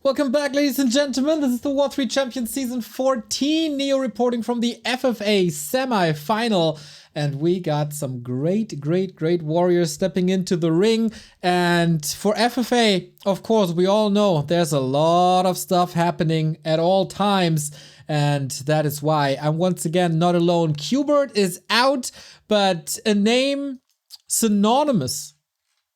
Welcome back, ladies and gentlemen. This is the W3Champions Season 14. Neo reporting from the FFA Semifinal. And we got some great warriors stepping into the ring. And for FFA, of course, we all know there's a lot of stuff happening at all times. And that is why I'm once again not alone. Qbert is out, but a name synonymous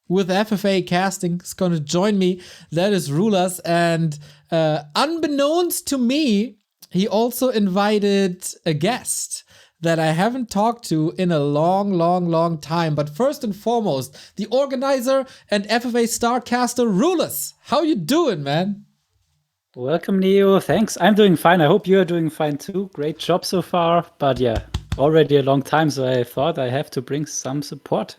with FFA casting is going to join me. That is rulaZ. And unbeknownst to me, he also invited a guest that I haven't talked to in a long time. But first and foremost, the organizer and FFA starcaster rulaZ. How you doing, man? Welcome, Neo. Thanks. I'm doing fine. I hope you're doing fine too. Great job so far. But yeah, already a long time, so I thought I have to bring some support.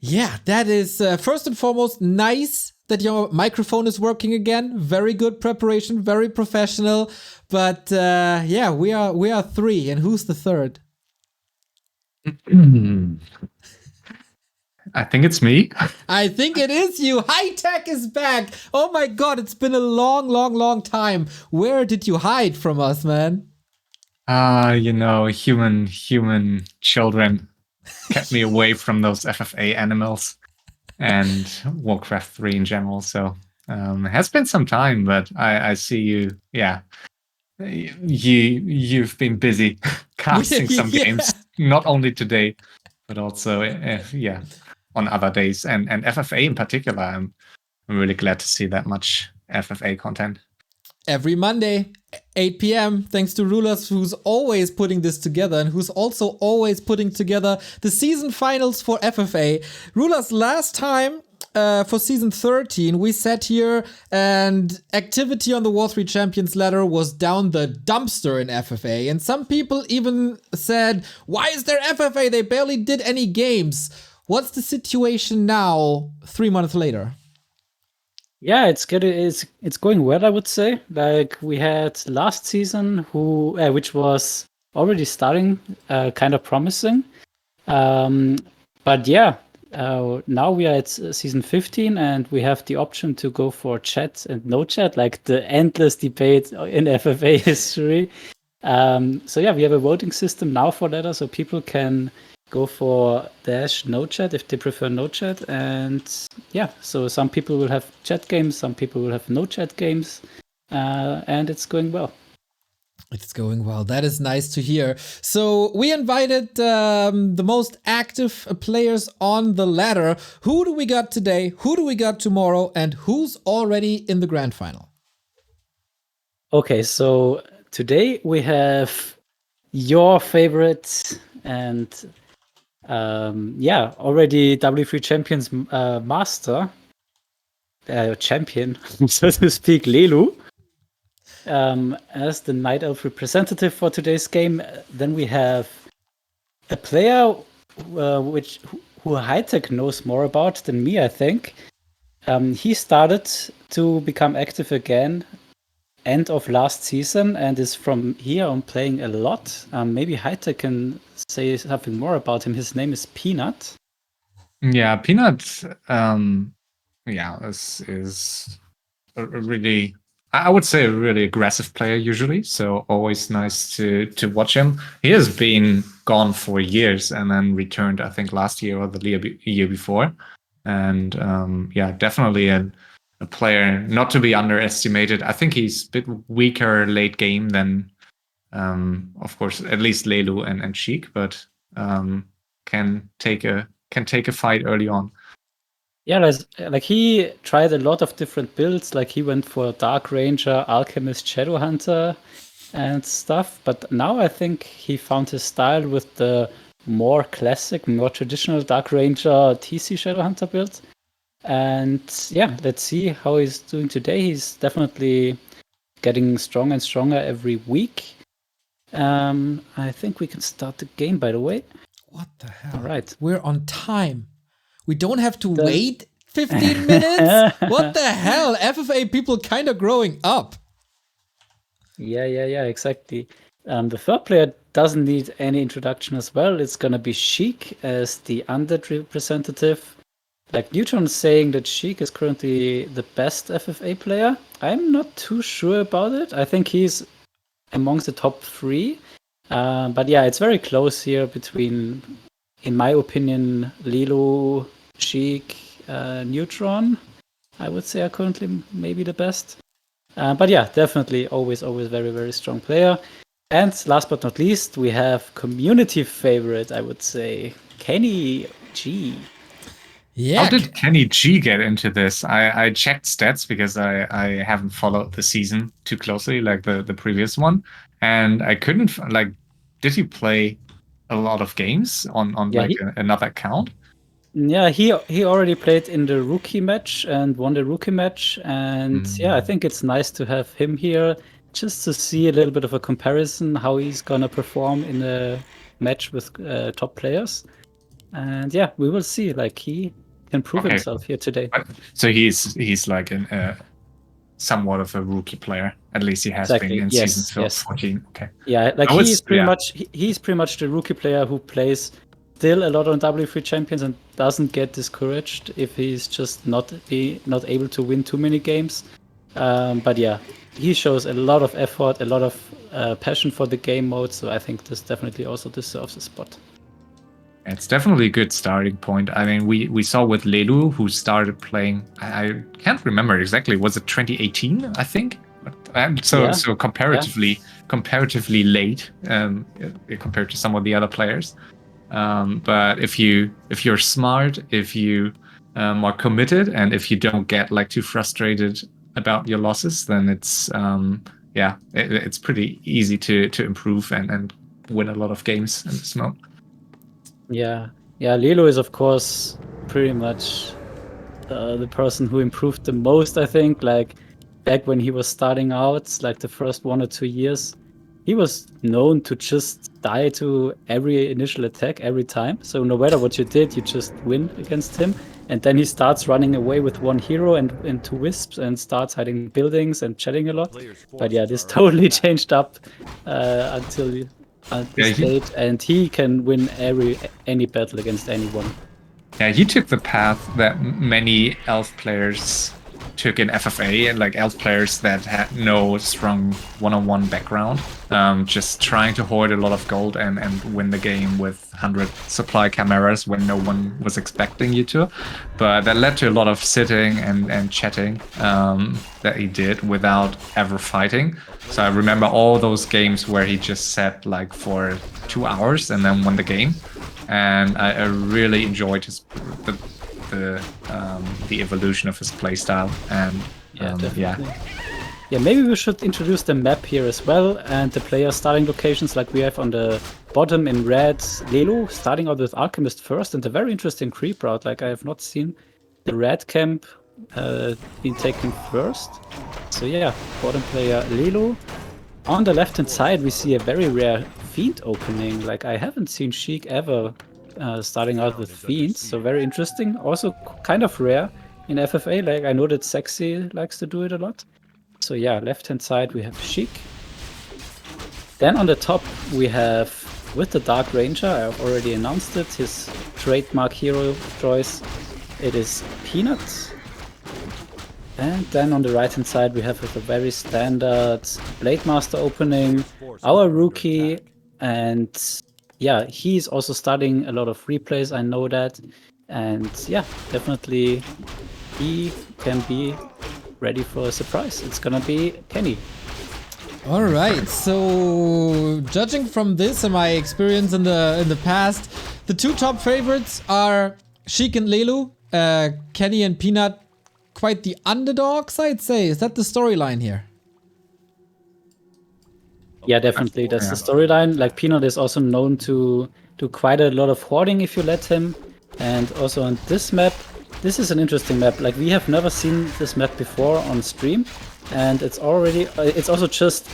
Yeah, that is first and foremost nice that your microphone is working again. Very good preparation, very professional. But yeah, we are three, and who's the third? I think it's me. I think it is you. HighTac is back. Oh my god, it's been a long time. Where did you hide from us, man? Human children kept me away from those FFA animals and Warcraft 3 in general. So it has been some time, but I see you. Yeah, you've been busy casting some games, not only today, but also on other days. And FFA in particular, I'm really glad to see that much FFA content. Every Monday, 8 p.m. Thanks to rulaZ, who's always putting this together and who's also always putting together the season finals for FFA. rulaZ, last time for season 13, we sat here and activity on the W3Champions ladder was down the dumpster in FFA. And some people even said, why is there FFA? They barely did any games. What's the situation now, 3 months later? Yeah, it's good. It's going well, I would say. Like we had last season, which was already starting, kind of promising. But yeah, now we are at season 15, and we have the option to go for chat and no chat, like the endless debate in FFA history. So yeah, we have a voting system now for ladder, so people can go for no chat if they prefer no chat. And yeah, so some people will have chat games, some people will have no chat games, and it's going well. It's going well. That is nice to hear. So we invited the most active players on the ladder. Who do we got today? Who do we got tomorrow? And who's already in the grand final? Okay, so today we have your favorite and already W3Champions master, champion, so to speak, Lelu, as the Night Elf representative for today's game. Then we have a player who HighTac knows more about than me, I think. He started to become active again end of last season and is from here on playing a lot. Maybe HighTac can say something more about him. His name is Peanut. Yeah, Peanut is a really, I would say, a really aggressive player usually. So always nice to watch him. He has been gone for years and then returned, I think, last year or the year before. And definitely a player not to be underestimated. I think he's a bit weaker late game than, of course, at least Lelu and Sheik, but can take a fight early on. Yeah, like he tried a lot of different builds. Like he went for Dark Ranger, Alchemist, Shadowhunter, and stuff. But now I think he found his style with the more classic, more traditional Dark Ranger TC Shadowhunter build. And yeah, let's see how he's doing today. He's definitely getting stronger and stronger every week. I think we can start the game, by the way. What the hell? All right. We're on time. We don't have to wait 15 minutes? What the hell? FFA people kind of growing up. Yeah, exactly. The third player doesn't need any introduction as well. It's going to be Sheik as the undead representative. Like Neutron is saying that Sheik is currently the best FFA player. I'm not too sure about it. I think he's amongst the top 3. But yeah, it's very close here between, in my opinion, Lelu, Sheik, Neutron, I would say are currently maybe the best. But yeah, definitely always very, very strong player. And last but not least, we have community favorite, I would say, Kenny G. Yeah. How did Kenny G get into this? I checked stats because I haven't followed the season too closely, like the previous one, and I couldn't like. Did he play a lot of games on another account? Yeah, he already played in the rookie match and won the rookie match, and yeah, I think it's nice to have him here just to see a little bit of a comparison how he's gonna perform in a match with top players. And yeah, we will see. Like he can prove himself here today. So he's like somewhat of a rookie player. At least he has been in season 14. Okay. Yeah, like he's pretty much the rookie player who plays still a lot on W3Champions and doesn't get discouraged if he's just not able to win too many games. But yeah, he shows a lot of effort, a lot of passion for the game mode. So I think this definitely also deserves a spot. It's definitely a good starting point. I mean, we saw with Lelu, who started playing, I can't remember exactly, was it 2018, I think? So comparatively late compared to some of the other players. But if you're smart, if you are committed, and if you don't get like too frustrated about your losses, then it's it's pretty easy to improve and win a lot of games in this mode. Yeah, Lelu is of course pretty much the person who improved the most, I think. Like back when he was starting out, like the first 1 or 2 years, he was known to just die to every initial attack every time. So no matter what you did, you just win against him. And then he starts running away with 1 hero and 2 wisps and starts hiding buildings and chatting a lot. But yeah, this totally changed up until this date, and he can win any battle against anyone. Yeah, he took the path that many elf players took in FFA, and like elf players that had no strong one-on-one background, just trying to hoard a lot of gold and win the game with 100 supply chimeras when no one was expecting you to. But that led to a lot of sitting and chatting that he did without ever fighting. So I remember all those games where he just sat like for 2 hours and then won the game. And I really enjoyed the evolution of his playstyle. And maybe we should introduce the map here as well and the player starting locations. Like we have on the bottom in red Lelu starting out with Alchemist first, and a very interesting creep route. Like I have not seen the red camp being taken first. So yeah, bottom player Lelu. On the left hand side we see a very rare Fiend opening. Like I haven't seen Sheik ever starting out with Fiends, so very interesting. Also kind of rare in FFA. Like I know that Sexy likes to do it a lot. So yeah, left hand side we have Sheik. Then on the top we have, with the Dark Ranger, I have already announced it, his trademark hero choice. It is Peanut. And then on the right hand side we have with a very standard Blade Master opening, our rookie, and yeah, he's also starting a lot of replays, I know that. And yeah, definitely he can be ready for a surprise. It's gonna be Kenny. All right, so judging from this and my experience in the past, the 2 top favorites are Sheik and Lelu. Kenny and Peanut, quite the underdogs, I'd say. Is that the storyline here? Yeah, definitely. That's the storyline. Like Peanut is also known to do quite a lot of hoarding if you let him. And also on this map, this is an interesting map. Like we have never seen this map before on stream. And it's also just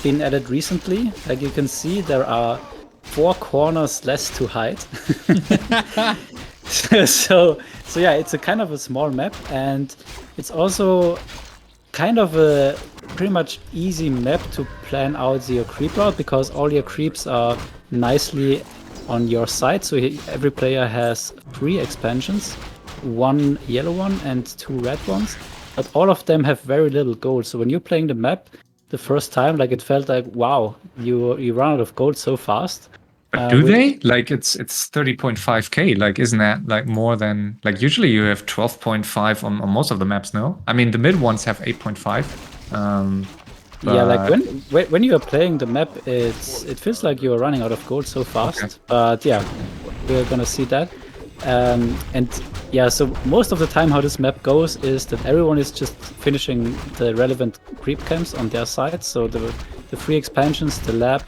been added recently. Like you can see there are 4 corners less to hide. So yeah, it's a kind of a small map, and it's also kind of a pretty much easy map to plan out your creep route, because all your creeps are nicely on your side. So every player has 3 expansions, one yellow one and 2 red ones, but all of them have very little gold. So when you're playing the map the first time, like it felt like, wow, you run out of gold so fast. But do they? Like it's 30.5k. Like isn't that like more than like usually you have 12.5 on most of the maps? No, I mean the mid ones have 8.5. Yeah, like when you are playing the map, it feels like you are running out of gold so fast. Okay. But yeah, we're gonna see that. And yeah, so most of the time how this map goes is that everyone is just finishing the relevant creep camps on their side. So the free expansions, the lab,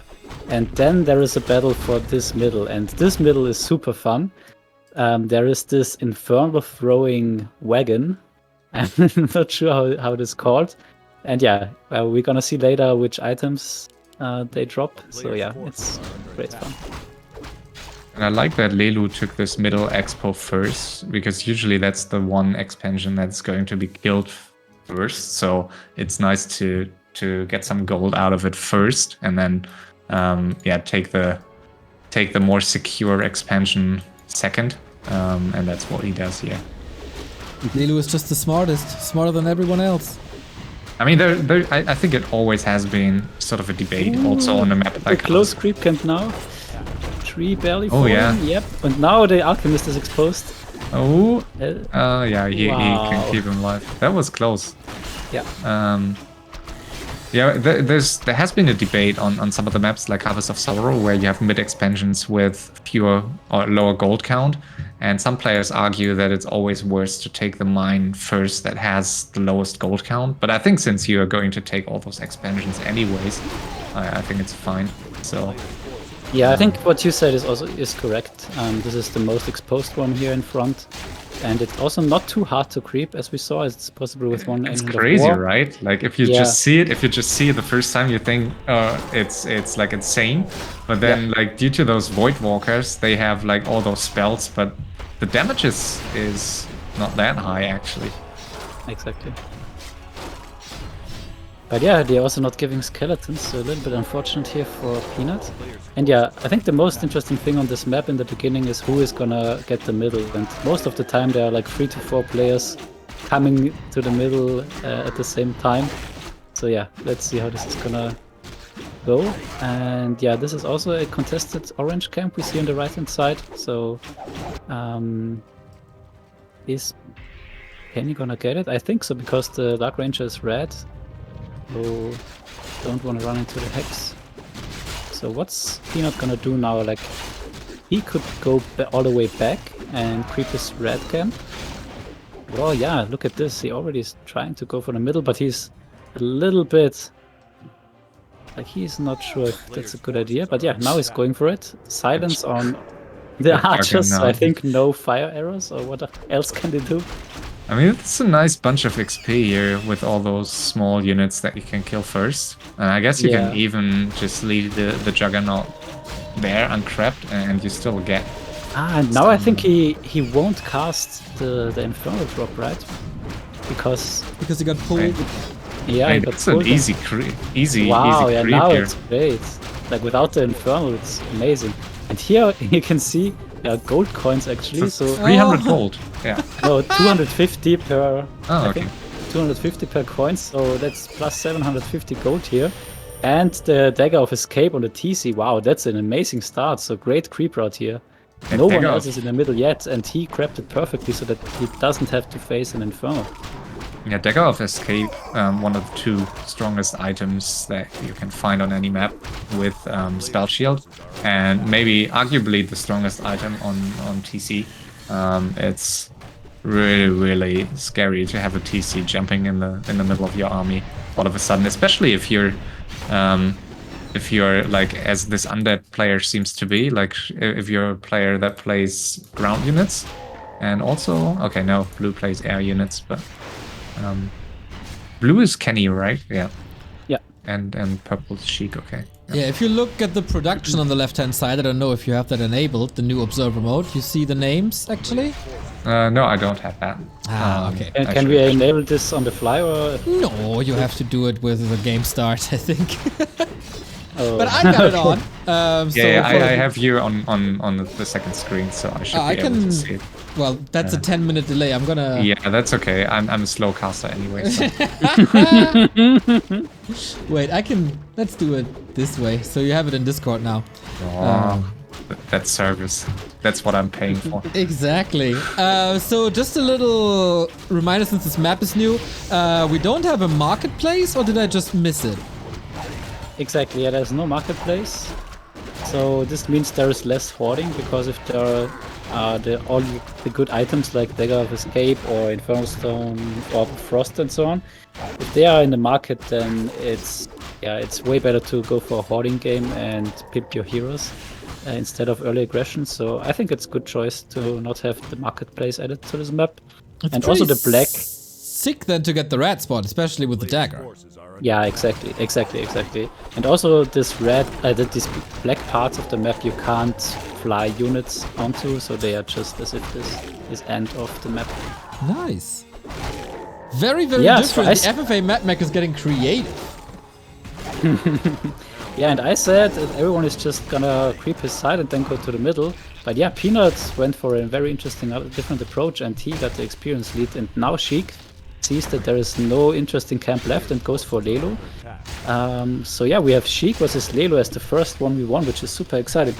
and then there is a battle for this middle. And this middle is super fun. There is this infernal throwing wagon. I'm not sure how it is called. And yeah, we're gonna see later which items they drop. So yeah, it's great fun. And I like that Lelu took this middle expo first, because usually that's the one expansion that's going to be killed first. So it's nice to get some gold out of it first, and then yeah, take the more secure expansion second. And that's what he does here. Lelu is just the smartest, smarter than everyone else. I mean, I think it always has been sort of a debate also on the map. Like close creep camp now. 3 barely falling. Yeah. Yep. And now the alchemist is exposed. Oh. Yeah. He can keep him alive. That was close. Yeah. Yeah. There has been a debate on some of the maps like Harvest of Sorrow where you have mid expansions with fewer or lower gold count. And some players argue that it's always worse to take the mine first that has the lowest gold count. But I think since you are going to take all those expansions anyways, I think it's fine. So yeah, I think what you said is correct. This is the most exposed one here in front, and it's also not too hard to creep, as we saw. It's possible with one. It's crazy, right? Like if you just see it, the first time, you think it's like insane. But then like due to those void walkers, they have like all those spells, but the damage is not that high actually. Exactly. But yeah, they're also not giving skeletons, so a little bit unfortunate here for Peanut. And yeah, I think the most interesting thing on this map in the beginning is who is gonna get the middle. And most of the time there are like 3 to 4 players coming to the middle at the same time. So yeah, let's see how this is gonna go. And yeah, this is also a contested orange camp we see on the right hand side. So is Penny gonna get it? I think so, because the Dark Ranger is red. So don't want to run into the hex. So what's Peanut gonna do now? Like, he could go all the way back and creep his red camp. Oh yeah, look at this. He already is trying to go for the middle, but he's a little bit like he's not sure if that's a good idea. But yeah, now he's going for it. Silence on the archers. So I think no fire arrows, or what else can they do? I mean, it's a nice bunch of XP here with all those small units that you can kill first. And I guess you can even just leave the Juggernaut there uncrapped and you still get... and now I think he won't cast the Infernal drop, right? Because he got pulled. Yeah, he got it's pulled. An easy creep. Wow, yeah, now here. It's great. Like without the Infernal, it's amazing. And here you can see gold coins actually. So 300 gold. Yeah. No, 250 per. Oh, okay. 250 per coin. So that's plus 750 gold here. And the Dagger of Escape on the TC. Wow, that's an amazing start. So great creep route here. And no one else is in the middle yet, and he grabbed it perfectly so that he doesn't have to face an Infernal. Yeah, Dagger of Escape, one of the 2 strongest items that you can find on any map with Spell Shield, and maybe arguably the strongest item on TC. It's really scary to have a TC jumping in the middle of your army all of a sudden, especially if you're like, as this undead player seems to be, like if you're a player that plays ground units, and also no, blue plays air units, but blue is Kenny, right? Yeah. Yeah. And purple is Sheik, okay. Yeah, if you look at the production on the left-hand side, I don't know if you have that enabled, the new observer mode. You see the names, actually? No, I don't have that. Okay. Can we enable this on the fly, or? No, you have to do it with the game start, I think. Oh. But I got it on. I have you on the second screen, so I should be able to see it. Well, that's a 10-minute delay. I'm gonna. Yeah, that's okay. I'm a slow caster anyway. So. Wait, I can. Let's do it this way. So you have it in Discord now. That's service. That's what I'm paying for. Exactly. So just a little reminder, since this map is new, we don't have a marketplace, or did I just miss it? Exactly, yeah, there's no marketplace. So this means there is less hoarding, because if there are all the good items like Dagger of Escape or Infernal Stone or Frost and so on, if they are in the market, then it's way better to go for a hoarding game and pimp your heroes instead of early aggression. So I think it's a good choice to not have the marketplace added to this map. And also the black. Sick then to get the red spot, especially with the dagger. Yeah, exactly. And also this these black parts of the map you can't fly units onto, so they are just as if this is end of the map. Nice. Very different. So the FFA map mech is getting creative. Yeah, and I said that everyone is just gonna creep his side and then go to the middle. But yeah, Peanuts went for a very interesting, different approach, and he got the experience lead. And now Sheik sees that there is no interesting camp left and goes for Lelu. So yeah, we have Sheik versus Lelu as the first 1v1, which is super exciting.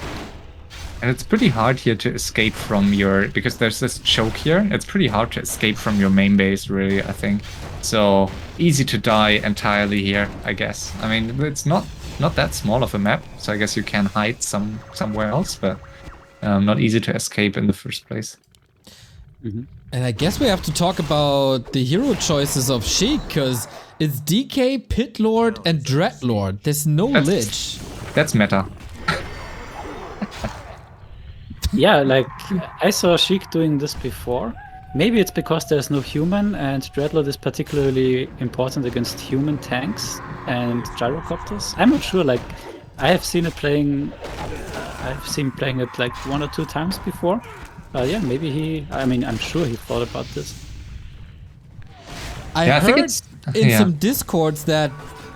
And it's pretty hard here to escape from your, because there's this choke here, it's pretty hard to escape from your main base, really, I think. So easy to die entirely here, I guess. I mean, it's not that small of a map, so I guess you can hide somewhere else, but not easy to escape in the first place. Mm-hmm. And I guess we have to talk about the hero choices of Sheik, because it's DK, Pit Lord, and Dread Lord. There's no Lich. That's meta. Yeah, like I saw Sheik doing this before. Maybe it's because there's no human, and Dreadlord is particularly important against human tanks and gyrocopters. I'm not sure, like I have seen it playing, I've seen playing it like 1 or 2 times before. Yeah, maybe I'm sure he thought about this. I heard in some discords that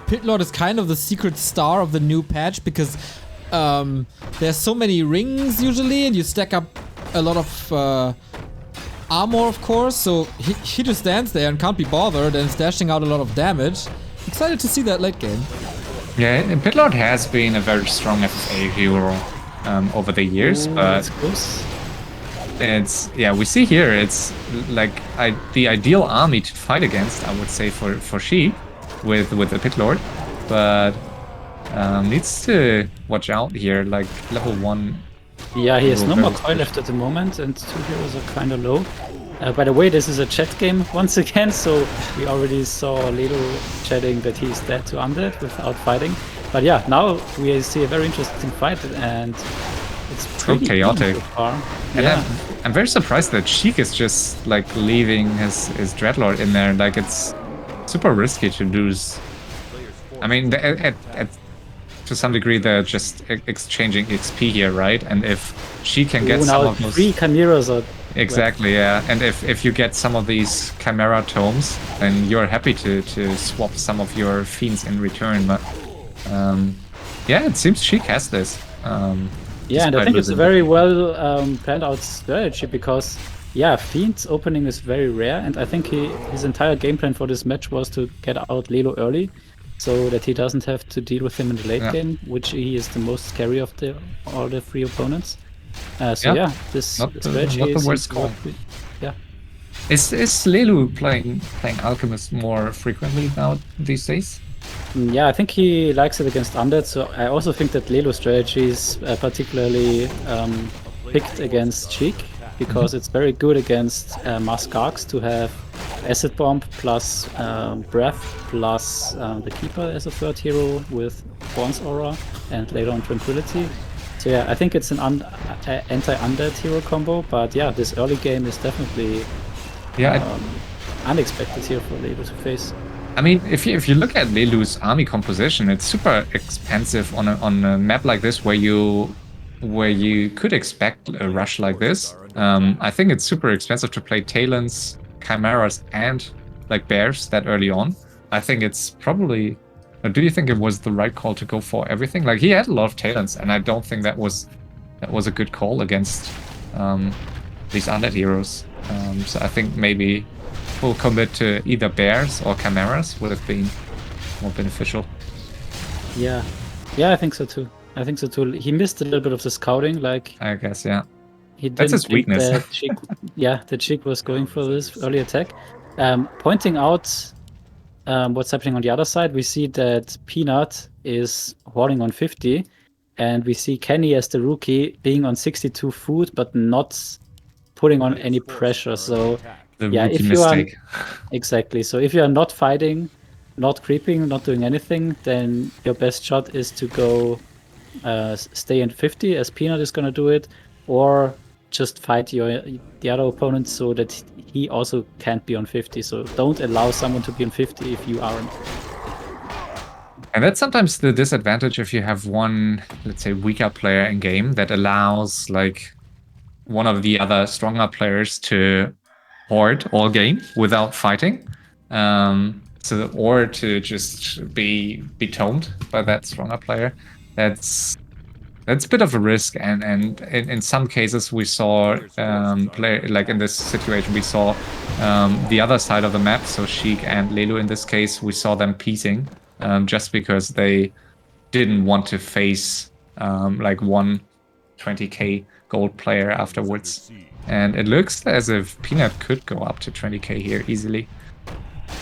Pit Lord is kind of the secret star of the new patch, because there's so many rings usually, and you stack up a lot of armor, of course, so he just stands there and can't be bothered and is dashing out a lot of damage. Excited to see that late game. Yeah, and Pit Lord has been a very strong FFA hero over the years, but it's, yeah, we see here it's like the ideal army to fight against, I would say, for Sheik with the Pit Lord, but needs to watch out here, like level 1. Yeah, he has no more coil left at the moment, and 2 heroes are kind of low. By the way, this is a chat game once again, so we already saw Lelu chatting that he's dead to undead without fighting. But yeah, now we see a very interesting fight, and it's pretty chaotic. So far. And yeah. I'm very surprised that Sheik is just like leaving his Dreadlord in there. Like, it's super risky to lose. I mean, to some degree, they're just exchanging XP here, right? And if she can get some of those 3 chimeras are exactly, yeah. And if you get some of these chimera tomes, then you're happy to swap some of your fiends in return. But yeah, it seems Sheik has this. Yeah, and I think it's a very well planned out strategy, because yeah, Fiend's opening is very rare, and I think his entire game plan for this match was to get out Lelu early, so that he doesn't have to deal with him in the late game, which he is the most scary of all the 3 opponents. So yeah, this strategy is worst call. Yeah. Is Lelu playing Alchemist more frequently now these days? Yeah, I think he likes it against undead, so I also think that Lelu's strategy is particularly picked against Sheik, because it's very good against Mask Arcs to have Acid Bomb plus Breath plus the Keeper as a 3rd hero with Thorn's Aura, and later on Tranquility. So yeah, I think it's an anti-undead hero combo, but yeah, this early game is definitely unexpected here for Lelu to face. I mean, if you look at Lelu's army composition, it's super expensive on a map like this, where you could expect a rush like this. I think it's super expensive to play Talons, Chimeras, and like Bears that early on. I think it's probably Or do you think it was the right call to go for everything? Like, he had a lot of talents, and I don't think that was a good call against these undead heroes. So I think maybe full commit to either bears or chimeras would have been more beneficial. Yeah, I think so too. He missed a little bit of the scouting, like I guess, yeah. he didn't That's his think weakness. that Sheik was going for this early attack. Pointing out what's happening on the other side, we see that Peanut is hoarding on 50, and we see Kenny as the rookie being on 62 food, but not putting on any pressure. So The yeah, rookie if you mistake. exactly. So if you are not fighting, not creeping, not doing anything, then your best shot is to go stay in 50 as Peanut is gonna do it, or just fight the other opponent so that he also can't be on 50. So don't allow someone to be on 50 if you aren't. And that's sometimes the disadvantage if you have one, let's say, weaker player in game that allows like one of the other stronger players to hoard all game without fighting. Or to just be toned by that stronger player. That's a bit of a risk, and in some cases we saw like in this situation we saw the other side of the map, so Sheik and Lelu in this case, we saw them piecing just because they didn't want to face like one 20k gold player afterwards. And it looks as if Peanut could go up to 20k here easily.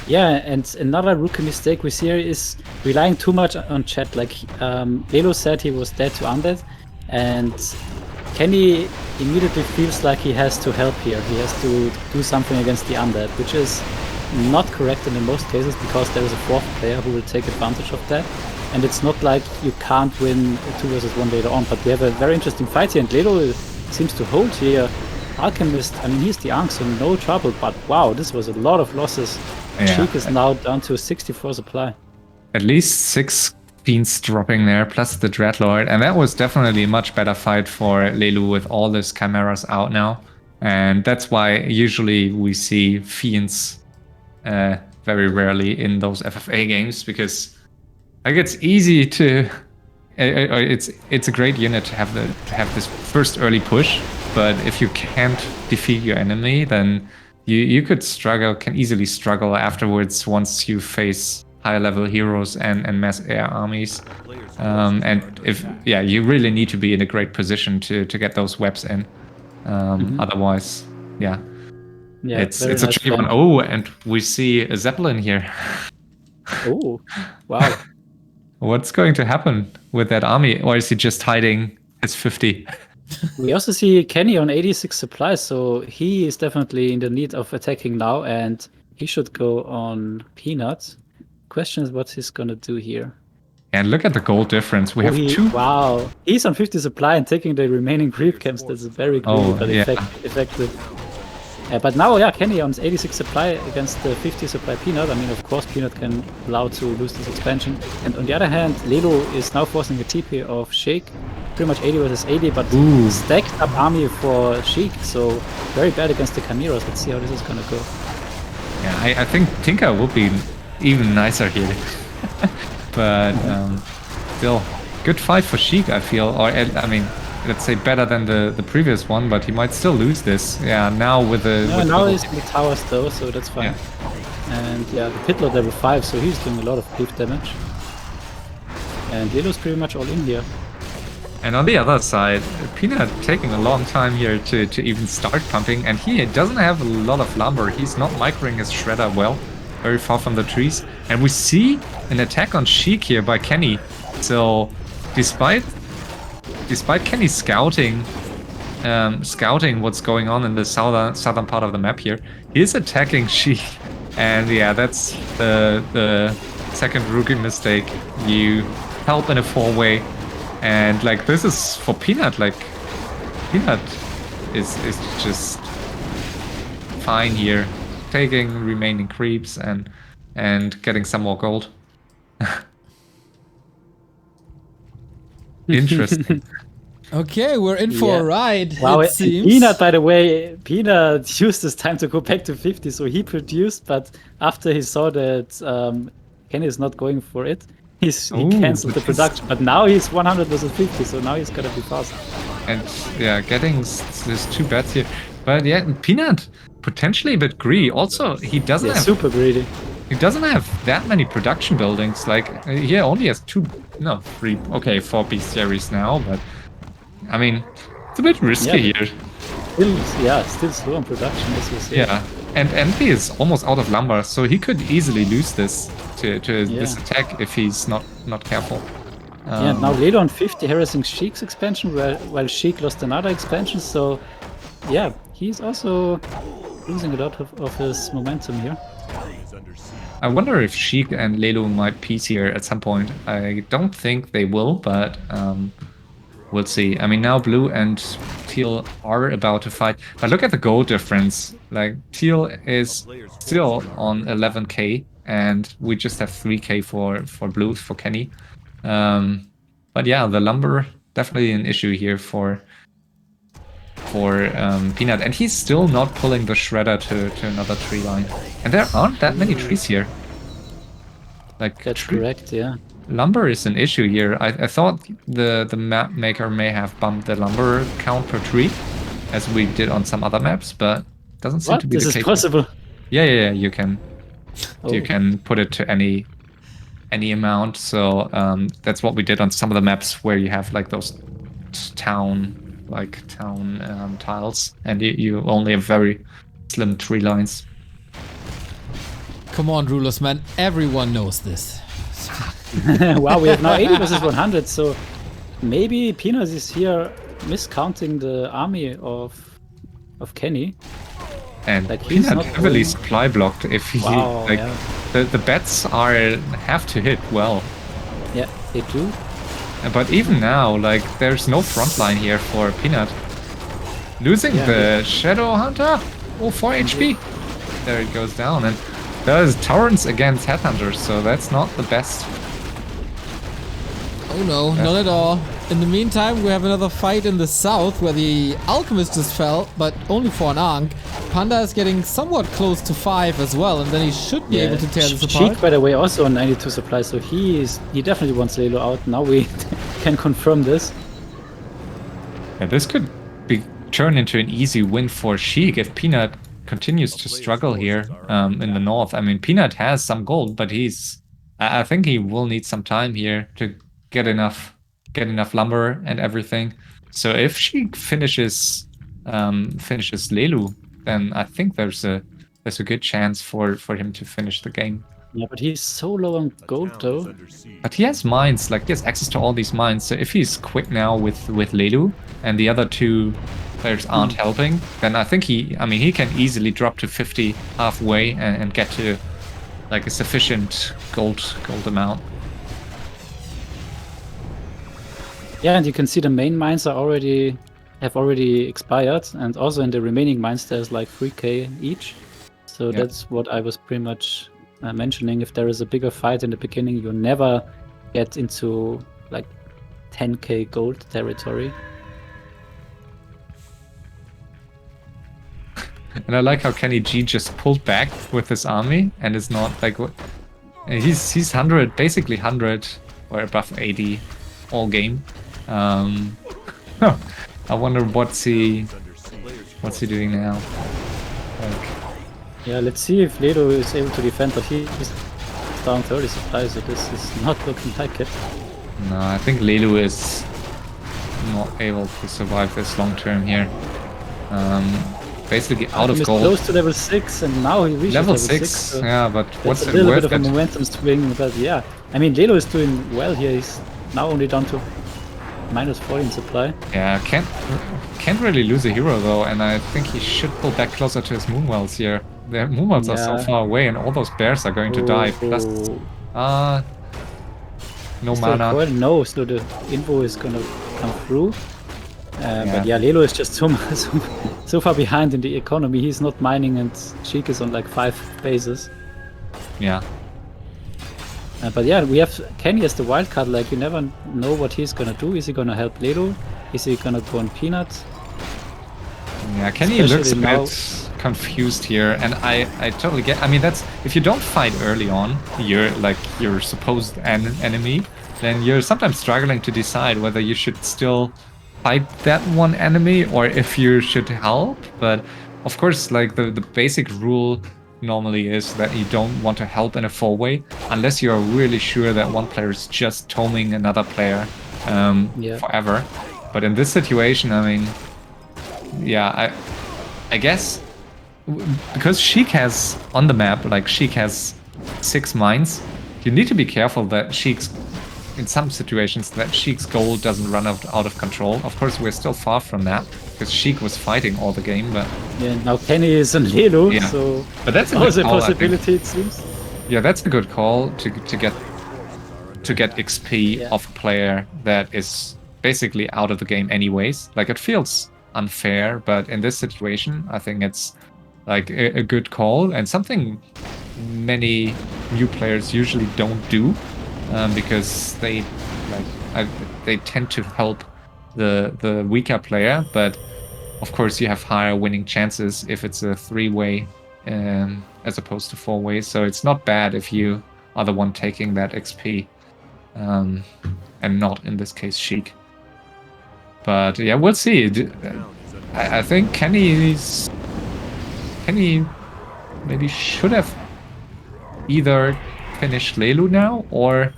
Yeah, and another rookie mistake we see here is relying too much on chat. Like Lelo said he was dead to undead, and Kenny immediately feels like he has to help here. He has to do something against the undead, which is not correct in most cases because there is a fourth player who will take advantage of that. And it's not like you can't win 2 versus 1 later on, but we have a very interesting fight here, and Lelo seems to hold here. Alchemist, I mean, he's the Ankh, so no trouble, but wow, this was a lot of losses. Yeah. Sheik is now down to 64 supply. At least 6 fiends dropping there, plus the Dreadlord, and that was definitely a much better fight for Lelu with all these chimeras out now. And that's why usually we see fiends very rarely in those FFA games, because like it's easy to it's a great unit to have this first early push, but if you can't defeat your enemy, then you can easily struggle afterwards once you face higher level heroes and mass air armies. And you really need to be in a great position to get those webs in. Otherwise, it's a tricky one. Oh, and we see a Zeppelin here. Oh, wow. What's going to happen with that army? Or is he just hiding his 50? We also see Kenny on 86 supplies, so he is definitely in the need of attacking now, and he should go on Peanuts. Question is what he's gonna do here. And look at the gold difference. We have 2. Wow, he's on 50 supply and taking the remaining creep camps. That's very greedy, but effective. But now, Kenny on 86 supply against the 50 supply Peanut. I mean, of course, Peanut can allow to lose this expansion. And on the other hand, Lelo is now forcing a TP of Sheik. Pretty much 80 versus 80, but stacked up army for Sheik. So very bad against the Chimeras. Let's see how this is gonna go. Yeah, I think Tinker will be even nicer here. But still, good fight for Sheik, I feel. Or, I mean, let's say better than the previous one, but he might still lose this. Yeah, now with the... now he's in the towers though, so that's fine. Yeah. And the Pitlord level 5, so he's doing a lot of creep damage. And Lelo's pretty much all in here. And on the other side, Peanut taking a long time here to even start pumping, and he doesn't have a lot of lumber. He's not microing his shredder well, very far from the trees. And we see an attack on Sheik here by Kenny. So despite Kenny scouting what's going on in the southern part of the map here, he's attacking Sheik. And that's the second rookie mistake. You help in a 4-way. And like this is for Peanut, like Peanut is just fine here, taking remaining creeps and getting some more gold. Interesting. Okay, we're in for a ride. Wow, it seems. Peanut, by the way, Peanut used this time to go back to 50, so he produced, but after he saw that Kenny is not going for it, He Ooh, cancelled the but production, but now he's 100 versus 50, so now he's gonna be fast. And yeah, getting these 2 bets here. But yeah, Peanut potentially a bit greedy. Also, he doesn't Yeah, have super greedy. he doesn't have that many production buildings. Like he only has 2, no, 3. Okay, 4 bestiaries now, but I mean, it's a bit risky here. Still slow on production, as we say. Yeah, and Envy is almost out of lumber, so he could easily lose this to this attack if he's not careful. Yeah, now Lelo on 50 harassing Sheik's expansion, while Sheik lost another expansion, so yeah, he's also losing a lot of his momentum here. I wonder if Sheik and Lelo might piece here at some point. I don't think they will, but we'll see. I mean, now Blue and Teal are about to fight, but look at the gold difference. Like, Teal is still on 11k, and we just have 3k for Blue, for Kenny. But yeah, the lumber definitely an issue here for Peanut, and he's still not pulling the shredder to another tree line. And there aren't that many trees here. Like, that's correct, yeah. Lumber is an issue here. I thought the map maker may have bumped the lumber count per tree, as we did on some other maps, but doesn't seem to be the case. This is possible. Yeah, you can. Oh. You can put it to any amount. So that's what we did on some of the maps where you have like those town tiles, and you only have very slim tree lines. Come on, rulers, man. Everyone knows this. Wow, we have now 80 versus 100, so maybe Peanut is here miscounting the army of Kenny. And like he's Peanut not heavily going... supply blocked if he the bets have to hit well. Yeah, they do. But even now, like, there's no front line here for Peanut. Losing the Shadow Hunter? Oh, 4 HP. There it goes down. And there's Torrents against Headhunters, so that's not the best. Oh no, not at all. In the meantime, we have another fight in the south where the Alchemist just fell, but only for an Ankh. Panda is getting somewhat close to 5 as well, and then he should be able to tear this apart. Sheik, by the way, also on 92 supply, so he definitely wants Lelo out. Now we can confirm this. Yeah, this could be turn into an easy win for Sheik if Peanut continues to struggle here in the north. I mean, Peanut has some gold, but I think he will need some time here to get enough lumber and everything. So if she finishes Lelu, then I think there's a good chance for him to finish the game. Yeah, but he's so low on gold though. But he has mines, like he has access to all these mines. So if he's quick now with Lelu and the other 2 players aren't helping, then I think he can easily drop to 50 halfway and get to like a sufficient gold amount. Yeah, and you can see the main mines have already expired, and also in the remaining mines there's like 3k each. So that's what I was pretty much mentioning. If there is a bigger fight in the beginning, you never get into like 10k gold territory. And I like how Kenny G just pulled back with his army and is not like he's 100, basically 100 or above 80 all game. I wonder what's he doing now. Like, yeah, let's see if Ledo is able to defend, but he's down 30 supplies, so this is not looking like it. No, I think Lelu is not able to survive this long term here. Basically out of gold. Close to level 6, and now he reaches level 6. So yeah, but what's it worth? A little bit of a momentum swing, but yeah. I mean, Lelo is doing well here. He's now only down to minus 14 supply. Yeah, can't really lose a hero though, and I think he should pull back closer to his Moonwells here. The Moonwells are so far away, and all those bears are going to die. Plus, no mana. No, so the info is gonna come through. But yeah, Lelo is just so far behind in the economy. He's not mining, and Sheik is on like 5 bases. Yeah. But yeah, we have Kenny as the wildcard. Like, you never know what he's gonna do. Is he gonna help Lelo? Is he gonna go on Peanut? Yeah, Kenny looks a bit confused here, and I totally get. I mean, that's if you don't fight early on, you're like your supposed enemy, then you're sometimes struggling to decide whether you should still fight that one enemy or if you should help. But of course, like the basic rule normally is that you don't want to help in a four-way unless you're really sure that one player is just toming another player forever. But in this situation, I mean, yeah, I guess because Sheik has on the map, like Sheik has 6 mines, you need to be careful that Sheik's in some situations that Sheik's gold doesn't run out of control. Of course, we're still far from that because Sheik was fighting all the game, but yeah, now Kenny is in Lelu, so but that's a possibility, it seems. Yeah, that's a good call to get XP off a player that is basically out of the game anyways. Like, it feels unfair, but in this situation, I think it's like a good call and something many new players usually don't do. Because they they tend to help the weaker player, but of course you have higher winning chances if it's a 3-way as opposed to 4-way. So it's not bad if you are the one taking that XP, and not in this case Sheik. But yeah, we'll see. I think Kenny maybe should have either finished Lelu now or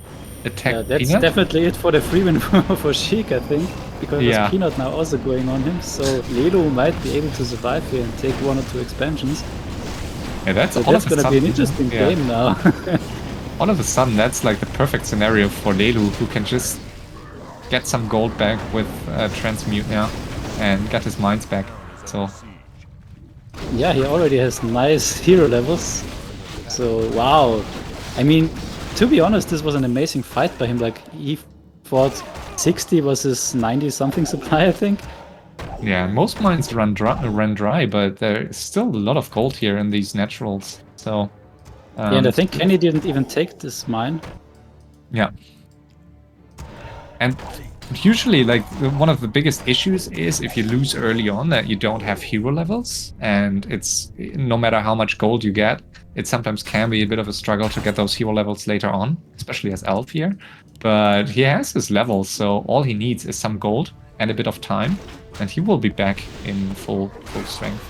attack that's Peanut. Definitely it for the free win for Sheik, I think, because there's Peanut now also going on him, so Lelu might be able to survive here and take 1 or 2 expansions. Yeah, that's gonna be an interesting game now. All of a sudden, that's like the perfect scenario for Lelu, who can just get some gold back with Transmute now and get his mines back. So yeah, he already has nice hero levels. So wow. I mean, to be honest, this was an amazing fight by him. Like, he fought 60 versus 90 something supply, I think. Yeah, most mines run dry, but there's still a lot of gold here in these naturals. So yeah, and I think Kenny didn't even take this mine. Yeah. And usually, like, one of the biggest issues is if you lose early on that you don't have hero levels, and it's no matter how much gold you get, it sometimes can be a bit of a struggle to get those hero levels later on, especially as Elf here. But he has his levels, so all he needs is some gold and a bit of time, and he will be back in full strength.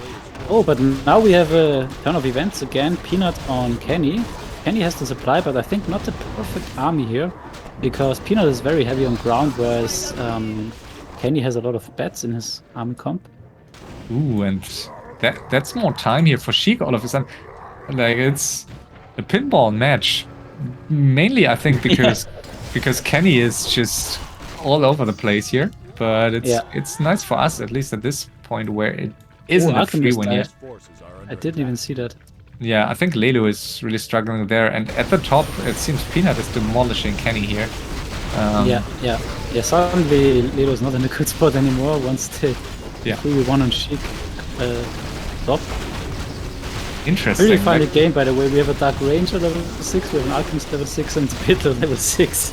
Oh, but now we have a turn of events again. Peanut on Kenny. Kenny has the supply, but I think not the perfect army here, because Peanut is very heavy on ground, whereas Kenny has a lot of bats in his army comp. Ooh, and that's more time here for Sheik all of a sudden. Like, it's a pinball match. Mainly, I think, because Kenny is just all over the place here. But it's nice for us, at least at this point, where it isn't a free win yet. I didn't even see that. Yeah, I think Lelu is really struggling there, and at the top, it seems Peanut is demolishing Kenny here. Yeah. Suddenly Lelu is not in a good spot anymore once they 3-1 on Sheik top. Interesting. Really fun game, by the way. We have a Dark Ranger level 6, we have an Alchemist level 6, and Spitter level 6.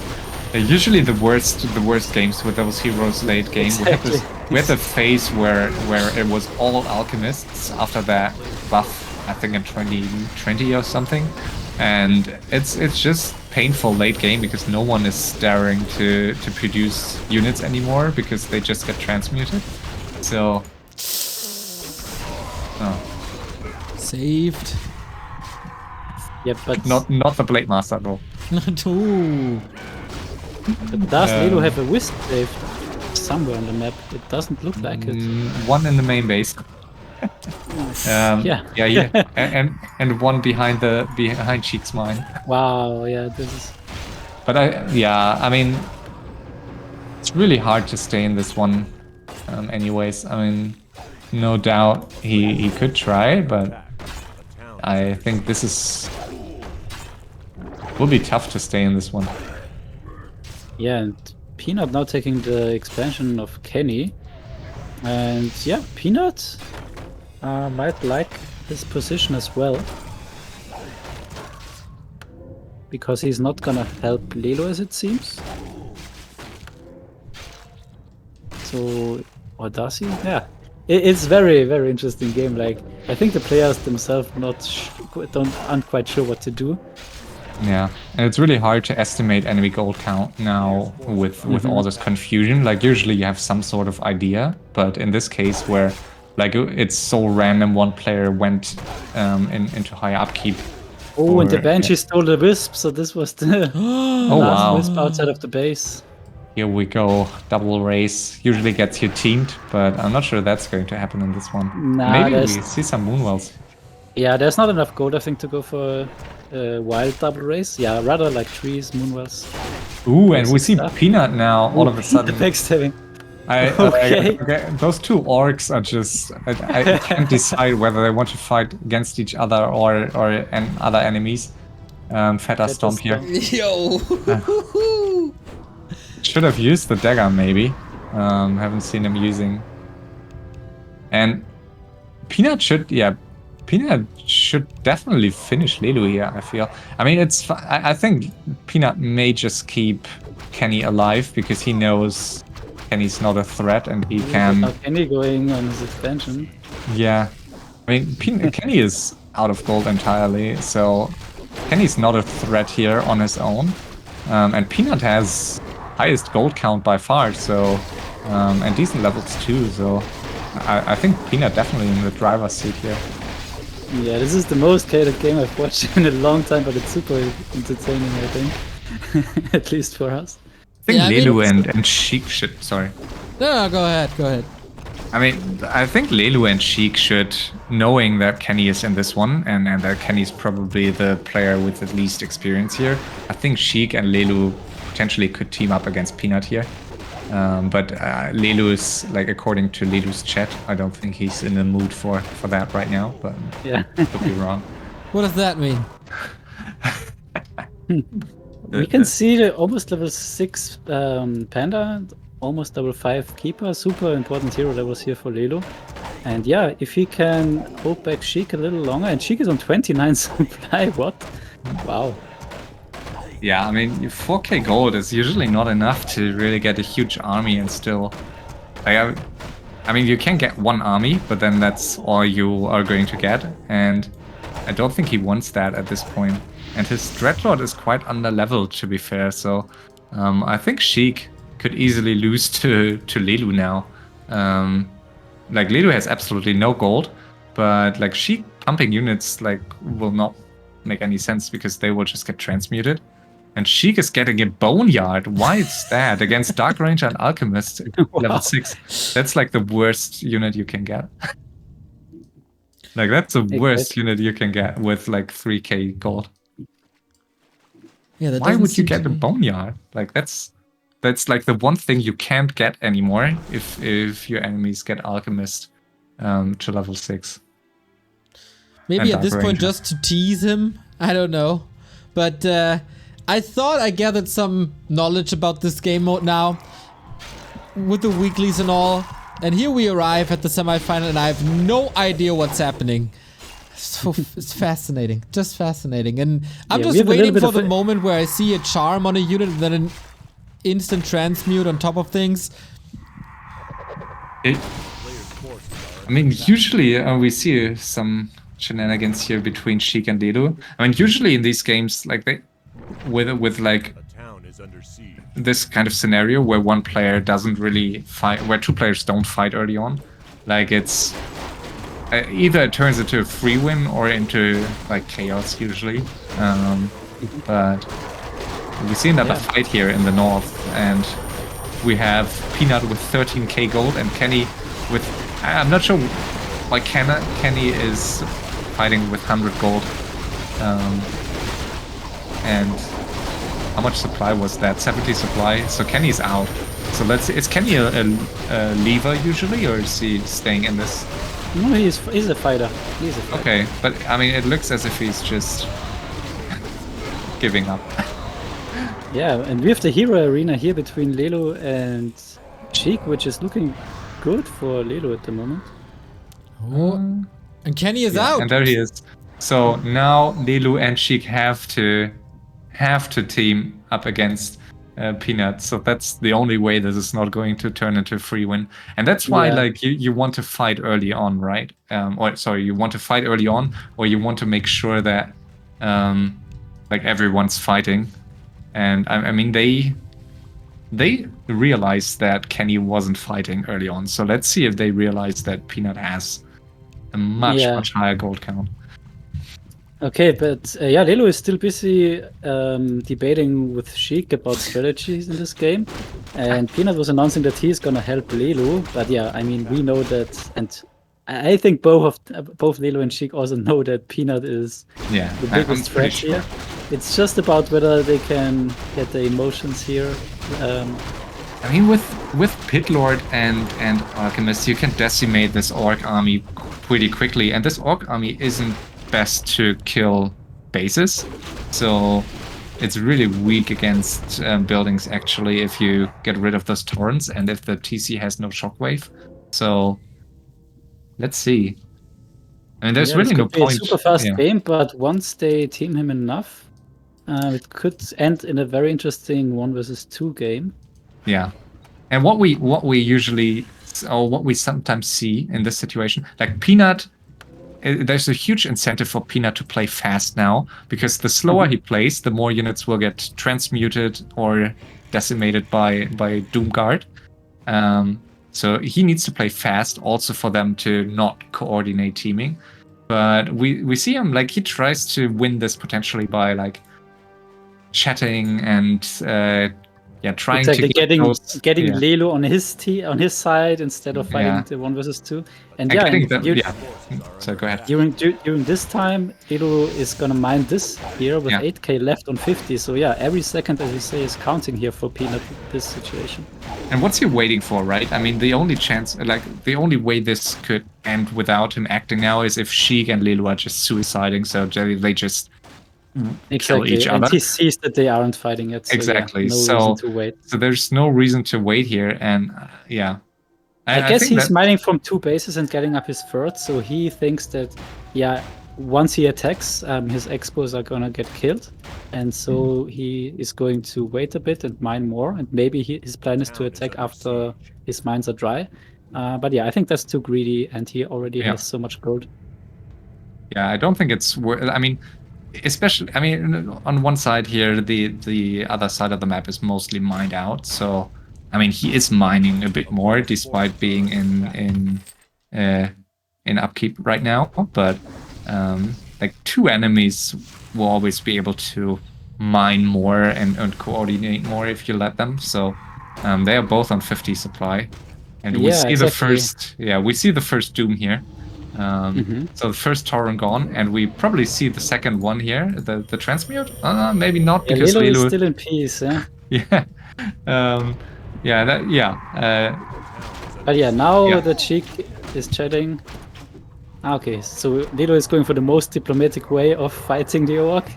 Usually the worst games with those heroes late game. Exactly. We had the phase where it was all alchemists after that buff, I think in 2020 or something, and it's just painful late game because no one is daring to produce units anymore because they just get transmuted. So saved. Yeah, but not the Blade Master though. Ooh. But does Lelu have a wisp save somewhere on the map? It doesn't look like it. One in the main base. And one behind Sheik's mine. Wow, yeah, this is. But I mean, it's really hard to stay in this one. Anyways, I mean, no doubt he could try, but I think this will be tough to stay in this one. Yeah, and Peanut now taking the expansion of Kenny. And yeah, Peanut might like his position as well. Because he's not gonna help Lelu, as it seems. So, or does he? Yeah. It's very, very interesting game. Like, I think the players themselves aren't quite sure what to do. Yeah, and it's really hard to estimate enemy gold count now with all this confusion. Like usually you have some sort of idea, but in this case where like it's so random, one player went into high upkeep. Oh, and the Banshee stole the Wisp, so this was the last Wisp outside of the base. Here we go, double race. Usually gets you teamed, but I'm not sure that's going to happen in this one. Nah, maybe we see some Moonwells. Yeah, there's not enough gold, I think, to go for a wild double race. Yeah, rather like trees, Moonwells. Ooh, and we see Peanut now all of a sudden. The backstabbing. Okay, those two orcs are just... I can't decide whether they want to fight against each other or other enemies. Feta Stomp here. Yo! Should have used the dagger, maybe. Haven't seen him using. And Peanut should definitely finish Lelu here, I feel. I mean, I think Peanut may just keep Kenny alive because he knows Kenny's not a threat and he can... Now Kenny going on his expansion. Yeah. I mean, Kenny is out of gold entirely, so Kenny's not a threat here on his own. And Peanut has highest gold count by far, so and decent levels too, so I think Peanut definitely in the driver's seat here. Yeah, this is the most chaotic game I've watched in a long time, but it's super entertaining, I think. At least for us. I think Lelu and Sheik should... Sorry. No, go ahead. I mean, I think Lelu and Sheik should, knowing that Kenny is in this one, and that Kenny's probably the player with the least experience here, I think Sheik and Lelu potentially could team up against Peanut here. But Lelu is, like, according to Lelu's chat, I don't think he's in the mood for that right now, but yeah. could be wrong. What does that mean? We can see the almost level 6 Panda, almost level 5 Keeper, super important hero levels here for Lelu. And yeah, if he can hold back Sheik a little longer, and Sheik is on 29 supply, what? Wow. Yeah, I mean, 4k gold is usually not enough to really get a huge army and still... Like, I mean, you can get one army, but then that's all you are going to get, and I don't think he wants that at this point. And his Dreadlord is quite under-leveled, to be fair, so I think Sheik could easily lose to Lelu now. Like, Lelu has absolutely no gold, but like Sheik pumping units like will not make any sense because they will just get transmuted. And Sheik is getting a Boneyard. Why is that? Against Dark Ranger and Alchemist, level 6. That's like the worst unit you can get. Like, that's the worst unit you can get with like 3k gold. Yeah, why would you get a Boneyard? Like, that's like the one thing you can't get anymore if your enemies get Alchemist to level 6. Maybe at this point just to tease him. I don't know. But I thought I gathered some knowledge about this game mode now. With the weeklies and all. And here we arrive at the semifinal and I have no idea what's happening. So it's fascinating. Just fascinating. And I'm just waiting for the moment where I see a charm on a unit and then an instant transmute on top of things. I mean, usually we see some shenanigans here between Sheik and Lelu. I mean, usually in these games, like with like this kind of scenario where one player doesn't really fight, where two players don't fight early on, like it's either it turns into a free win or into like chaos usually. But we see another fight here in the north, and we have Peanut with 13k gold and Kenny with, I'm not sure why Kenny is fighting with 100 gold. And how much supply was that? 70 supply. So Kenny's out. So let's see. Is Kenny a lever usually, or is he staying in this? No, he's a fighter. He's a fighter. Okay, but I mean, it looks as if he's just giving up. Yeah, and we have the hero arena here between Lelu and Sheik, which is looking good for Lelu at the moment. Oh, and Kenny is out. And there he is. So now Lelu and Sheik have to team up against Peanut. So that's the only way this is not going to turn into a free win. And that's why like you want to fight early on, right? Or sorry, you want to fight early on, or you want to make sure that like everyone's fighting. And I mean they realized that Kenny wasn't fighting early on. So let's see if they realize that Peanut has a much higher gold count. Okay, but yeah, Lelu is still busy debating with Sheik about strategies in this game. And Peanut was announcing that he's gonna help Lelu. But yeah, I mean, we know that, and I think both Lelu and Sheik also know that Peanut is the biggest threat here. It's just about whether they can get the emotions here. I mean, with Pit Lord and Alchemist, you can decimate this Orc army pretty quickly. And this Orc army isn't best to kill bases, so it's really weak against buildings actually if you get rid of those torrents and if the TC has no shockwave. So let's see. I mean, there's really no point. It's a super fast game, but once they team him enough, it could end in a very interesting 1 versus 2 game. Yeah, and what we usually, or what we sometimes see in this situation, like Peanut. There's a huge incentive for Peanut to play fast now, because the slower he plays, the more units will get transmuted or decimated by Doomguard. So he needs to play fast also for them to not coordinate teaming. But we see him, like, he tries to win this potentially by like chatting and trying to getting Lelu on his side instead of fighting the 1 versus 2. And so go ahead. During this time, Lelu is gonna mine this here with 8k left on 50. So yeah, every second, as you say, is counting here for Peanut this situation. And what's he waiting for, right? I mean, the only chance, like the only way this could end without him acting now is if Sheik and Lelu are just suiciding. So they just kill each other. And he sees that they aren't fighting yet. So exactly. No reason to wait. So there's no reason to wait here, and I guess he's mining from 2 bases and getting up his third. So he thinks that once he attacks, his expos are gonna get killed, and so he is going to wait a bit and mine more. And maybe his plan is to attack after his mines are dry. But yeah, I think that's too greedy, and he already has so much gold. Yeah, I don't think it's worth. I mean. Especially, I mean, on one side here, the other side of the map is mostly mined out. So, I mean, he is mining a bit more despite being in upkeep right now. But like 2 enemies will always be able to mine more and coordinate more if you let them. So they are both on 50 supply, and we see the first. Yeah, we see the first Doom here. So the first torrent gone, and we probably see the second one here, the transmute. Maybe not, because Lelu is still in peace. But yeah, now the Sheik is chatting. Okay, so Lelu is going for the most diplomatic way of fighting the Orc,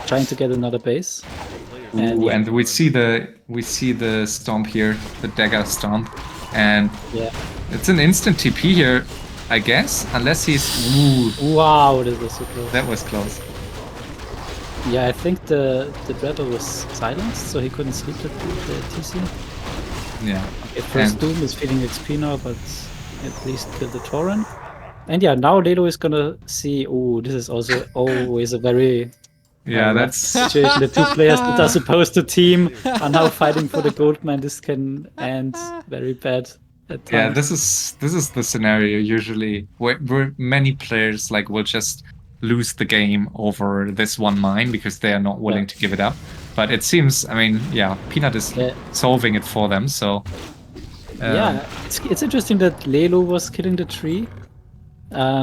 trying to get another base. And we see the stomp here, the dagger stomp, and it's an instant TP here, I guess, unless he's. Wow, that was so close. That was close. Yeah, I think the Dreadle was silenced, so he couldn't sleep the TC. Yeah. Okay, first Doom is feeding XP now, but at least kill the Torrent. And yeah, now Lelu is gonna see. Oh, this is also always a very that's situation. The 2 players that are supposed to team are now fighting for the gold mine. This can end very bad. Yeah, this is the scenario usually where many players like will just lose the game over this one mine because they are not willing to give it up. But it seems, I mean, Peanut is solving it for them. So it's interesting that Lelu was killing the tree,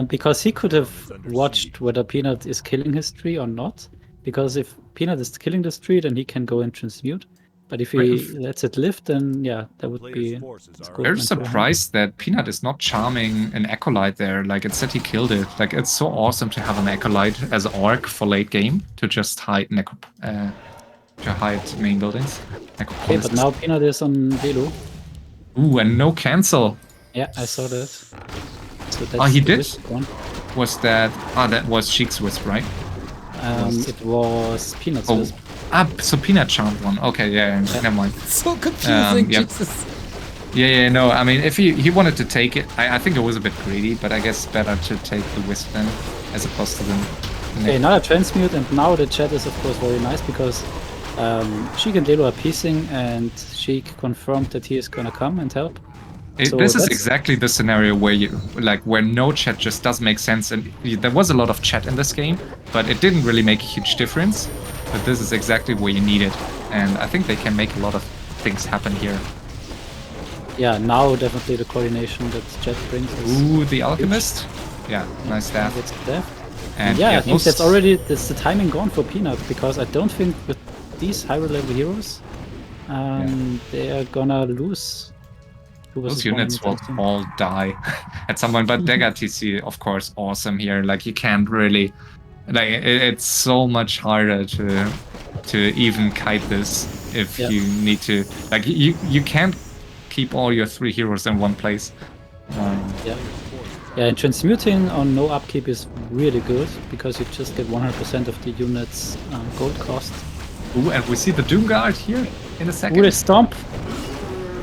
because he could have watched whether Peanut is killing his tree or not. Because if Peanut is killing this tree, then he can go and transmute. But if he lets it live, then that would be. Very surprised that Peanut is not charming an Acolyte there. Like, it said he killed it. Like, it's so awesome to have an Acolyte as an Orc for late game to just hide main buildings. Okay, but now Peanut is on Lelu. Ooh, and no cancel. Yeah, I saw that. So that's he did? Was that... that was Sheik's Wisp, right? It was Peanut's Oh, Wisp. so Peanut charmed one. Okay, yeah, never mind. So confusing, Yep. Jesus. Yeah, no, I mean, if he wanted to take it, I think it was a bit greedy, but I guess better to take the Wisp then, as opposed to the... Okay, another transmute, and now the chat is of course very nice because Sheik and Lelu are piecing, and Sheik confirmed that he is gonna come and help. So this is that's- exactly the scenario where where no chat just does make sense, and there was a lot of chat in this game, but it didn't really make a huge difference. But this is exactly where you need it, and I think they can make a lot of things happen here. Yeah, now definitely the coordination that Jet brings is Ooh, the Alchemist. Yeah, nice staff. gets left. And Yeah, I think most- that's the timing gone for Peanut, because I don't think with these higher level heroes, they are gonna lose. Those units will all die at some point, but Dagger TC, of course, awesome here. Like, you can't really... Like, it's so much harder to even kite this if you need to... Like, you can't keep all your 3 heroes in one place. Yeah, and transmuting on no upkeep is really good, because you just get 100% of the unit's gold cost. Ooh, and we see the Doomguard here in a second. Ooh, the stomp!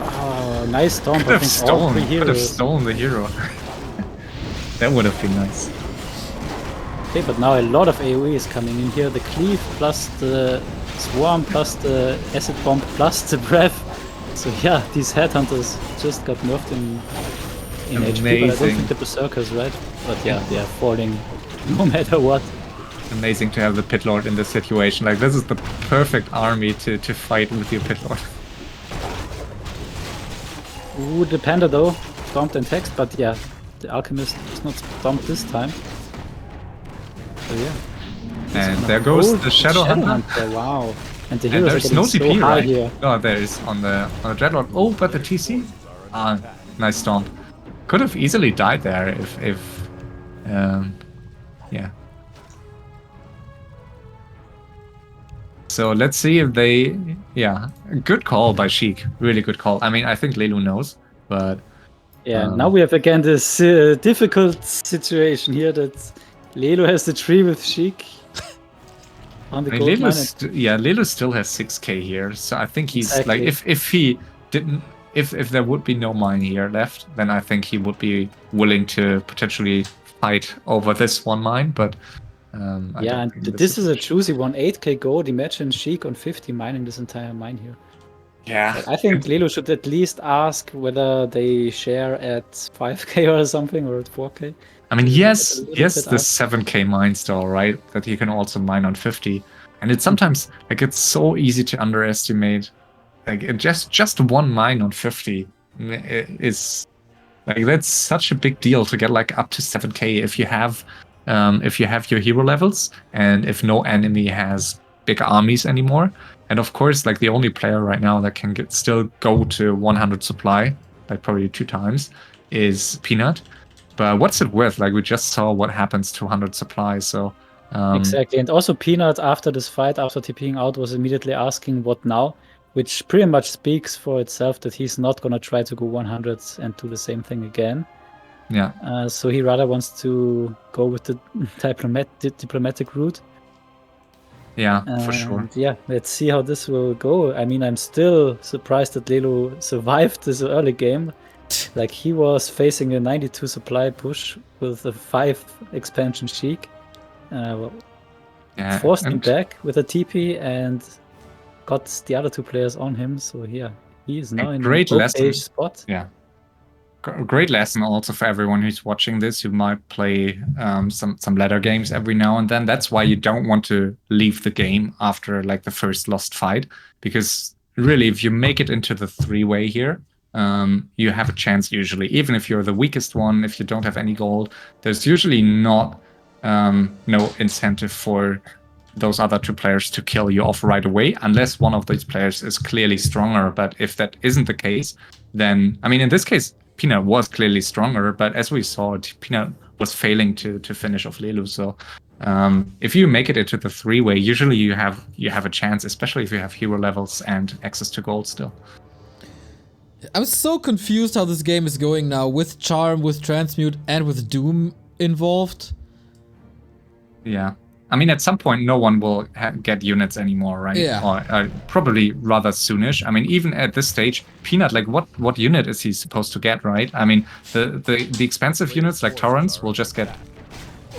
Oh, nice stomp. Could I have think all 3 stolen the hero. That would have been nice. Okay, but now a lot of AoE is coming in here. The cleave plus the swarm plus the acid bomb plus the breath. So yeah, these headhunters just got nerfed in HP, but I don't Amazing. think the berserkers, right? But yeah, they are falling no matter what. Amazing to have the Pit Lord in this situation. Like, this is the perfect army to fight with your Pit Lord. Ooh, the Panda though, stomped and text, but yeah, the Alchemist is not stomped this time. So yeah. And there goes the Shadow Hunter. Wow. And the And heroes are there's getting no so TP, high right? here. No, there is on the Dreadlord. Oh, but the TC? Ah, nice stomp. Could have easily died there if yeah. So let's see if they, good call by Sheik. Really good call. I mean, I think Lelu knows, but Yeah, now we have again this difficult situation here that Lelu has the tree with Sheik on the I mean, gold mine. Lelu still has 6k here, so I think he's Exactly. like, if he didn't, if there would be no mine here left, then I think he would be willing to potentially fight over this one mine, but I Yeah, don't and think this is a juicy one, 8k gold. Imagine Sheik on 50 mining this entire mine here. yeah. I think Lelu should at least ask whether they share at 5k or something, or at 4k. I mean, yes, a little yes, bit the up. 7k mine still, right? That you can also mine on 50, and it's sometimes like it's so easy to underestimate. Like, just one mine on 50 is like, that's such a big deal to get like up to 7k if you have your hero levels, and if no enemy has big armies anymore. And of course, like, the only player right now that can still go to 100 supply, like probably 2 times, is Peanut. But what's it worth? Like, we just saw what happens to 100 supply, so... Exactly, and also Peanut, after this fight, after TPing out, was immediately asking what now, which pretty much speaks for itself that he's not gonna try to go 100 and do the same thing again. Yeah. So he rather wants to go with the diplomatic route. Yeah, for sure. Yeah, let's see how this will go. I mean, I'm still surprised that Lelu survived this early game. Like, he was facing a 92 supply push with a 5 expansion Sheik. Forced him back with a TP and got the other 2 players on him. So yeah, he is now in great an lesson. okay spot. Yeah. Great lesson also for everyone who's watching this, who might play some ladder games every now and then. That's why you don't want to leave the game after like the first lost fight, because really, if you make it into the 3-way here, you have a chance usually. Even if you're the weakest one, if you don't have any gold, there's usually no incentive for those other 2 players to kill you off right away, unless one of these players is clearly stronger. But if that isn't the case, then, I mean, in this case, Peanut was clearly stronger, but as we saw, Peanut was failing to finish off Lelu. So if you make it into the 3-way, usually you have a chance, especially if you have hero levels and access to gold still. I'm so confused how this game is going now, with Charm, with Transmute, and with Doom involved. Yeah. I mean, at some point, no one will get units anymore, right? Yeah. Or probably rather soonish. I mean, even at this stage, Peanut, like, what unit is he supposed to get, right? I mean, the expensive units like Torrents will just get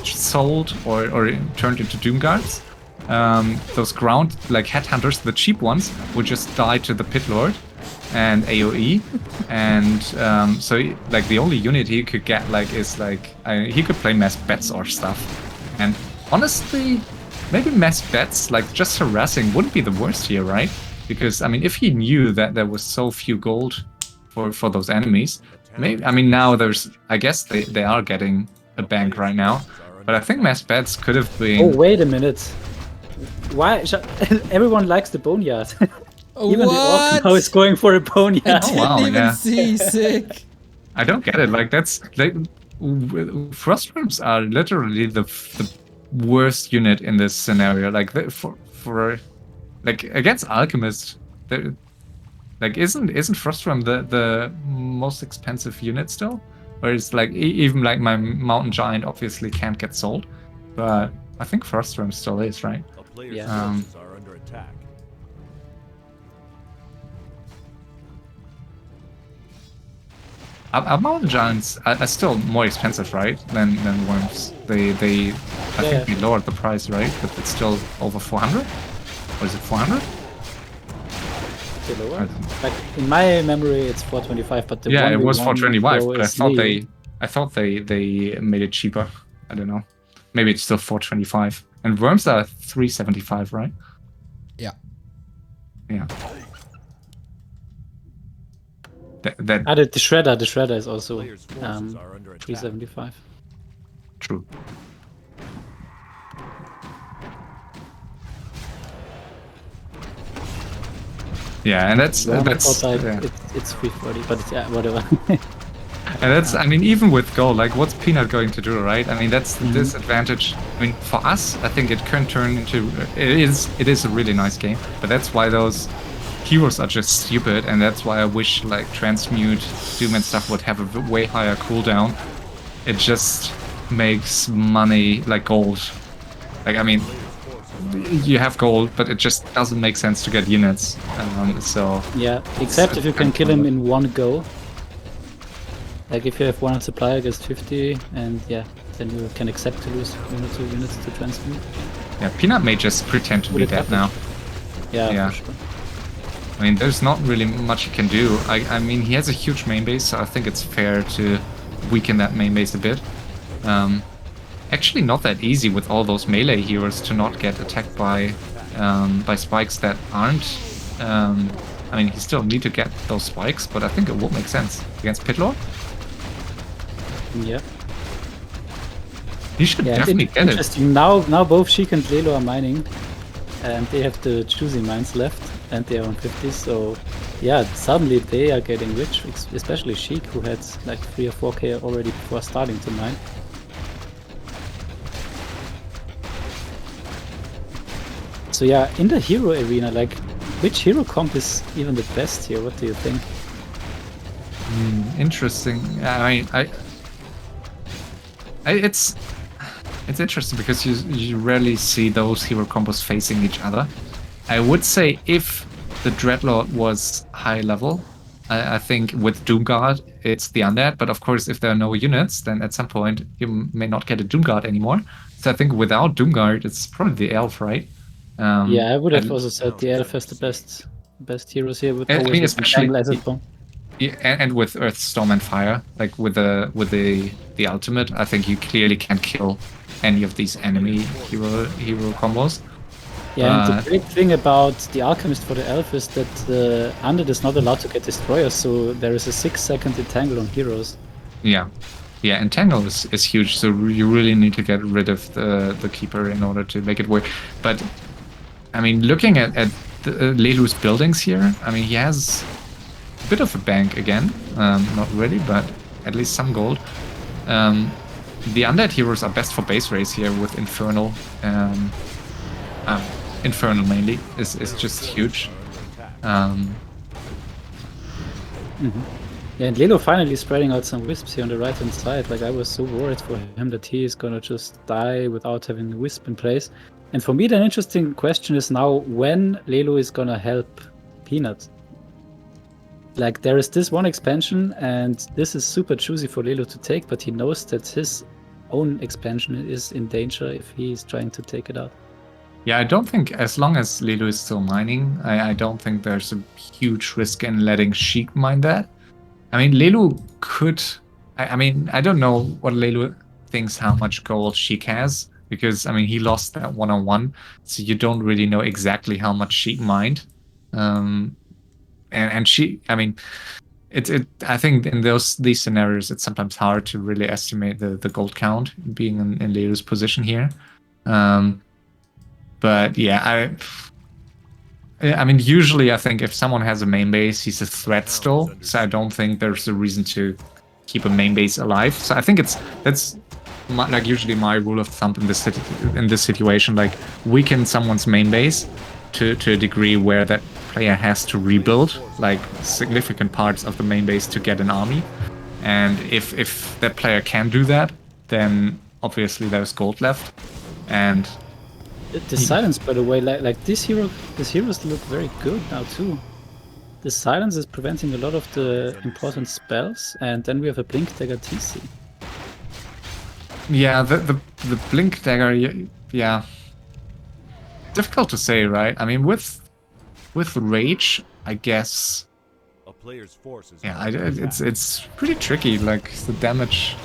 sold or turned into Doom Guards. Those ground, like, Headhunters, the cheap ones, will just die to the Pit Lord and AoE. And so, like, the only unit he could get, like, is, like, he could play mass bets or stuff. And honestly, maybe mass bets, like just harassing, wouldn't be the worst here, right? Because, I mean, if he knew that there was so few gold for those enemies, maybe, I mean, now I guess they are getting a bank right now. But I think mass bets could have been... Oh, wait a minute. Why? Everyone likes the Boneyard. Even the Orc now is going for a Boneyard. I didn't even yeah. see, sick. I don't get it. Like, that's... like, Frostworms are literally the worst unit in this scenario. Like, for like, against Alchemist, like, isn't Frostworm the most expensive unit still? Or it's like, even like my Mountain Giant obviously can't get sold, but I think Frostworm still is, right? Yeah. Our Mountain Giants are still more expensive, right, than Worms. I think we lowered the price, right? But it's still over 400? Or is it 400? Lower? Like, in my memory, it's 425, but the it was 425, but I thought they made it cheaper. I don't know. Maybe it's still 425. And Worms are 375, right? Yeah. Yeah. The Shredder is also 375. True. Yeah, and that's It's 340, but it's, yeah, whatever. And that's, I mean, even with gold, like, what's Peanut going to do, right? I mean, that's the disadvantage. I mean, for us, I think it can turn into... It is a really nice game, but that's why those heroes are just stupid, and that's why I wish, like, Transmute, Doom and stuff would have a way higher cooldown. It just makes money, like gold. Like, I mean, you have gold, but it just doesn't make sense to get units. So... Yeah, except if you can kill him in one go. Like, if you have one supplier against 50, and yeah, then you can accept to lose 1 or 2 units to Transmute. Yeah, Peanut may just pretend to be dead now. Yeah, for sure. I mean, there's not really much he can do. I mean, he has a huge main base, so I think it's fair to weaken that main base a bit. Actually, not that easy with all those melee heroes to not get attacked by spikes that aren't... I mean, he still need to get those spikes, but I think it will make sense against Pitlord. Yeah. He should definitely get it. Interesting. Now both Sheik and Lelo are mining, and they have the choosy mines left, and they are on 50. So, yeah, suddenly they are getting rich, especially Sheik, who had like 3 or 4k already before starting to mine. So yeah, in the hero arena, like, which hero comp is even the best here? What do you think? Interesting. I mean, it's interesting because you rarely see those hero combos facing each other. I would say if the Dreadlord was high level, I think with Doomguard it's the Undead, but of course if there are no units, then at some point you may not get a Doomguard anymore. So I think without Doomguard it's probably the Elf, right? Yeah, I would have also said the Elf is the best heroes here. With I mean, especially yeah, and with Earth, Storm, and Fire, like with the ultimate, I think you clearly can't kill any of these enemy hero combos. Yeah, and the great thing about the Alchemist for the Elf is that the Undead is not allowed to get destroyers, so there is a 6-second entangle on heroes. Yeah, entangle is huge, so you really need to get rid of the Keeper in order to make it work. But I mean, looking at Lelu's buildings here, I mean, he has a bit of a bank again. Not really, but at least some gold. The Undead heroes are best for base race here with Infernal. Infernal mainly is just huge. Yeah, and Lelo finally spreading out some wisps here on the right-hand side. Like, I was so worried for him that he is gonna just die without having the wisp in place. And for me, the interesting question is now when Lelo is gonna help Peanut. Like, there is this one expansion, and this is super choosy for Lelo to take, but he knows that his own expansion is in danger if he's trying to take it out. Yeah, I don't think, as long as Lelu is still mining, I don't think there's a huge risk in letting Sheik mine that. I mean, Lelu could... I mean, I don't know what Lelu thinks how much gold Sheik has, because, I mean, he lost that one-on-one, so you don't really know exactly how much Sheik mined. And she, I mean, I think in these scenarios, it's sometimes hard to really estimate the gold count being in Lelu's position here. But yeah, I mean, usually I think if someone has a main base, he's a threat still. So I don't think there's a reason to keep a main base alive. So I think that's like usually my rule of thumb in this situation. Like, weaken someone's main base to a degree where that player has to rebuild like significant parts of the main base to get an army. And if that player can do that, then obviously there's gold left. And the silence, by the way, like these heroes look very good now too. The silence is preventing a lot of the important spells, and then we have a Blink Dagger TC. Yeah, the Blink Dagger, yeah. Difficult to say, right? I mean, with Rage, I guess. A player's force is it's pretty tricky. Like the damage.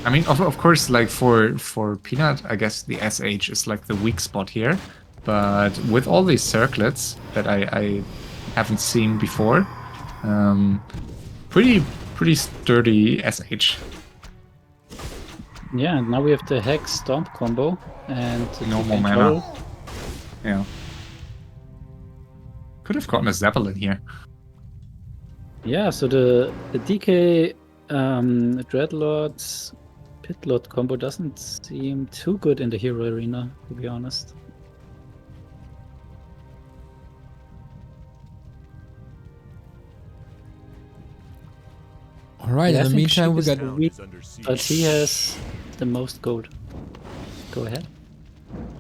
I mean, of course, like for Peanut, I guess the SH is like the weak spot here. But with all these circlets that I haven't seen before, pretty sturdy SH. Yeah, and now we have the Hex Stomp combo and no more mana. Yeah. Could have gotten a Zeppelin here. Yeah, so the DK Dreadlord Pitlord combo doesn't seem too good in the hero arena, to be honest. Alright, Yeah, in the meantime we got... But he has the most gold. Go ahead.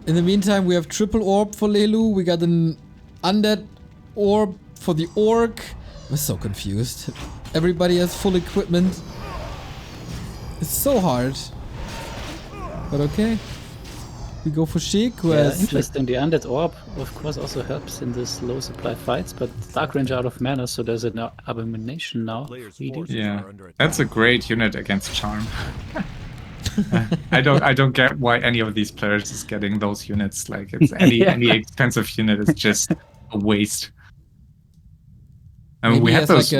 In the meantime we have triple orb for Lelu, we got an undead orb for the orc. I'm so confused. Everybody has full equipment. It's so hard. But okay. We go for Sheik, who has... Interesting, the undead orb of course also helps in this low supply fights, but Dark Ranger out of mana, so there's an abomination now. Yeah, that's a great unit against Charm. I don't get why any of these players is getting those units. Like, it's any expensive unit is just a waste. I mean, we had this.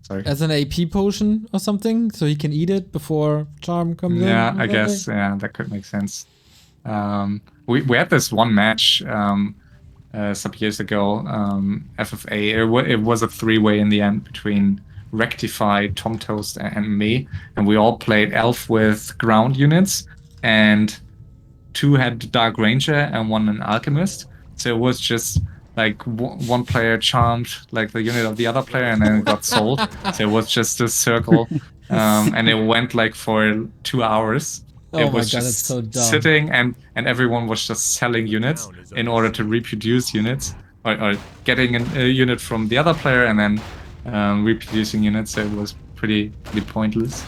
Sorry. As an AP potion or something, so he can eat it before Charm comes in. Yeah, I guess. Yeah, that could make sense. We had this one match some years ago, FFA. It was a three-way in the end between Rectify, Tom Toast, and me, and we all played Elf with ground units, and two had Dark Ranger and one an Alchemist. So it was just like one player charmed like the unit of the other player, and then it got sold. So it was just a circle, and it went like for 2 hours. Oh it was my God, just that's so dumb. sitting, and everyone was just selling units in order to reproduce units, or getting a unit from the other player and then reproducing units. So it was pretty pointless.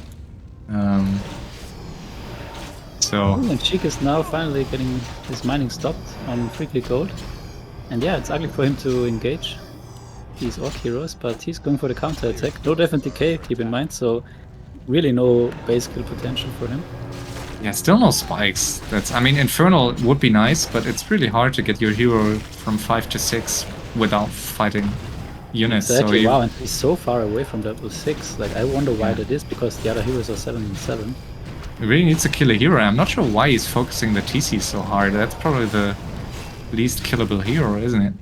And Sheik is now finally getting his mining stopped on 3-click gold. And yeah, it's ugly for him to engage these orc heroes, but he's going for the counter attack. No Death and Decay, keep in mind, so really no base kill potential for him. Yeah, still no spikes. I mean, Infernal would be nice, but it's really hard to get your hero from 5 to 6 without fighting units. Exactly, so wow, and he's so far away from level 6. Like, I wonder why that is, because the other heroes are 7 and 7. He really needs to kill a hero. I'm not sure why he's focusing the TC so hard. That's probably the least killable hero, isn't it?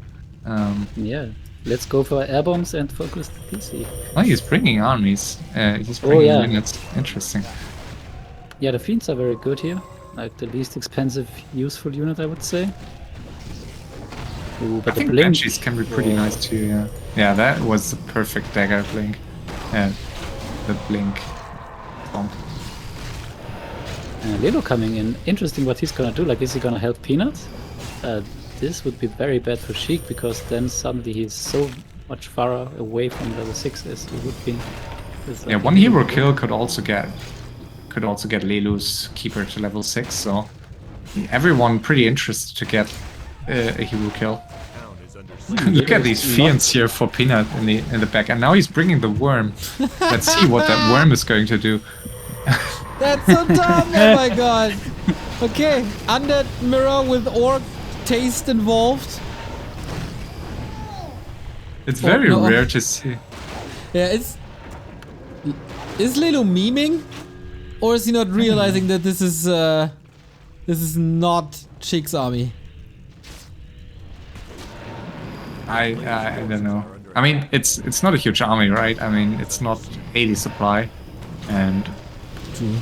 Yeah, let's go for air bombs and focus the TC. Oh, he's bringing armies. He's bringing units. Interesting. Yeah, the Fiends are very good here. Like the least expensive, useful unit, I would say. Ooh, I but the think blink. Banshees can be pretty nice too, yeah. Yeah, that was the perfect dagger blink. Yeah, the blink bomb. Lelo coming in. Interesting what he's gonna do. Like, is he gonna help Peanut? This would be very bad for Sheik because then suddenly he's so much far away from level 6 as he would be. Yeah, one hero kill could also get Lelu's keeper to level 6, so everyone pretty interested to get a hero kill. Look at these fiends here for Peanut in the back, and now he's bringing the worm. Let's see what that worm is going to do. That's so dumb! Oh my god! Okay, undead mirror with orc taste involved. It's very no. rare to see. Yeah, it's... Is Lelu memeing? Or is he not realizing that this is not Sheik's army? I don't know. I mean, it's not a huge army, right? I mean, it's not 80 supply, and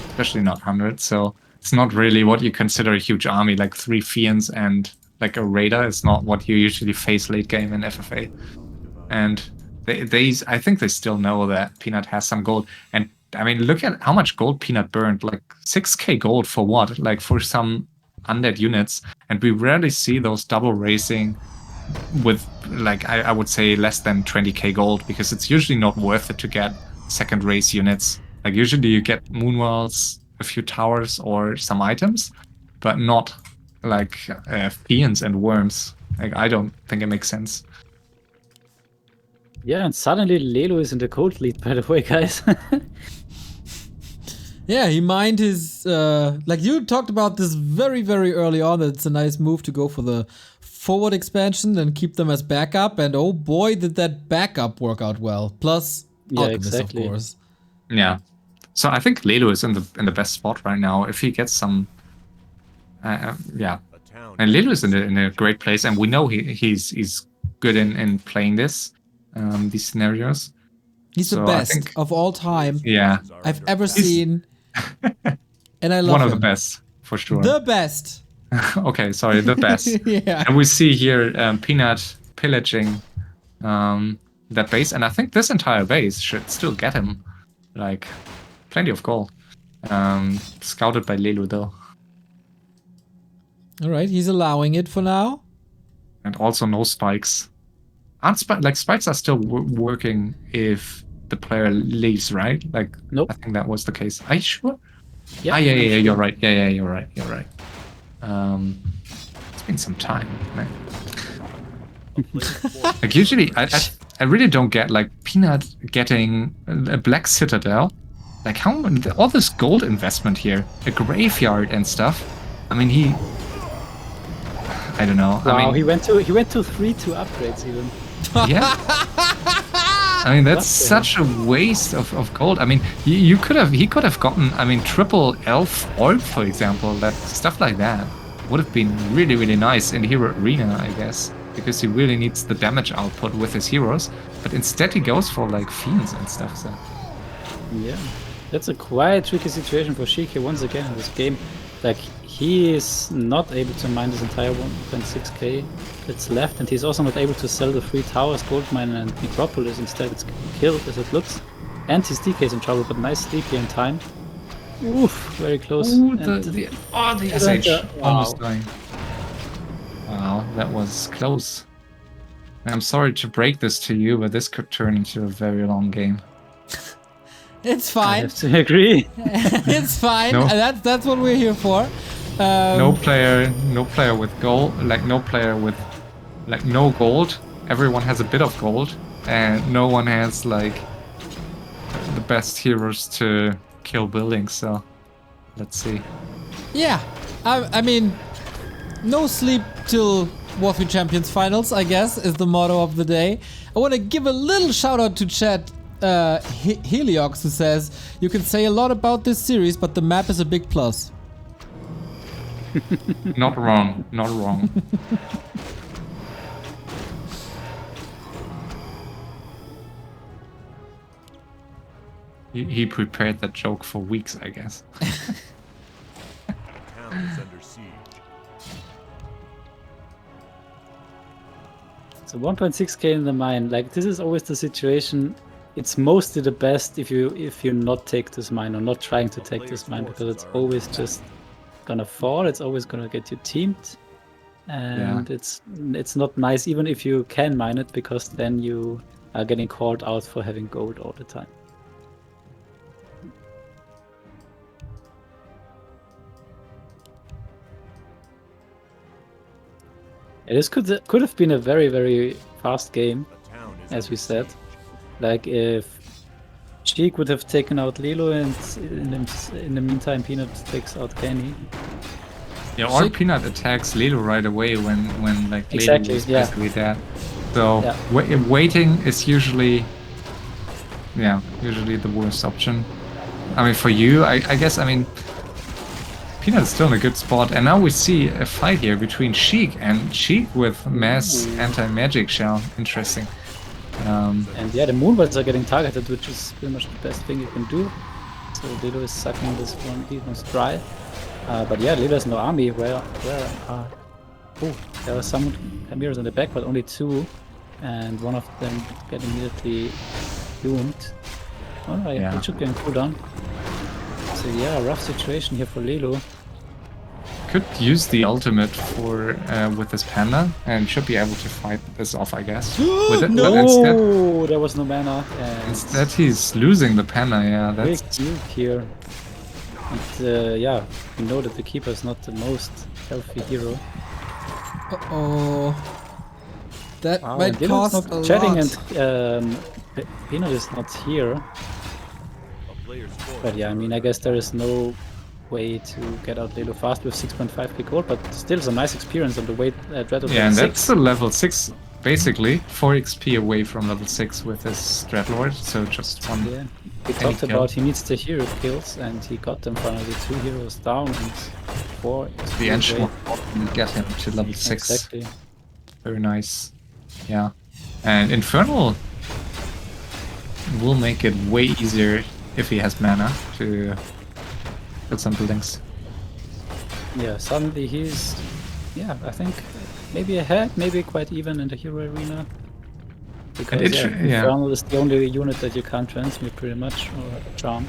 especially not 100. So it's not really what you consider a huge army. Like 3 fiends and like a raider is not what you usually face late game in FFA. And I think they still know that Peanut has some gold. And I mean, look at how much gold Peanut burned. Like 6k gold for what? Like for some undead units. And we rarely see those double racing with, like, I would say less than 20k gold, because it's usually not worth it to get second race units. Like usually you get moonwalls, a few towers, or some items, but not like fiends and worms. Like, I don't think it makes sense. Yeah, and suddenly Lelo is in the gold lead, by the way, guys. Yeah, he mined his... like you talked about this very, very early on, that it's a nice move to go for the forward expansion and keep them as backup, and oh boy, did that backup work out well. Plus, Yeah, Alchemist, exactly. of course. Yeah. So I think Lelo is in the best spot right now. If he gets some... yeah. And Lelo is in a great place, and we know he's good in playing these scenarios. He's So the I best think- of all time Yeah. I've ever seen. And I love One him. of the best, for sure. The best. Okay, sorry, the best. Yeah. And we see here Peanut pillaging that base, and I think this entire base should still get him, like, plenty of gold. Scouted by Lelu though. Alright, he's allowing it for now. And also no spikes. Aren't spikes are still working if the player leaves, right? Like, Nope. I think that was the case. Are you sure? Yeah, Yeah, I'm you're sure. right. Yeah, you're right. It's been some time, man. Like usually, I really don't get like Peanut getting a black citadel. Like how all this gold investment here, a graveyard and stuff. I mean, I don't know. Wow, I mean, he went to 3-2 upgrades even. yeah. I mean, that's such a waste of gold. I mean, he could have gotten, I mean, triple elf orb, for example. That stuff like that would have been really, really nice in Hero Arena, I guess, because he really needs the damage output with his heroes. But instead, he goes for like fiends and stuff. So Yeah, that's a quite tricky situation for Sheik here once again in this game. Like, he is not able to mine this entire 1.6k that's left, and he's also not able to sell the 3 towers, Goldmine and Necropolis. Instead, it's killed as it looks. And his DK is in trouble, but nice sleep here in time. Oof, very close. Ooh, And the and, SH wow. almost dying. Wow, that was close. I'm sorry to break this to you, but this could turn into a very long game. It's I fine. have to agree. It's fine. No. That's what we're here for. No player with gold, like no player with like no gold. Everyone has a bit of gold, and no one has like the best heroes to kill buildings. So let's see. Yeah. I mean, no sleep till W3Champions Finals, I guess, is the motto of the day. I want to give a little shout out to chat. Heliox, who says, "You can say a lot about this series, but the map is a big plus." Not wrong. Not wrong. He prepared that joke for weeks, I guess. Town is under siege. So 1.6k in the mine. Like this is always the situation. It's mostly the best if you not take this mine or not trying to take this mine, because it's always just gonna fall. It's always gonna get you teamed, and it's not nice even if you can mine it, because then you are getting called out for having gold all the time. This could have been a very fast game, as we said. Like if Sheik would have taken out Lelu, and in the meantime Peanut takes out Kenny. Yeah, or Peanut attacks Lelu right away when like Exactly, Lelu is basically dead. So waiting is usually the worst option. I mean, for you, I guess, I mean, Peanut is still in a good spot, and now we see a fight here between Sheik with mass anti-magic shell. Interesting. And yeah, the moonbirds are getting targeted, which is pretty much the best thing you can do. So Lelu is sucking these ones dry. But yeah, Lelu has no army. Where there are some Chimeras in the back, but only 2, and one of them get immediately doomed. Oh yeah, it should get cooldown. So yeah, rough situation here for Lelu. Could use the ultimate for with his panda, and should be able to fight this off, I guess. No, there was no mana. And instead, he's losing the panda. Yeah, that's big nuke here. And yeah, we know that the keeper is not the most healthy hero. That might cost a chatting lot. And Peanut is not here. But yeah, I mean, I guess there is no way to get out Lelu fast with 6.5k gold, but still some nice experience on the way at Dreadlord. Yeah, and that's a level 6, basically 4 XP away from level 6 with his Dreadlord. So just one. Yeah, we talked about he needs the hero kills, and he got them finally. 2 heroes down and 4. The Ancient will get him to level 6. Exactly. Very nice. Yeah, and Infernal will make it way easier if he has mana to build some buildings. Yeah, suddenly he's, I think maybe ahead, maybe quite even in the hero arena. Because Infernal is the only unit that you can't transmute pretty much, or charm.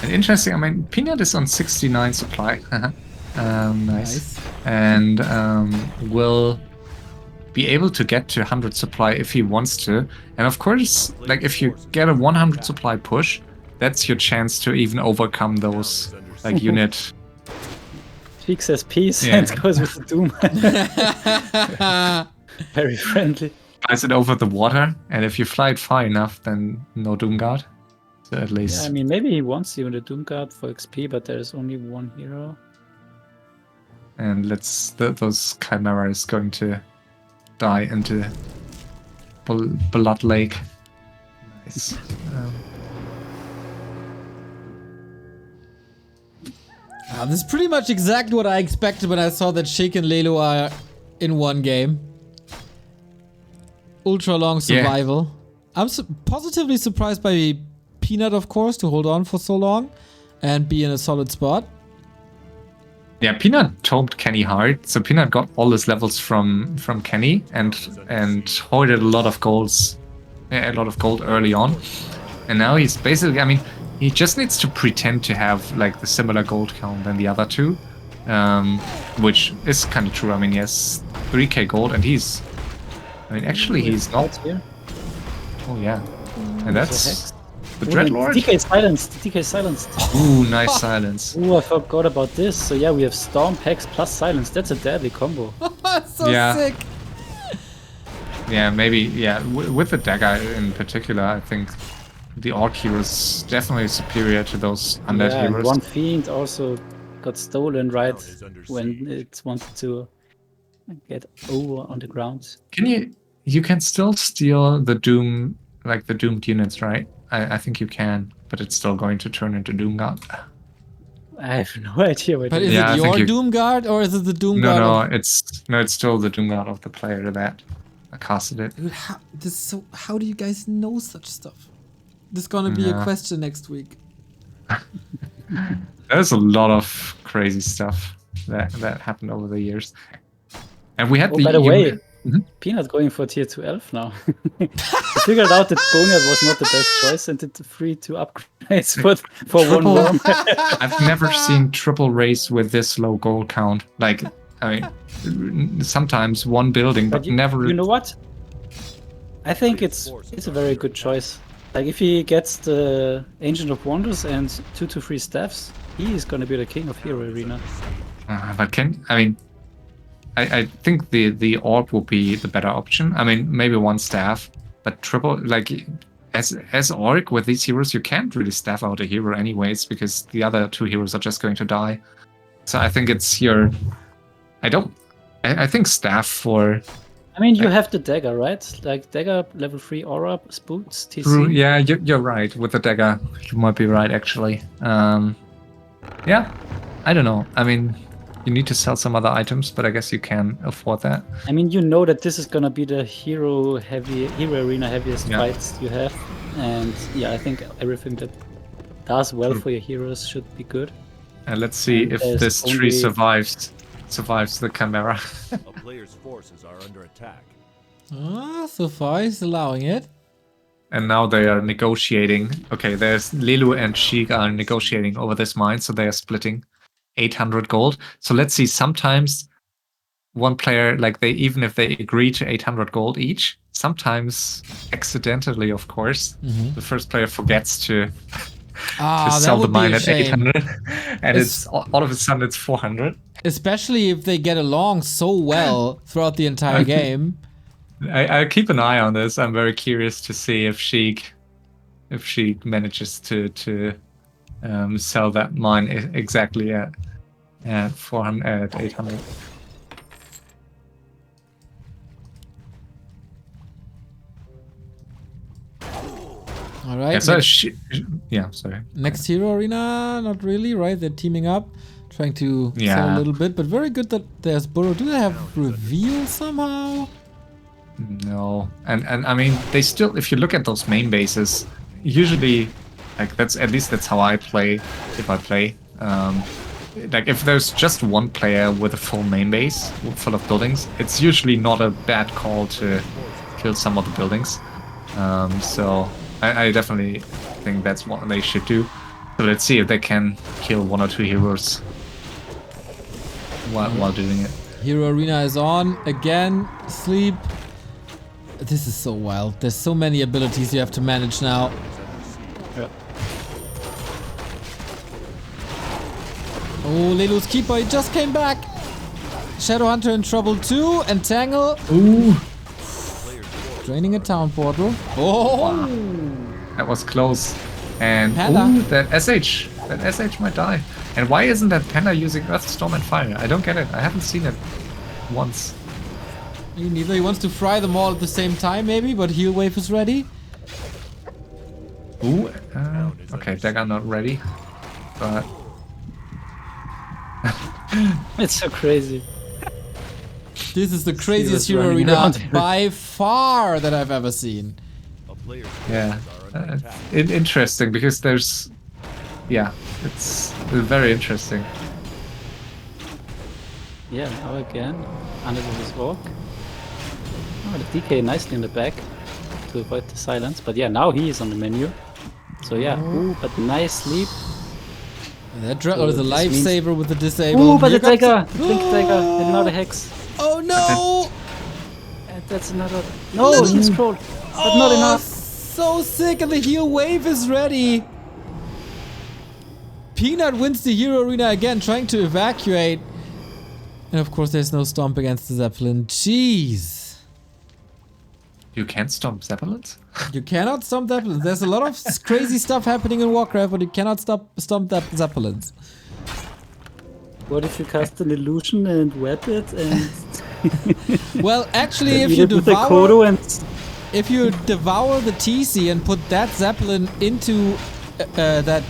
And interesting, I mean, Peanut is on 69 supply. Nice. And will be able to get to 100 supply if he wants to. And of course, like if you get a 100 supply push, that's your chance to even overcome those like unit. Sheik says peace and goes with the Doom. Very friendly. Flies it over the water, and if you fly it far enough, then no Doom Guard. So at least. Yeah, I mean, maybe he wants even the Doom Guard for XP, but there's only one hero. And those Chimeras going to die into Blood Lake. Nice. This is pretty much exactly what I expected when I saw that Sheik and Lelu are in one game. Ultra long survival. I'm positively surprised by Peanut, of course, to hold on for so long and be in a solid spot. Yeah, Peanut tomed Kenny hard, so Peanut got all his levels from Kenny and hoarded a lot of gold early on, and now he's basically, I mean, he just needs to pretend to have like the similar gold count than the other two, which is kind of true. I mean, he has 3k gold, and he's not here. Oh yeah, and that's the Dreadlord. DK silenced. DK silenced. Ooh, nice silence. Ooh, I forgot about this. So yeah, we have Storm, Hex plus Silence. That's a deadly combo. So sick. Yeah, maybe. Yeah, with the dagger in particular, I think the Orc hero is definitely superior to those undead heroes. And one Fiend also got stolen right when it wanted to get over on the ground. You can still steal the Doom, like the doomed units, right? I think you can, but it's still going to turn into Doom Guard. I have no idea what it is. But is it your Doom Guard or is it the Doom Guard? No, it's still the Doom Guard of the player that casted it. Dude, how do you guys know such stuff? This is gonna be a question next week. There's a lot of crazy stuff that happened over the years, and we had by the way, Peanut going for tier 2 elf now. He figured out that Boneyard was not the best choice and did the free 2 upgrades for one Triple- worm. I've never seen triple race with this low gold count. Like, I mean, sometimes one building, but you, never. You know what? I think it's a very good choice. Like if he gets the Ancient of Wonders and 2 to 3 staffs, he is gonna be the king of Hero Arena. But I think the orb would be the better option. I mean, maybe one staff, but triple, like, as orc with these heroes, you can't really staff out a hero anyways, because the other 2 heroes are just going to die. So I think it's your... I think staff for... I mean, you have the dagger, right? Like dagger, level 3 aura, boots, TC. Yeah, you're right. With the dagger, you might be right, actually. Yeah, I don't know. I mean... You need to sell some other items, but I guess you can afford that. I mean, you know that this is gonna be the hero arena heaviest fights you have, and yeah, I think everything that does well for your heroes should be good. And let's see if this tree survives the Chimera. A player's forces are under attack. So far he's allowing it. And now they are negotiating. Okay, there's Lelu and Sheik are negotiating over this mine, so they are splitting 800 gold. So let's see, sometimes one player, like even if they agree to 800 gold each, sometimes accidentally, of course, the first player forgets to sell the mine at 800, and it's all of a sudden it's 400. Especially if they get along so well throughout the entire game. I keep an eye on this. I'm very curious to see if Sheik manages to sell that mine exactly at 400 at 800. All right. Yeah, so sorry. Next hero arena, not really, right? They're teaming up, trying to sell a little bit, but very good that there's Burrow. Do they have reveal somehow? No, and I mean they still. If you look at those main bases, usually. Like that's how I play if I play. Like if there's just one player with a full main base full of buildings, it's usually not a bad call to kill some of the buildings. So I definitely think that's what they should do. So let's see if they can kill 1 or 2 heroes while doing it. Hero arena is on again. Sleep. This is so wild. There's so many abilities you have to manage now. Yeah. Oh, Lelu's keeper, he just came back. Shadowhunter in trouble too, and Tangle. Ooh, Draining a town portal. Oh, wow. That was close. And Panda. That SH might die. And why isn't that Panda using Earth, Storm, and Fire? I don't get it. I haven't seen it once. Me neither. He wants to fry them all at the same time, maybe, but heal wave is ready. Ooh, okay, dagger not ready, but It's so crazy. This is the craziest hero running arena around. by far that I've ever seen. A player's yeah, forces are under attack. interesting because there's, it's very interesting. Yeah, now again, under this walk. Oh, the DK nicely in the back to avoid the silence. But yeah, now he is on the menu. So yeah, but nice sleep. That Dreadlord is a lifesaver with the disable. Ooh, but Here the comes dagger! Blink dagger, and now the hex. Oh no! And that's another... No, he scrolled, but not enough. So sick, and the heal wave is ready. Peanut wins the hero arena again, trying to evacuate. And of course there's no stomp against the Zeppelin. Jeez. You can't stomp Zeppelins? You cannot stomp Zeppelins. There's a lot of crazy stuff happening in Warcraft, but you cannot stomp that Zeppelins. What if you cast an illusion and wet it and... Well, actually, if eat you it with the Kodo devour the TC and put that Zeppelin into that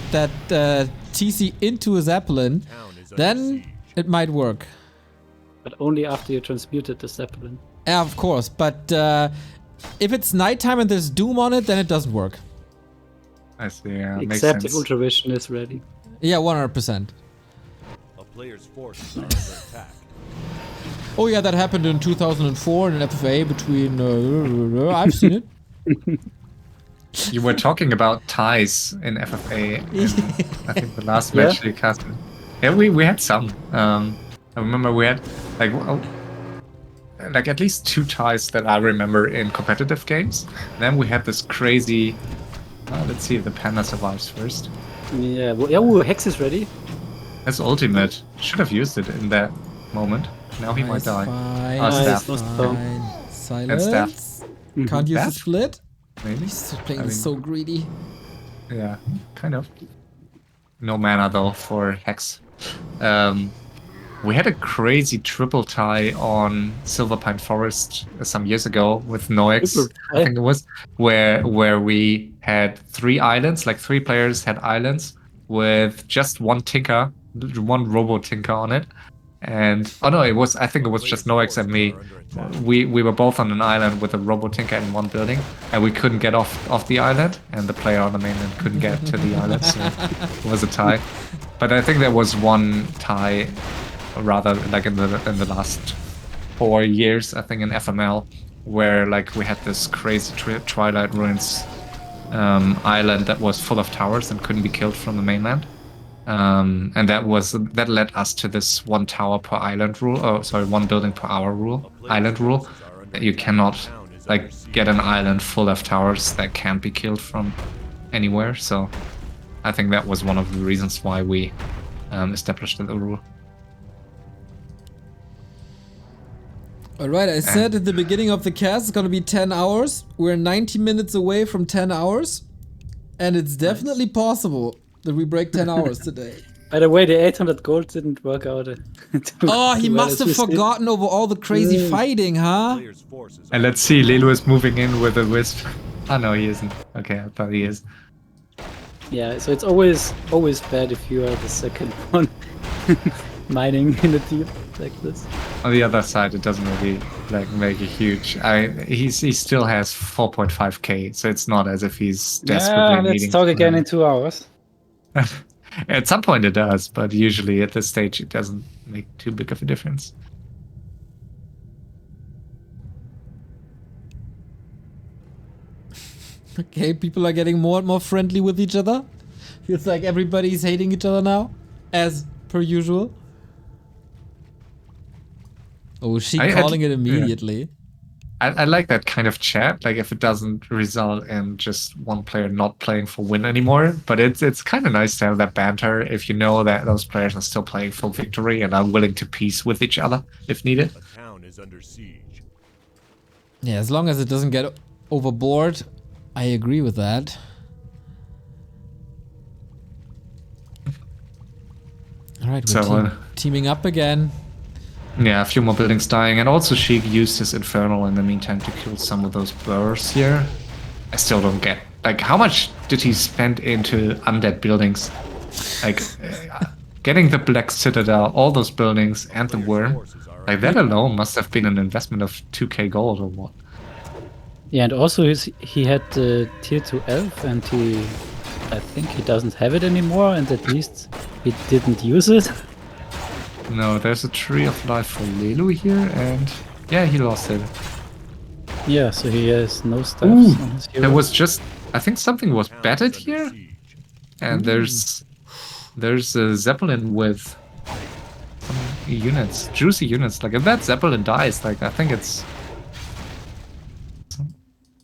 TC into a Zeppelin, then it might work. But only after you transmuted the Zeppelin. Yeah, of course, but if it's nighttime and there's Doom on it, then it doesn't work. I see, yeah, makes Except sense. the Ultra Vision is ready. Yeah, 100%. A player's forces are under attack. Oh yeah, that happened in 2004 in an FFA between... I've seen it. You were talking about ties in FFA in, I think, the last match you casted. Yeah, we had some. I remember we had like at least 2 ties that I remember in competitive games. Then we had this crazy... let's see if the Panda survives first. Yeah, well, Hex is ready. That's ultimate. Should have used it in that moment. Now he might die. Fine, Oh, staff. fine. Silence. staff. Can't use the Staff? split. Maybe. He's playing I mean- so greedy. Yeah, kind of. No mana though for Hex. We had a crazy triple tie on Silverpine Forest some years ago with Noix, I think it was, where we had 3 islands, like 3 players had islands with just one tinker, one robo tinker on it. And oh no, I think it was just Noix and me. We were both on an island with a robo tinker in one building, and we couldn't get off the island, and the player on the mainland couldn't get to the island, so it was a tie. But I think there was one tie, rather like in the last 4 years, I think in FML, where like we had this crazy Twilight Ruins island that was full of towers and couldn't be killed from the mainland. And that led us to this 1 tower per island rule. Oh, sorry, 1 building per hour rule, island rule. That you cannot like get an island full of towers that can't be killed from anywhere. So I think that was one of the reasons why we established the rule. Alright, I said at the beginning of the cast it's gonna be 10 hours. We're 90 minutes away from 10 hours. And it's definitely possible that we break 10 hours today. By the way, the 800 gold didn't work out. Oh, he must have forgotten over all the crazy fighting, huh? Players' forces And let's see, Lelu is moving in with a wisp. Oh no, he isn't. Okay, I thought he is. Yeah, so it's always bad if you are the second one mining in a team like this. On the other side, it doesn't really like make a huge. He still has 4.5k, so it's not as if he's desperately needing. Let's talk again in 2 hours. At some point it does, but usually at this stage it doesn't make too big of a difference. Okay, people are getting more and more friendly with each other. Feels like everybody's hating each other now, as per usual. Oh, she calling it immediately. I like that kind of chat, like if it doesn't result in just one player not playing for win anymore. But it's kind of nice to have that banter if you know that those players are still playing for victory and are willing to peace with each other if needed. A town is under siege. Yeah, as long as it doesn't get overboard, I agree with that. Alright, we're So, teaming up again. Yeah, a few more buildings dying, and also Sheik used his Infernal in the meantime to kill some of those burrs here. I still don't get, like, how much did he spend into undead buildings? Like, getting the Black Citadel, all those buildings, and the Worm, like that alone must have been an investment of 2k gold or what. Yeah, and also he had the tier 2 elf, and I think he doesn't have it anymore, and at least he didn't use it. No, there's a Tree of Life for Lelu here, and yeah, he lost it. Yeah, so he has no staffs on his hero. There was just, I think something was batted here, and there's a Zeppelin with some units, juicy units. Like if that Zeppelin dies, like I think it's.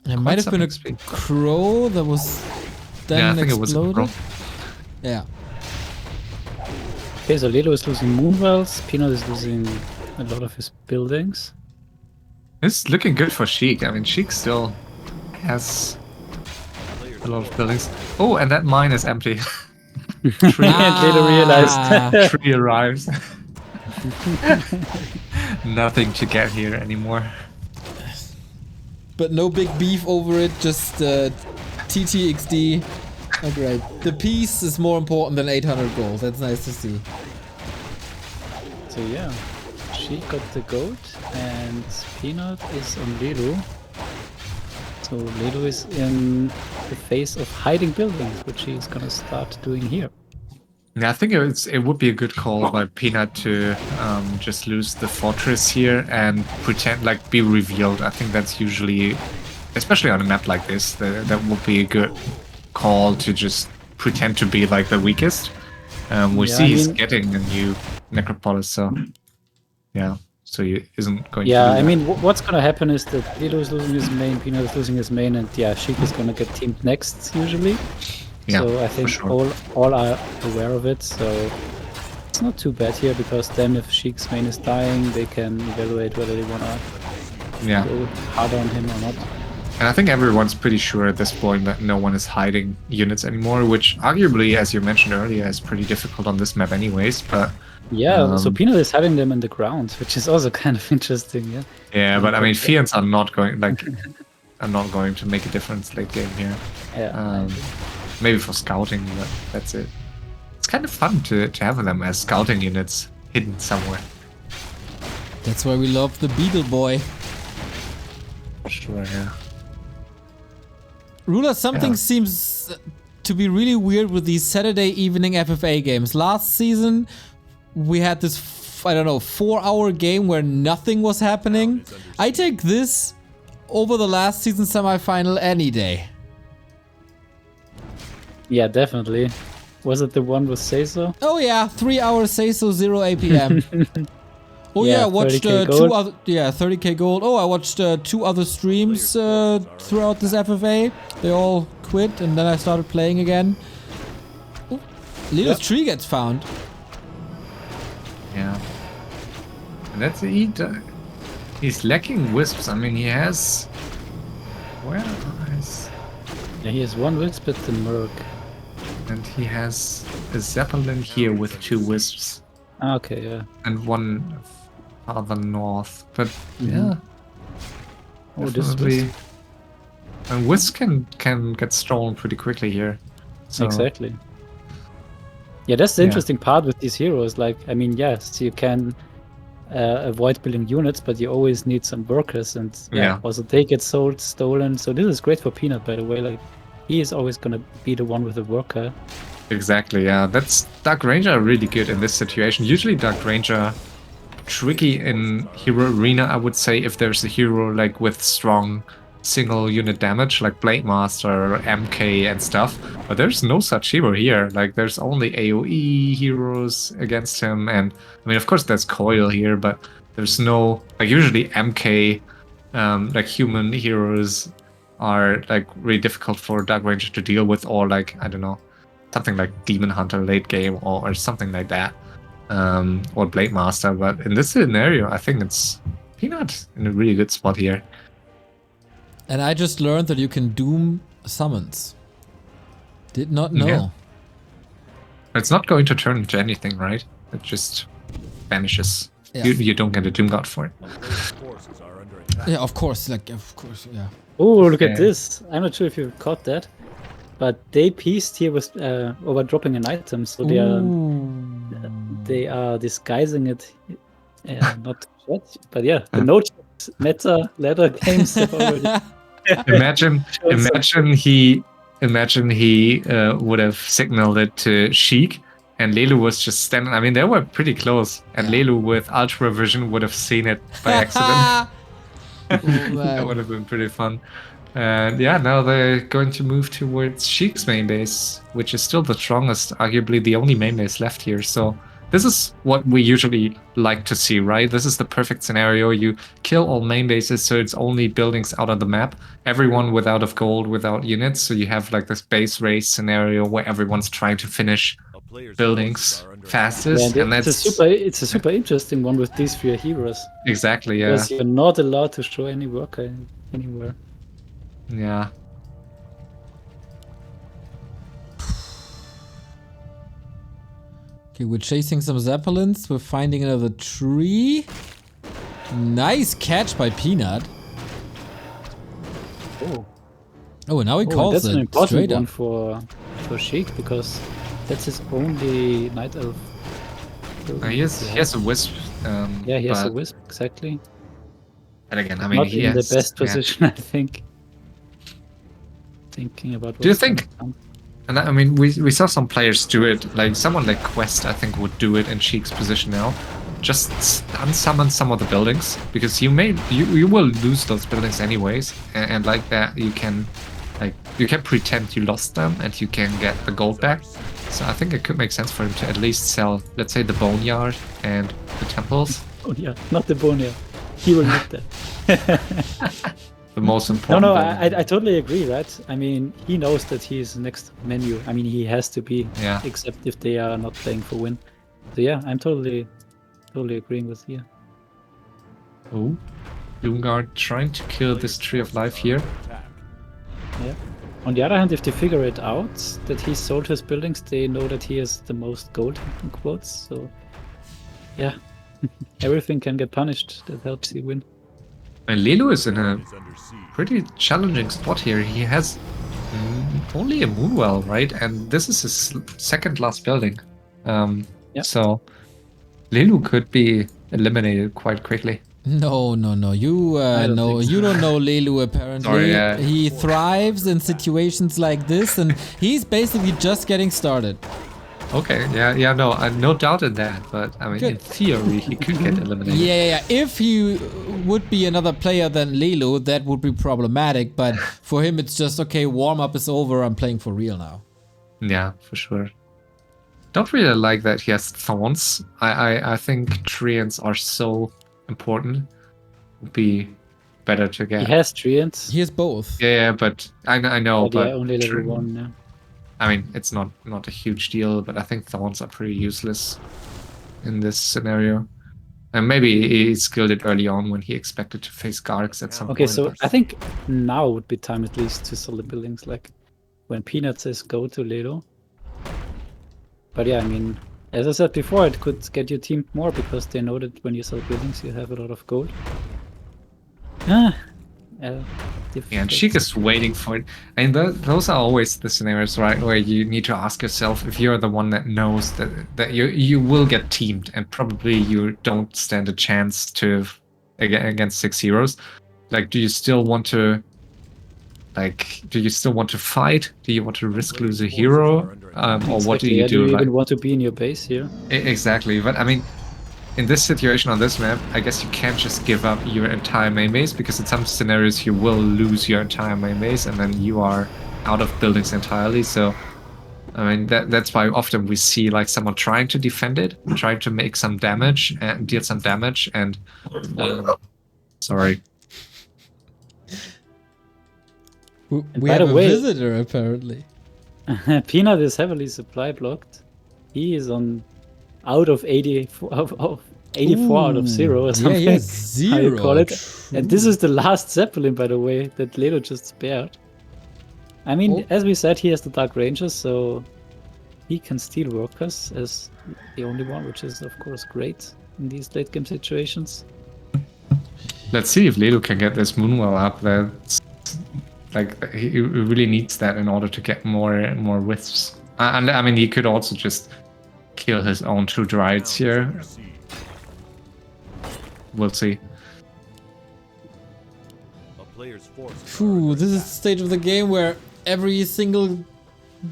It might have been a crow that was then Yeah, I think exploded. it was a crow. Yeah. Okay, so Lelo is losing Moonwells, Peanut is losing a lot of his buildings. It's looking good for Sheik. I mean, Sheik still has a lot of buildings. Oh, and that mine is empty. Tree and Lelo realized. Tree arrives. Nothing to get here anymore. But no big beef over it, just TTXD. Oh, great. The peace is more important than 800 gold. That's nice to see. So yeah, she got the goat and Peanut is on Lelo. So Lelo is in the phase of hiding buildings, which he's gonna start doing here. Yeah, I think it would be a good call by Peanut to just lose the fortress here and pretend like be revealed. I think that's usually, especially on a map like this, that would be a good call to just pretend to be like the weakest. We see he's getting a new Necropolis, so yeah, so he isn't going to do that. I mean, what's gonna happen is that Lilo is losing his main, Peanut is losing his main, and yeah, Sheik is gonna get teamed next usually. Yeah, so I think sure. all are aware of it, so it's not too bad here, because then if Sheik's main is dying, they can evaluate whether they wanna go harder on him or not. And I think everyone's pretty sure at this point that no one is hiding units anymore, which arguably, as you mentioned earlier, is pretty difficult on this map anyways, but... Yeah, so Peanut is having them in the ground, which is also kind of interesting, yeah. Yeah, but I mean, Fiends are not going, like, are not going to make a difference late game here. Yeah. Maybe for scouting, but that's it. It's kind of fun to have them as scouting units hidden somewhere. That's why we love the Beetle Boy. Sure, yeah. rulaZ, something seems to be really weird with these Saturday evening FFA games. Last season, we had this, I don't know, 4-hour game where nothing was happening. I take this over the last season semifinal any day. Yeah, definitely. Was it the one with Seiso? Oh yeah, 3 hours Seiso, 0 APM. Oh yeah, I watched 2 other, 30k gold. Oh, I watched 2 other streams throughout this FFA. They all quit, and then I started playing again. Lelu's tree gets found. Yeah. And that's he's lacking wisps. I mean, he has... Where is... Yeah, he has 1 wisp at the Merc. And he has a Zeppelin here with 2 wisps. Okay, yeah. And 1 farther north. But yeah. Oh, this Definitely. And wisp can get stolen pretty quickly here. So, exactly. Yeah, that's the interesting part with these heroes. Like, I mean, yes, you can avoid building units, but you always need some workers, and also they get stolen. So this is great for Peanut, by the way. Like, he is always gonna be the one with the worker. Exactly, yeah. That's Dark Ranger are really good in this situation. Usually Dark Ranger tricky in Hero Arena, I would say, if there's a hero like with strong single unit damage, like Blade Master or MK and stuff. But there's no such hero here. Like, there's only AoE heroes against him, and I mean, of course, there's Coil here, but there's no, like, usually MK, like human heroes are like really difficult for Dark Ranger to deal with, or like, I don't know, something like Demon Hunter late game or something like that, or Blade Master. But in this scenario, I think it's Peanut in a really good spot here. And I just learned that you can doom summons. Did not know. Yeah. It's not going to turn into anything, right? It just vanishes. Yeah. You don't get a Doom God for it. Yeah, of course. Like, of course, yeah. Oh, look at this. I'm not sure if you caught that, but they pieced here with overdropping an item, so they are disguising it. Not yet, but yeah, the no meta ladder games have already. Imagine he would have signaled it to Sheik, and Lelu was just standing. I mean, they were pretty close, and Lelu with Ultra Vision would have seen it by accident. That would have been pretty fun. And yeah, now they're going to move towards Sheik's main base, which is still the strongest, arguably the only main base left here. So this is what we usually like to see, right? This is the perfect scenario. You kill all main bases, so it's only buildings out on the map. Everyone without of gold, without units. So you have like this base race scenario where everyone's trying to finish buildings fastest, and that's it's a super interesting one with these 3 heroes. Exactly, yeah. Because you're not allowed to show any worker anywhere. Yeah. Okay, we're chasing some Zeppelins. We're finding another tree. Nice catch by Peanut. Oh, now he calls that's it an important straight one up. for Sheik, because that's his only Night Elf. He has a Wisp. Yeah, he has a Wisp, exactly. And again, I mean, not he in has, the best position, I think. Thinking about. Do you think? And I mean, we saw some players do it. Like someone like Quest, I think, would do it in Sheik's position now. Just unsummon some of the buildings, because you will lose those buildings anyways, and like that you can pretend you lost them and you can get the gold back. So I think it could make sense for him to at least sell, let's say, the boneyard and the temples. Oh yeah, not the boneyard. He will need that. The most important. No, I totally agree, right? I mean, he knows that he is next menu. I mean, he has to be, Yeah. except if they are not playing for win. So yeah, I'm totally agreeing with you. Oh, Doomguard trying to kill this Tree of Life here. Yeah. On the other hand, if they figure it out that he sold his buildings, they know that he has the most gold in quotes. So yeah, everything can get punished. That helps you win. And Lelu is in a pretty challenging spot here. He has only a Moonwell, right? And this is his second last building. So Lelu could be eliminated quite quickly. No. You you don't know Lelu apparently. Sorry, yeah. He thrives in situations like this, and he's basically just getting started. Okay, yeah, no doubt in that. But I mean, in theory, he could get eliminated. Yeah. If he would be another player than Lelu, that would be problematic. But for him, it's just okay. Warm up is over. I'm playing for real now. Yeah, for sure. Don't really like that he has thorns. I think treants are so important. Would be better to get. He has treants. He has both. Yeah, but I know. But yeah, only level 1 now. I mean, it's not a huge deal, but I think thorns are pretty useless in this scenario. And maybe he skilled it early on when he expected to face Gargs at some point. Okay, so I think now would be time at least to sell the buildings, like when Peanut says go to Ledo. But yeah, I mean, as I said before, it could get your team more because they know that when you sell buildings, you have a lot of gold. Yeah, and Sheik is waiting for it. And those are always the scenarios, right, where you need to ask yourself if you're the one that knows that you will get teamed and probably you don't stand a chance to against 6 heroes. Like, do you still want to fight? Do you want to risk lose a hero? Or what do you do? Do you even want to be in your base here? Exactly, but I mean, in this situation on this map, I guess you can't just give up your entire main base, because in some scenarios you will lose your entire main base and then you are out of buildings entirely. So, I mean, that's why often we see like someone trying to defend it, trying to make some damage and deal some damage and... sorry. We have a visitor, apparently. Peanut is heavily supply blocked. He is on out of 84 out of 0 or something. Yeah, 0. How you call it. And this is the last Zeppelin, by the way, that Ledo just spared. I mean, as we said, he has the Dark Rangers, so he can steal workers as the only one, which is, of course, great in these late game situations. Let's see if Ledo can get this Moonwell up. That's like, he really needs that in order to get more wisps. And I mean, he could also just kill his own 2 Dryads here. We'll see. Ooh, this is the stage of the game where every single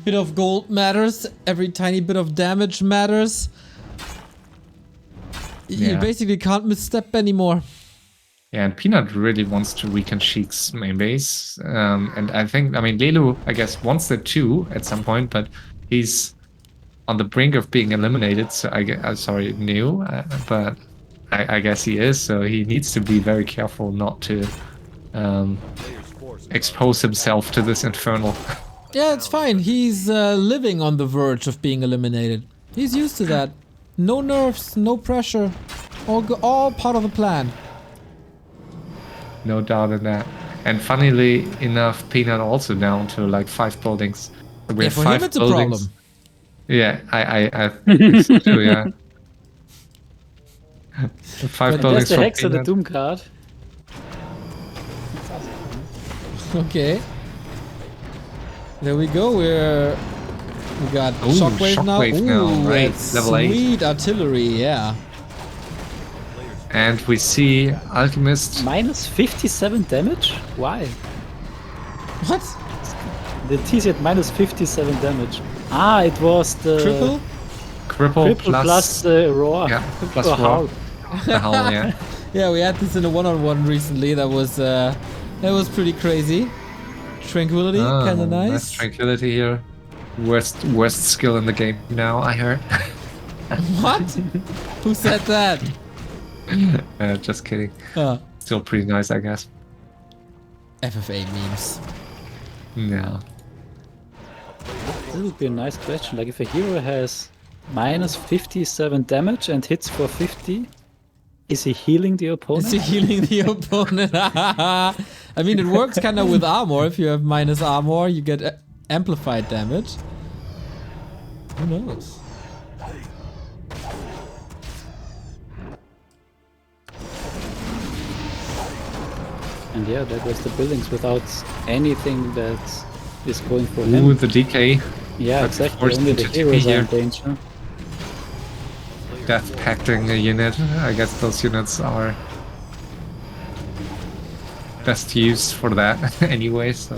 bit of gold matters, every tiny bit of damage matters. You basically can't misstep anymore. Yeah, and Peanut really wants to weaken Sheik's main base. And I mean, Lelu, I guess, wants that too at some point, but he's on the brink of being eliminated. So I guess he is. So he needs to be very careful not to expose himself to this infernal. Yeah, it's fine. He's living on the verge of being eliminated. He's used to that. No nerfs, no pressure. All part of the plan. No doubt in that. And funnily enough, Peanut also down to like 5 buildings. We have for 5 him it's buildings. a problem. Yeah, I think so too, yeah. 5 buildings There's the from Hex and the Peanut. Doom card. Okay. There we go. We got Shockwave now. Ooh, right? that's Level 8. sweet artillery, yeah. And we see Alchemist. Minus 57 damage? Why? What? The TC at minus 57 damage. Ah, it was the Triple? Cripple plus roar. Yeah, plus Or roar. howl. The howl, yeah. Yeah, we had this in a one-on-one recently. That was pretty crazy. Tranquility, Oh, kind of nice. tranquility here. Worst skill in the game now, I heard. What? Who said that? Just kidding. Oh, Still pretty nice, I guess. FFA memes. Yeah. This would be a nice question. Like if a hero has minus 57 damage and hits for 50, is he healing the opponent? Is he healing the opponent? I mean, it works kind of with armor. If you have minus armor, you get amplified damage. Who knows? And yeah, that was the buildings without anything that is going for him. Ooh, the DK. Yeah, But exactly. forced Only the into TP heroes are here. in danger. Death pacting a unit. I guess those units are best used for that anyway, so.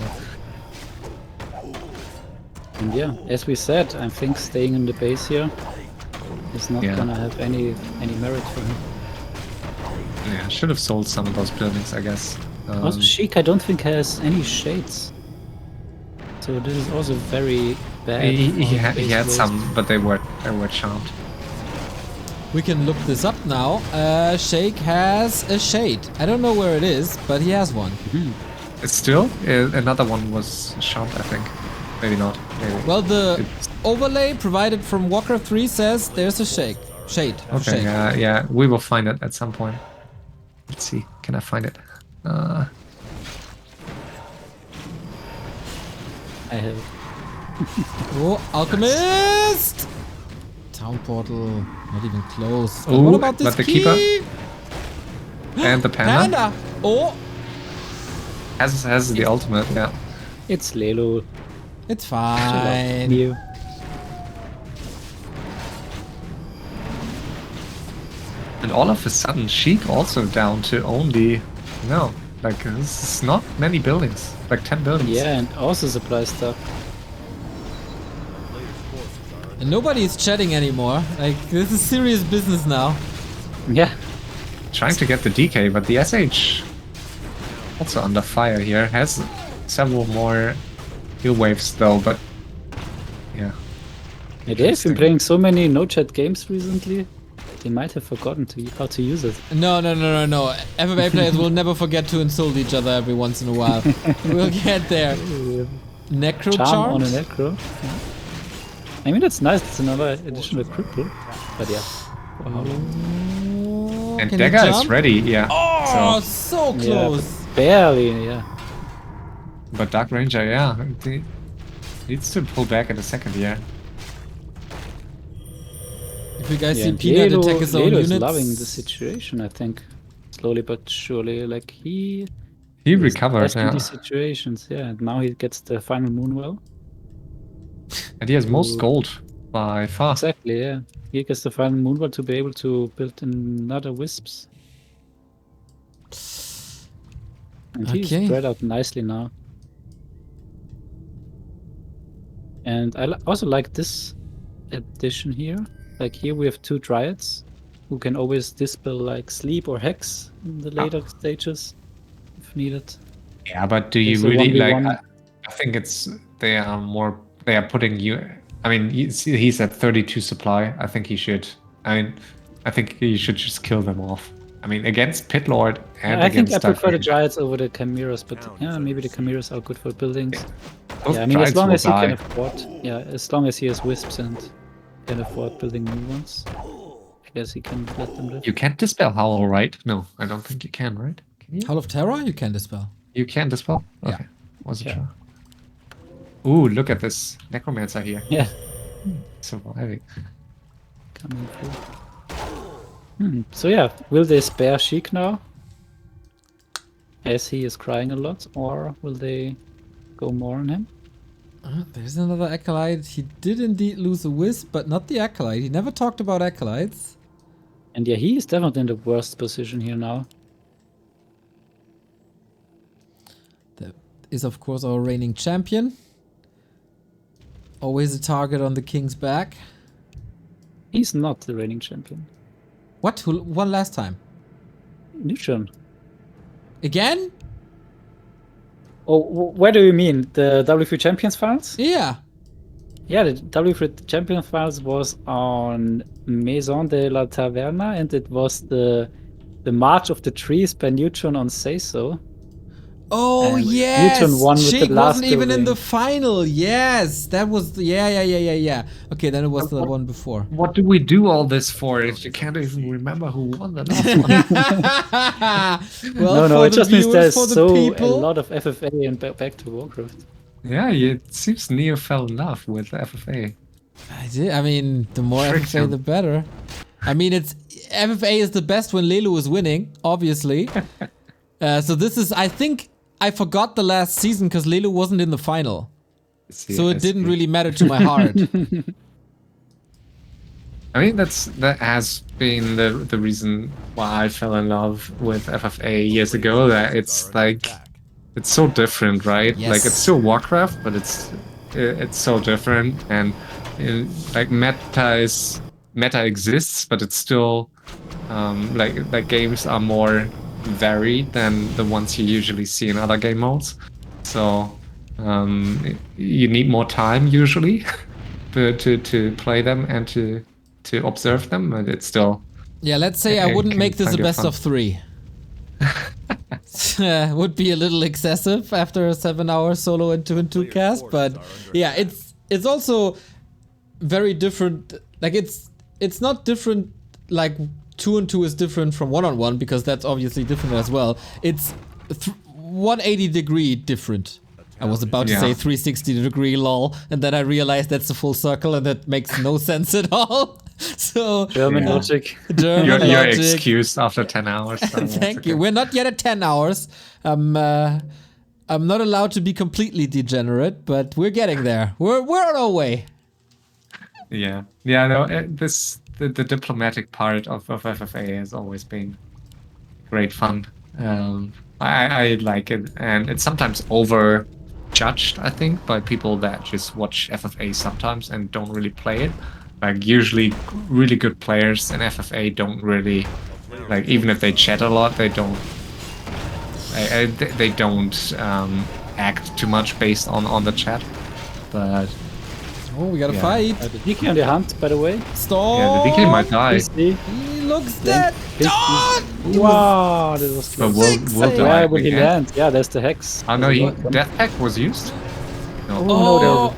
And yeah, as we said, I think staying in the base here is not Yeah. gonna have any merit for him. Yeah, should have sold some of those buildings, I guess. Also, Sheik, I don't think has any shades. So this is also very bad. he for had base waste. some, but they were charmed. We can look this up now. Sheik has a shade. I don't know where it is, but he has one. It's still another one was charmed, I think. Maybe not. Maybe. Well, the It's- overlay provided from Warcraft 3 says there's a shade. Okay, Shade. yeah, we will find it at some point. Let's see, can I find it? I have. Oh, Alchemist! Town portal, not even close. But Ooh, what about this but the key? keeper? And the panda, Panda! Oh, has the ultimate, yeah. It's Lelu. it's fine. You. And all of a sudden, Sheik also down to only, no, like this is not many buildings, like 10 buildings. Yeah, and also supply stuff. And nobody is chatting anymore. Like, this is serious business now. Yeah. Trying to get the DK, but the SH also under fire here. Has several more heal waves though, but yeah. Yeah, they've been playing so many no-chat games recently. They might have forgotten how to use it. No. FFA players will never forget to insult each other every once in a while. We'll get there. Necro Charm on a charms? necro. Yeah. I mean, that's nice. It's another additional cripple. But yeah. Wow. Oh, And can Dagger he is jump? ready, yeah. Oh, So, so Yeah, close. but barely, yeah. but Dark Ranger, yeah, he needs to pull back in a second here. If you guys Yeah, see and Peanut Lelo- attack his own Lelo units. is loving the situation, I think. Slowly but surely. Like, he He is recovered, best in yeah. these situations, yeah. And now he gets the final Moonwell. And he has most Ooh. gold by far. Exactly, yeah. He gets the final Moonwell to be able to build another Wisps. And he's Okay. spread out nicely now. And I also like this addition here. Like here we have two Dryads who can always dispel like Sleep or Hex in the later stages if needed. Yeah, but do you It's a really like? 1v1. I think they are putting you. I mean, he's at 32 supply. I think he should. I think he should just kill them off. I mean, against Pit Lord and I think against I Dark prefer the Ranger. Dryads over the Chimeras, but yeah, maybe the Chimeras are good for buildings. Both Yeah, I mean, as Dryads long will as he can die. afford, yeah, as long as he has Wisps and can afford building new ones, I guess he can let them live. You can't dispel Howl, right? No, I don't think you can, right? Can you? Howl of Terror, you can dispel. You can dispel? Yeah. Okay. Wasn't Yeah. sure. Ooh, look at this. Necromancer here. Yeah, Surviving. coming through. So yeah, will they spare Sheik now? As he is crying a lot, or will they go more on him? There's another Acolyte. He did indeed lose a Wisp, but not the Acolyte. He never talked about Acolytes. And yeah, he is definitely in the worst position here now. That is, of course, our reigning champion. Always a target on the king's back. He's not the reigning champion. What? Who won last time? Neutron. Again? Oh, where do you mean? The W3 Champions Finals? Yeah. Yeah, the W3 Champions Finals was on Maison de la Taverna, and it was the March of the Trees by Neutron on Say So. Oh, And yes. Newton won with Sheik the last wasn't even in ring. the final. Yes. That was... Yeah. Okay, then it was the one before. What do we do all this for if you can't even remember who won the last one? Well, No, for it the just means viewers, there's for the so a people. lot of FFA and back to Warcraft. Yeah, it seems Neo fell in love with FFA. I mean, the more Tricked FFA, him. the better. I mean, FFA is the best when Lelu is winning, obviously. So this is, I think, I forgot the last season because Lelu wasn't in the final. So it didn't really matter to my heart. I mean, that has been the reason why I fell in love with FFA years ago. That it's like it's so different, right? Yes. Like it's still Warcraft, but it's so different, and like meta exists, but it's still like games are more varied than the ones you usually see in other game modes. So you need more time usually to play them and to observe them, but it's still... Yeah, let's say I It wouldn't can make this a find it best fun. of 3. Would be a little excessive after a 7-hour solo and 2-2 cast, but yeah, it's also very different. Like it's not different. Like 2-2 is different from 1-on-1 because that's obviously different as well. It's 180-degree different. I was about to say 360-degree lol, and then I realized that's a full circle, and that makes no sense at all. So German logic. German You're logic. excused after 10 hours. So that's Thank you. okay. We're not yet at 10 hours. I'm not allowed to be completely degenerate, but we're getting there. We're on our way. Yeah. No. The diplomatic part of FFA has always been great fun. I like it, and it's sometimes overjudged, I think, by people that just watch FFA sometimes and don't really play it. Like usually, really good players in FFA don't really like, even if they chat a lot, they don't. They don't act too much based on the chat, but. Oh, we gotta Yeah. fight. The DK on the hunt, by the way. Stop. Yeah, the DK might die. See? He looks dead. Oh, Wow, this was But close. we'll die. Where will he again. land? Yeah, there's the hex. Oh no, Death Pack was used? No. Oh,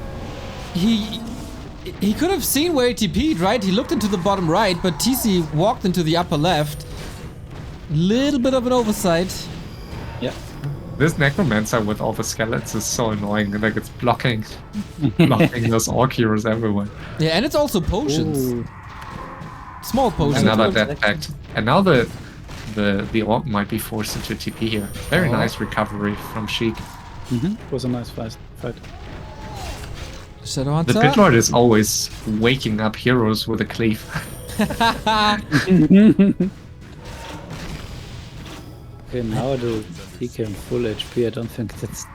he could have seen where he TP'd, right? He looked into the bottom right, but TC walked into the upper left. Little bit of an oversight. Yeah. This Necromancer with all the skeletons is so annoying. Like it's blocking those Orc heroes everywhere. Yeah, and it's also potions. Ooh. Small potions. Another looks Death Pact. And now the Orc might be forced into TP here. Very nice recovery from Sheik. It was a nice fight. Shadowhunter. The Pitlord is always waking up heroes with a cleave. Okay, now the DK on full HP. I don't think this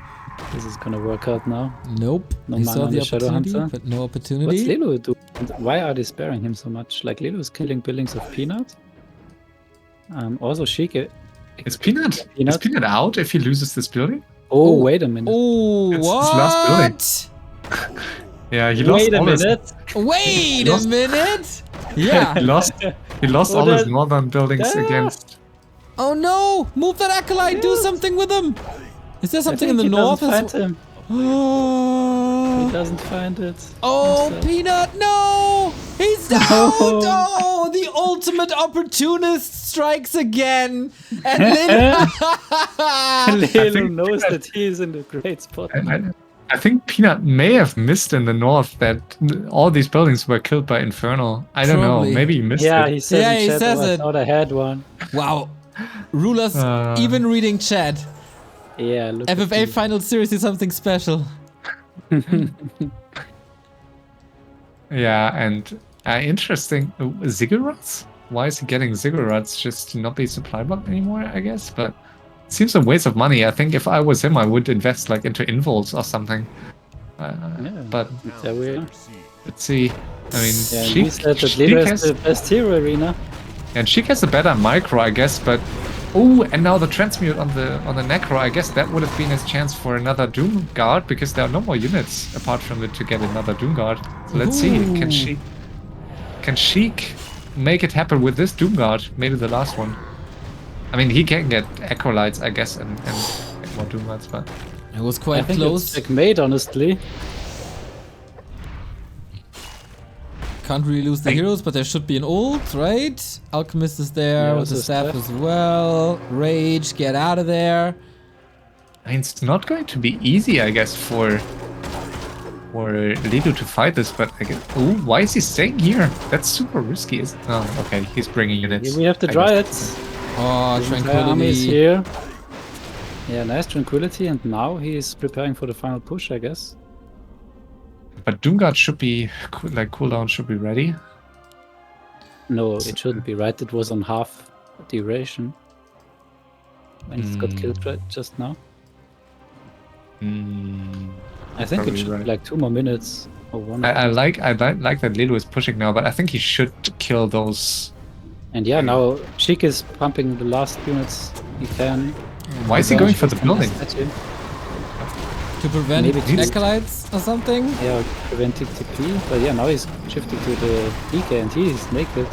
is gonna work out now. Nope. No He mana saw on the the Shadow opportunity, Hunter. but no What's opportunity. Lelu doing? And why are they sparing him so much? Like Lelu is killing buildings of Peanut. Also Sheik. Is Peanut? Is Peanut out if he loses this building? Oh, wait a minute. Oh, It's his what? last building. Yeah, he lost Wait a all his... minute. Wait lost- a minute. Yeah. He lost Oh, all his that- northern buildings Yeah. against... Oh no! Move that acolyte. Do something with him. Is there something in the he north? doesn't find him. He Oh, doesn't find it. Peanut! No! He's out! Oh, the ultimate opportunist strikes again. And Lelu think- knows that he is in a great spot. I think Peanut may have missed in the north that all these buildings were killed by Infernal. I don't Probably. know. Maybe he missed Yeah, it. he says Yeah, in he chat, says "Oh, I it." thought I had one. wow, rulaZ even reading chat. Yeah, look at FFA him. Final Series is something special. Yeah, and interesting. Ziggurats? Why is he getting Ziggurats? Just to not be supply block anymore, I guess. But it seems a waste of money. I think if I was him, I would invest like into Involts or something. But There we are. let's see. I mean, Yeah, Sheik, he said that Sheik Lilo is has, the best hero arena. and Sheik has a better micro, I guess. But and now the transmute on the Necro. I guess that would have been his chance for another Doom Guard because there are no more units apart from it to get another Doom Guard. So let's see. Can Sheik make it happen with this Doom Guard? Maybe the last one. I mean, he can get Acrolytes, I guess, and get more Doom Guards, but It was I quite think close. it's made, honestly. Can't really lose the heroes, but there should be an ult, right? Alchemist is there Yeah, with the also staff staff. as well. Rage, get out of there. I mean, it's not going to be easy, I guess, for Lido to fight this. But I guess, why is he staying here? That's super risky. Oh, okay, he's bringing units. Here we have the I Dryads. Oh, The entire army is Tranquility. here. Yeah, nice Tranquility, and now he is preparing for the final push, I guess. But Doomguard should be cooldown should be ready. No, it shouldn't be, right? It was on half duration when it got killed right just now. I think it Probably should right. be like 2 more minutes or 1. I like that Lido is pushing now, but I think he should kill those. And yeah, now Sheik is pumping the last units he can. Why is he going for the building? Statue. To prevent Maybe it's- acolytes or something? Yeah, preventing TP. But yeah, now he's shifting to the PK and he is naked.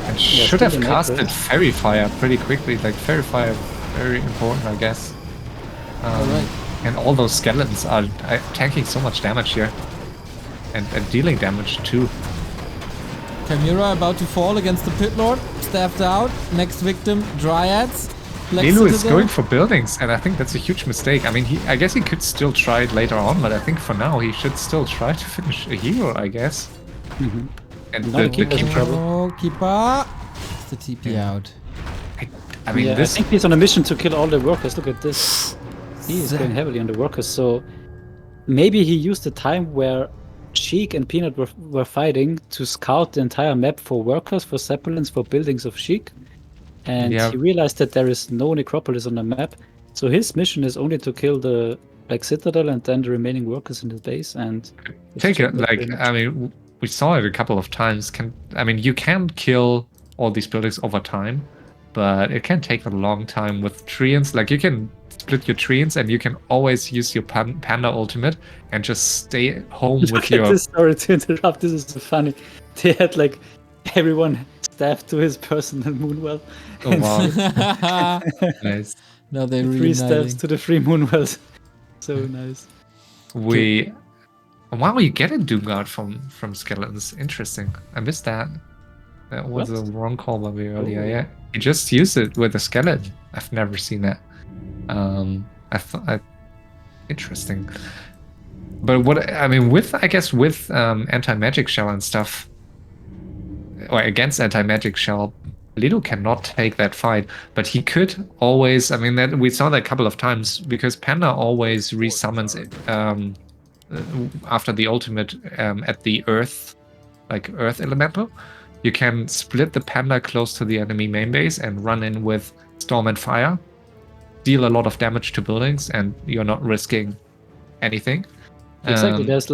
And Yeah, should have still in casted April. Fairy Fire pretty quickly. Like Fairy Fire, very important, I guess. Alright. And all those skeletons are tanking so much damage here, and dealing damage too. Chimera about to fall against the Pit Lord. Staffed out. Next victim, Dryads. Black Lilu is Citadel. going for buildings, and I think that's a huge mistake. I mean, I guess he could still try it later on, but I think for now he should still try to finish a hero, I guess. And Not a the keeper's in keeper. trouble. Oh, Keeper. It's the TP out. I mean, Yeah, this. I think he's on a mission to kill all the workers. Look at this. He is going heavily on the workers, so maybe he used the time where Sheik and Peanut were fighting to scout the entire map for workers, for zeppelins, for buildings of Sheik. And Yeah. he realized that there is no necropolis on the map. So his mission is only to kill the Black Citadel and then the remaining workers in the base. And Take it That's like pretty much- I mean, we saw it a couple of times. You can kill all these buildings over time, but it can take a long time with treants. Like you can split your treants, and you can always use your panda ultimate and just stay home with Look at your. this, sorry to interrupt. This is so funny. They had like everyone staffed to his personal Moonwell. Oh wow, nice. No, they're 3 reuniting. staffs to the 3 Moonwells. So nice. Wow, you get a Doomguard from skeletons. Interesting. I missed that. That was What? a wrong call by me earlier. Oh. Yeah, you just used it with a skeleton. I've never seen that. Interesting. But what I mean with anti-magic shell and stuff, or against anti-magic shell, Lido cannot take that fight, but he could always. I mean, that we saw that a couple of times because Panda always resummons after the ultimate at the Earth elemental. You can split the Panda close to the enemy main base and run in with Storm and Fire, deal a lot of damage to buildings, and you're not risking anything. Exactly. This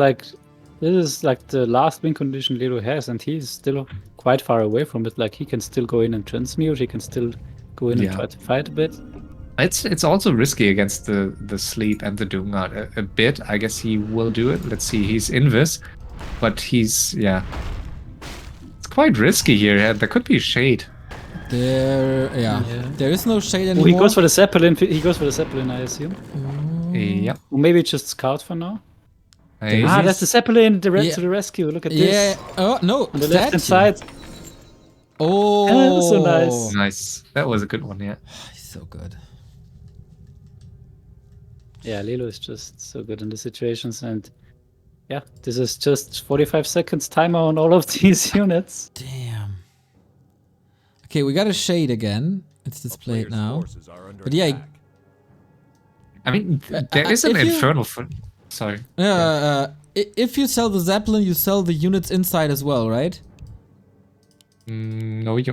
is like the last win condition Lido has, and he's still quite far away from it. Like he can still go in and transmute. He can still go in and try to fight a bit. It's also risky against the sleep and the Doomguard a bit. I guess he will do it. Let's see. He's invis, but he's It's quite risky here. There could be shade. There is no shade Oh, anymore. he goes for the Zeppelin. He goes for the Zeppelin, I assume. Yep. Or maybe just scout for now. He's- That's the Zeppelin to Yeah. the rescue. Look at this. Yeah. Oh no. On the left hand statue. side. Oh. so nice. Nice. That was a good one. Yeah. He's so good. Yeah, Lilo is just so good in the situations, and yeah, this is just 45 seconds timer on all of these units. Damn. Okay, we got a shade again. It's displayed Player's now. forces are under But yeah, attack. I mean, there is an if you- infernal. Sorry. if you sell the Zeppelin, you sell the units inside as well, right? No, you get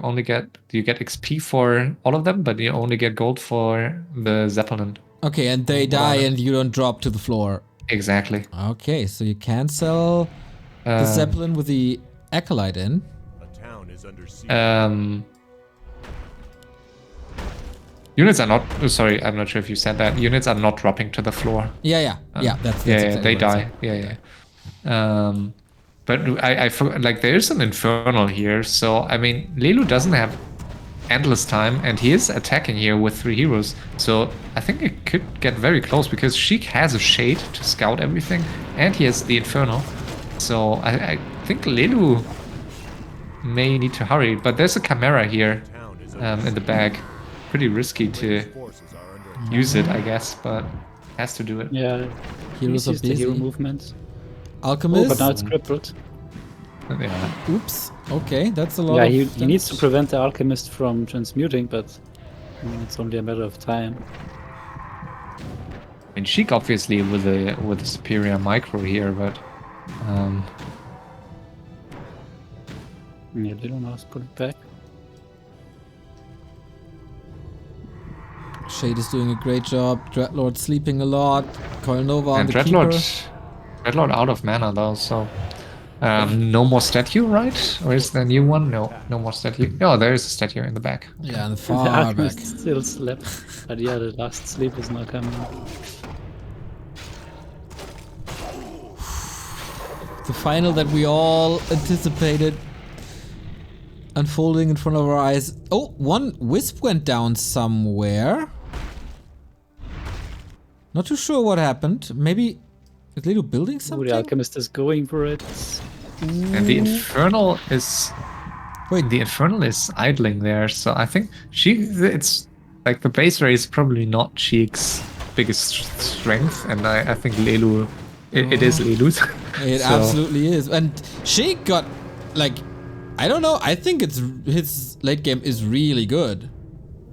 XP for all of them, but you only get gold for the Zeppelin. Okay, and they die and you don't drop to the floor. Exactly. Okay, so you cancel the Zeppelin with the Acolyte in. A town is under siege. Units are not. Oh, sorry, I'm not sure if you said that. Units are not dropping to the floor. Yeah. That's Yeah, exactly they what I die. said. Yeah. But I forgot, like, there's an Infernal here, so I mean, Lelu doesn't have endless time, and he is attacking here with 3 heroes. So I think it could get very close because Sheik has a Shade to scout everything, and he has the Infernal. So I think Lelu may need to hurry, but there's a Chimera here in the bag. Pretty risky to Forces are under use it, I guess, but has to do it. Yeah. Heroes are Uses the hero busy. movement. Alchemist. But now it's crippled. Yeah. Oops. Okay, that's a lot Yeah, of he needs to damage. prevent the alchemist from transmuting, but I mean, it's only a matter of time. I mean, Sheik obviously with a superior micro here, but Yeah, they don't know how to put it back. Shade is doing a great job. Dreadlord sleeping a lot. Coil Nova on and the keeper. Dreadlord out of mana though, so no more statue, right? Or is there a new one? No more statue. Oh, there is a statue in the back. Yeah, and The far back. alchemist still slept. But yeah, the last sleep is not coming. The final that we all anticipated unfolding in front of our eyes. Oh, one Wisp went down somewhere. Not too sure what happened. Maybe is Lelu building Oh, something? the alchemist is going for it. And the Infernal is Wait, idling there, so I think it's like the base rate is probably not Sheik's biggest strength, and I think Lelu, it is Lelu's. it So, absolutely is. And Sheik got, like, I don't know. I think his late game is really good.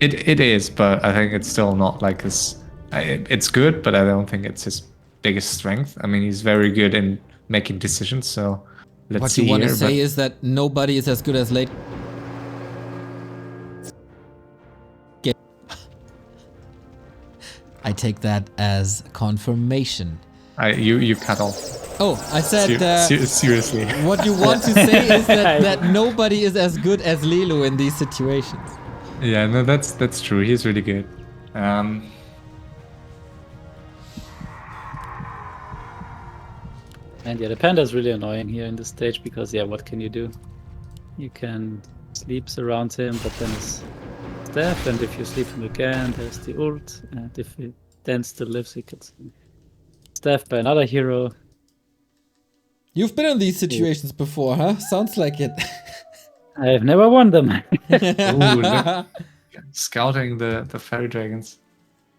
It is, but I think it's still not like his. It's good, but I don't think it's his biggest strength. I mean, he's very good in making decisions. So let's What see you want to here. say is that nobody is as good as late. I take that as confirmation. You cut off. Oh, I said Seriously. what you want to say is that nobody is as good as Lelu in these situations. Yeah, no, that's true. He's really good. And yeah, the panda is really annoying here in this stage because yeah, what can you do? You can sleep around him, but then it's death, and if you sleep him again, there's the ult, and if he then still lives, he gets staffed by another hero. You've been in these situations before, huh? Sounds like it. I've never won them. Ooh, look. Scouting the fairy dragons.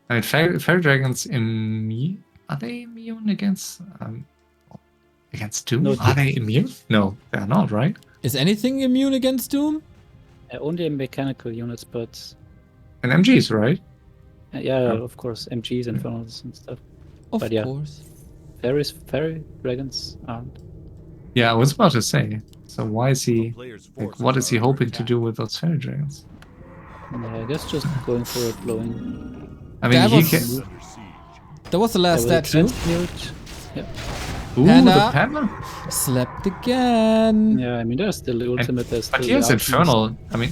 I mean, fairy dragons immune? Are they immune against Doom? No, Are they immune? No, they're not, right? Is anything immune against Doom? Only in mechanical units, but And MGs, right? yeah, of course, MGs and funnels and stuff. Of But yeah. course. Fairy dragons aren't. Yeah, I was about to say. So why is the he? player's Like, forces what is he are under hoping to attack. do with those fairy dragons? Yeah, I guess just going for a blowing. I mean, That he was- can. Under siege. That was the last statue. Transmute. Yep. Ooh, Panda. the Panda. Slept again. Yeah, I mean, there's still the ultimate. There's But still he has the alchemist. Infernal. I mean,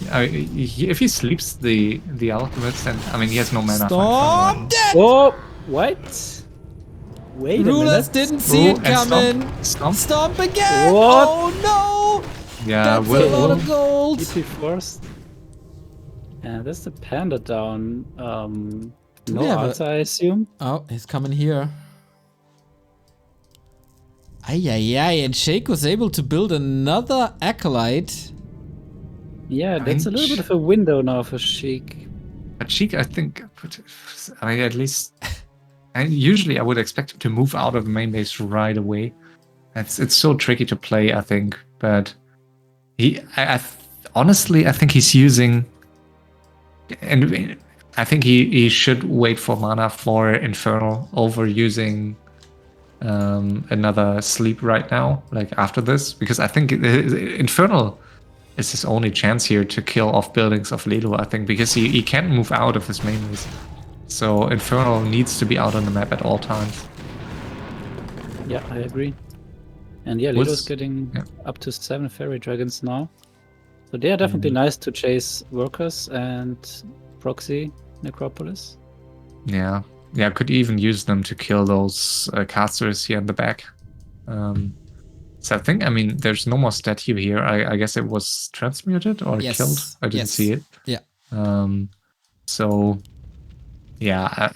if he sleeps the alchemist, then I mean, he has no mana. for Stop Infernal. that! Oh, what? Wait a rulaZ minute. didn't see Ooh, it and coming. Stomp. Stomp again. What? Oh no! Yeah, That's a lot of gold. EP forced. And that's the panda down. No we have Arta, I assume. Oh, he's coming here. Ay, and Sheik was able to build another Acolyte. Yeah, that's a little bit of a window now for Sheik. But Sheik, I think, I mean, at least, and usually I would expect him to move out of the main base right away. It's so tricky to play, I think. But honestly, I think he's using, and I think he should wait for mana for Infernal over using another sleep right now, like after this, because I think Infernal is his only chance here to kill off buildings of Lelu, I think, because he can't move out of his main base. So Infernal needs to be out on the map at all times. Yeah, I agree. And yeah, Was- Lelu's getting yeah. up to 7 fairy dragons now. So they are definitely nice to chase workers and proxy necropolis. Yeah. Yeah, could even use them to kill those casters here in the back. So I think, I mean, there's no more statue here. I guess it was transmuted or Yes. killed. I didn't Yes. see it. Yeah. So, yeah,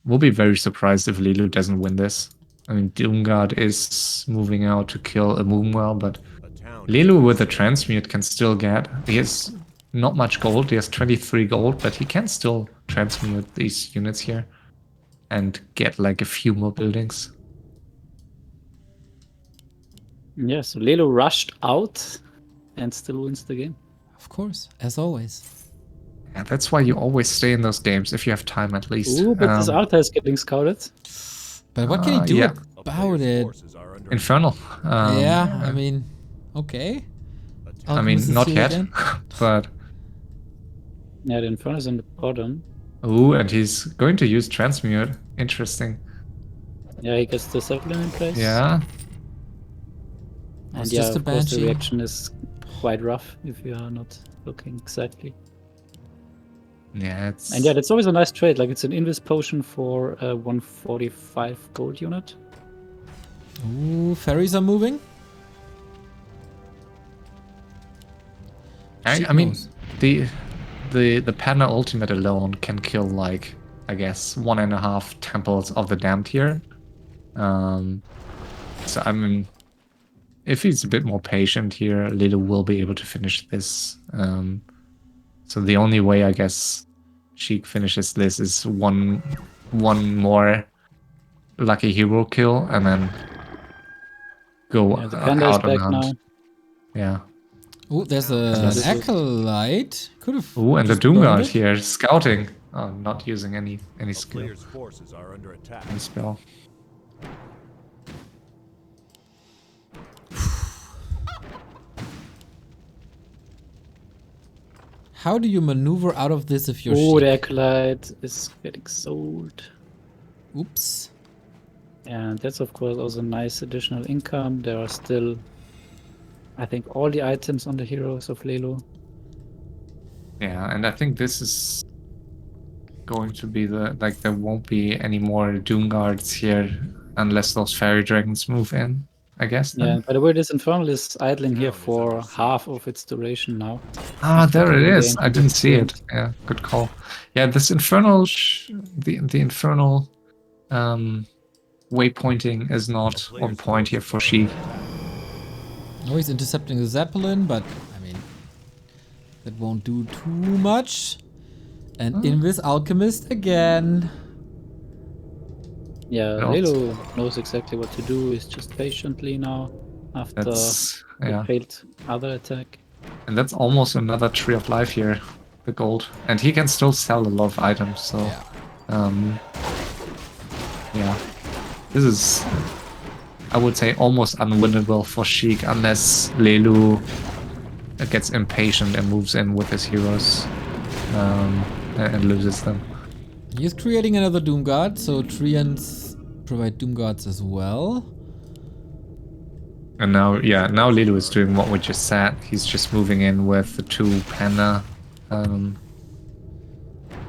we'll be very surprised if Lelu doesn't win this. I mean, Doomguard is moving out to kill a Moonwell, but A town Lelu with a transmute can still get. He has not much gold. He has 23 gold, but he can still transmute these units here and get like a few more buildings. Yeah, so Lelu rushed out and still wins the game. Of course, as always. Yeah, that's why you always stay in those games if you have time at least. Ooh, but this Alta is getting scouted. But what can he do yeah. A about player's it? forces are under Infernal. Yeah, I mean, okay. a town I mean, Alchemist is not here yet, again. but Yeah, the Inferno is on the bottom. ooh, and he's going to use transmute. Interesting. Yeah, he gets the Zeppelin in place. Yeah, And It's yeah, just a of course, the Banshee. reaction is quite rough if you are not looking exactly. yeah, it's And yeah, that's always a nice trade. Like, it's an Invis potion for a 145 gold unit. Ooh, fairies are moving. Sheik I mean, knows. the Panda ultimate alone can kill like, I guess, 1.5 temples of the damned here. So I mean, if he's a bit more patient here, Lelu will be able to finish this. So the only way I guess Sheik finishes this is one more lucky hero kill and then go Yeah, the Panda is out on back hunt. now. Yeah. Ooh, there's Yes. an acolyte. Could have. Ooh, and the just burned Doomguard it. here scouting. Oh, not using any A skill, player's forces are under attack. any spell. How do you maneuver out of this if you're Oh, the Sheik? Acolyte is getting sold. Oops. And that's, of course, also nice additional income. There are still, I think, all the items on the heroes of Lelu. Yeah, and I think this is going to be the like there won't be any more Doomguards here unless those fairy dragons move in. I guess. Yeah, Then. by the way, this Infernal is idling here for half of its duration now. Ah, there it Game is. I didn't see it. sprint. Yeah, good call. Yeah, this infernal, the infernal, waypointing is not on point here for Sheik. Oh, he's intercepting the Zeppelin, but I mean, that won't do too much. And Invis Alchemist again. Yeah, No. Lelu knows exactly what to do. He's just patiently now after That's the yeah, failed other attack. and that's almost another tree of life here, the gold, and he can still sell a lot of items. So, Yeah. yeah, this is, I would say, almost unwinnable for Sheik unless Lelu gets impatient and moves in with his heroes and loses them. He's creating another Doomguard, so Treants provide Doomguards as well. And now, yeah, now Lelu is doing what we just said. He's just moving in with the 2 Panda.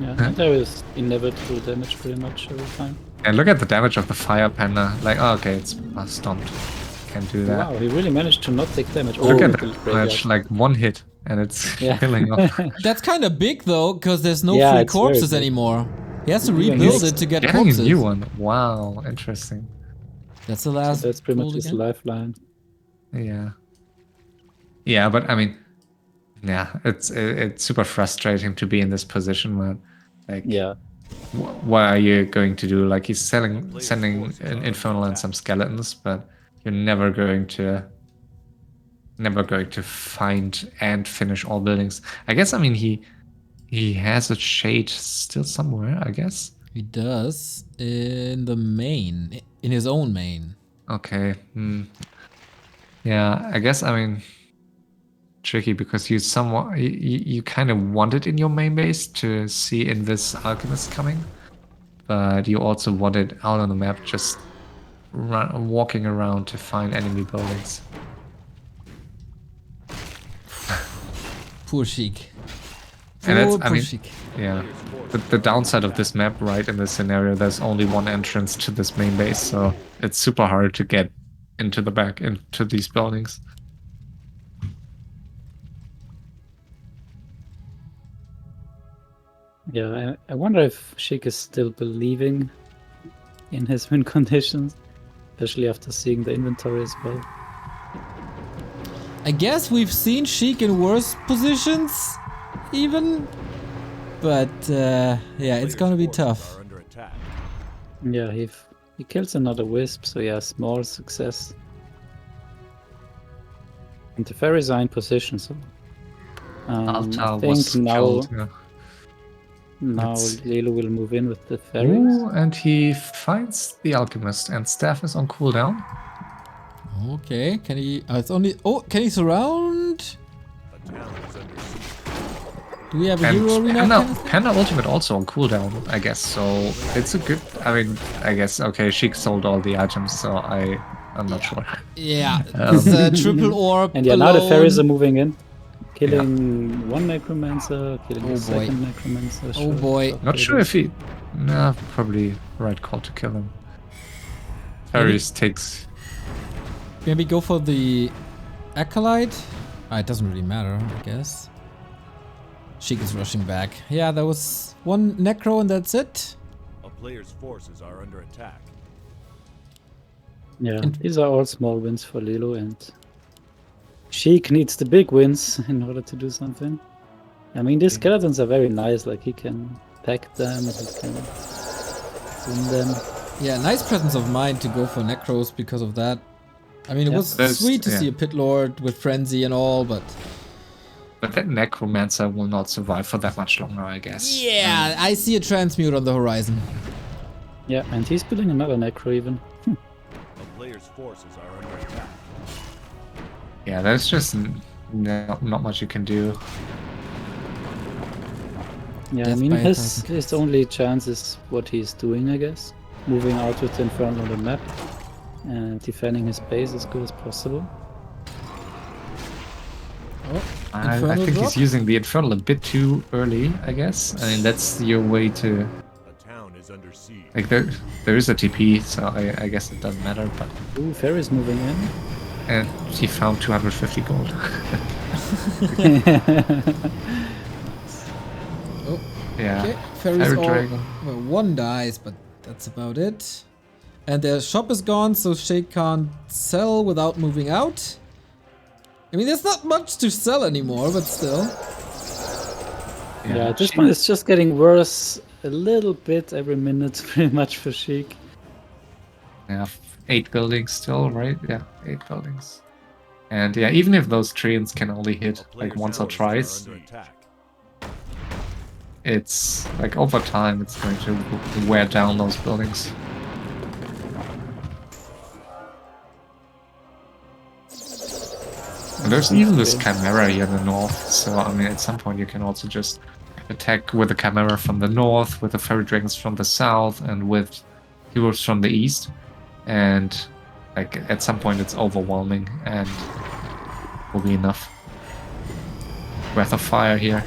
Yeah, and there is inevitable damage pretty much every time. And look at the damage of the Fire Panda. Like, oh, okay, it's stumped. Can't do that. Wow, he really managed to not take damage. Look at the that graveyard. damage, like 1 hit, and it's Yeah. killing off. That's kind of big though, because there's no Yeah, free it's very corpses big. anymore. He has to Even rebuild he's it to get Getting a corpses. new one. Wow, interesting. That's the last. That's pretty much pulled his again. lifeline. Yeah. Yeah, but I mean, yeah, it's super frustrating to be in this position where, like, Yeah, what are you going to do? Like, he's sending an Infernal and some skeletons, but you're never going to find and finish all buildings. I guess, I mean, he has a shade still somewhere, I guess. He does in the main, in his own main. Okay. Yeah, I guess, I mean, tricky because you kind of want it in your main base to see Invis Alchemist coming, but you also want it out on the map just walking around to find enemy buildings. Poor Sheik. And that's, I Poor mean, Sheik. yeah. The downside of this map, right, in this scenario, there's only one entrance to this main base, so it's super hard to get into the back, into these buildings. Yeah, I wonder if Sheik is still believing in his win conditions, especially after seeing the inventory as well. I guess we've seen Sheik in worse positions, even. But yeah, it's gonna be tough. Are under attack. Yeah, he kills another wisp, so yeah, small success. And the fairies are in position, so I Altar think was now killed. Yeah. Let's- Lelu will move in with the fairies. Ooh, and he finds the alchemist, and staff is on cooldown. Okay, can he? It's only. Oh, can he surround? A town is under siege. Do we have a And hero arena? kind of thing? Panda ultimate also on cooldown, I guess. So it's a good. I mean, I guess okay. Sheik sold all the items, so I'm not sure. Yeah, it's a triple orb. And yeah, now the fairies are alone. moving in. Killing one necromancer, killing Oh the boy. second necromancer. Oh boy. Not sure if he. Nah, probably right call to kill him. Fairies takes. Maybe go for the acolyte. It doesn't really matter, I guess. Sheik is rushing back. Yeah, there was one necro and that's it. A player's forces are under attack. Yeah, And- these are all small wins for Lelu, and Sheik needs the big wins in order to do something. I mean, these skeletons are very nice, like he can pack them, he can win them. Yeah, nice presence of mind to go for necros because of that. I mean, it Yeah. was There's- sweet to yeah. see a pit lord with frenzy and all, but But that necromancer will not survive for that much longer, I guess. yeah, I see a transmute on the horizon. Yeah, and he's building another necro even. A player's forces are under attack. Yeah, there's just not much you can do. Yeah, I Death mean, by his 1,000. only chance is what he's doing, I guess. Moving out with the Inferno on the map and defending his base as good as possible. Oh, I Infernal think drop? he's using the Infernal a bit too early, I guess. I mean, that's your way to... A town is under siege. Like, there is a TP, so I guess it doesn't matter, but... Ooh, Fairy's moving in. And he found 250 gold. Oh, Yeah. okay. Fairies Fairy all... Dragon. Well, one dies, but that's about it. And their shop is gone, so Sheik can't sell without moving out. I mean, there's not much to sell anymore, but still. Yeah, this one is just getting worse a little bit every minute, pretty much for Sheik. Yeah, 8 buildings still, right? Yeah, 8 buildings. And yeah, even if those treants can only hit A like player's once or forces twice, are under attack. it's like over time it's going to wear down those buildings. And there's even this Chimera here in the north, so I mean at some point you can also just attack with the Chimera from the north, with the Fairy Dragons from the south, and with heroes from the east. And like at some point it's overwhelming and will be enough. Breath of Fire here.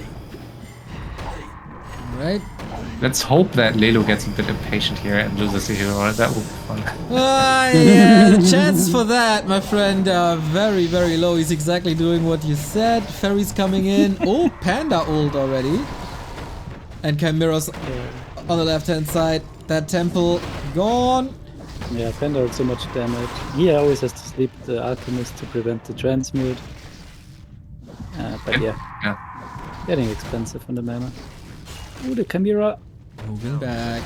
Right? Let's hope that Lelu gets a bit impatient here and loses a hero. That would be fun. Yeah, the chances for that, my friend, are very, very low. He's exactly doing what you said. Fairy's coming in. Oh, Panda ult already. And Chimera's on the left-hand side. That temple gone. Yeah, Panda had so much damage. He always has to sleep the Alchemist to prevent the transmute. But yeah, Yeah. getting expensive on the mana. Ooh, the Chimera. Moving back.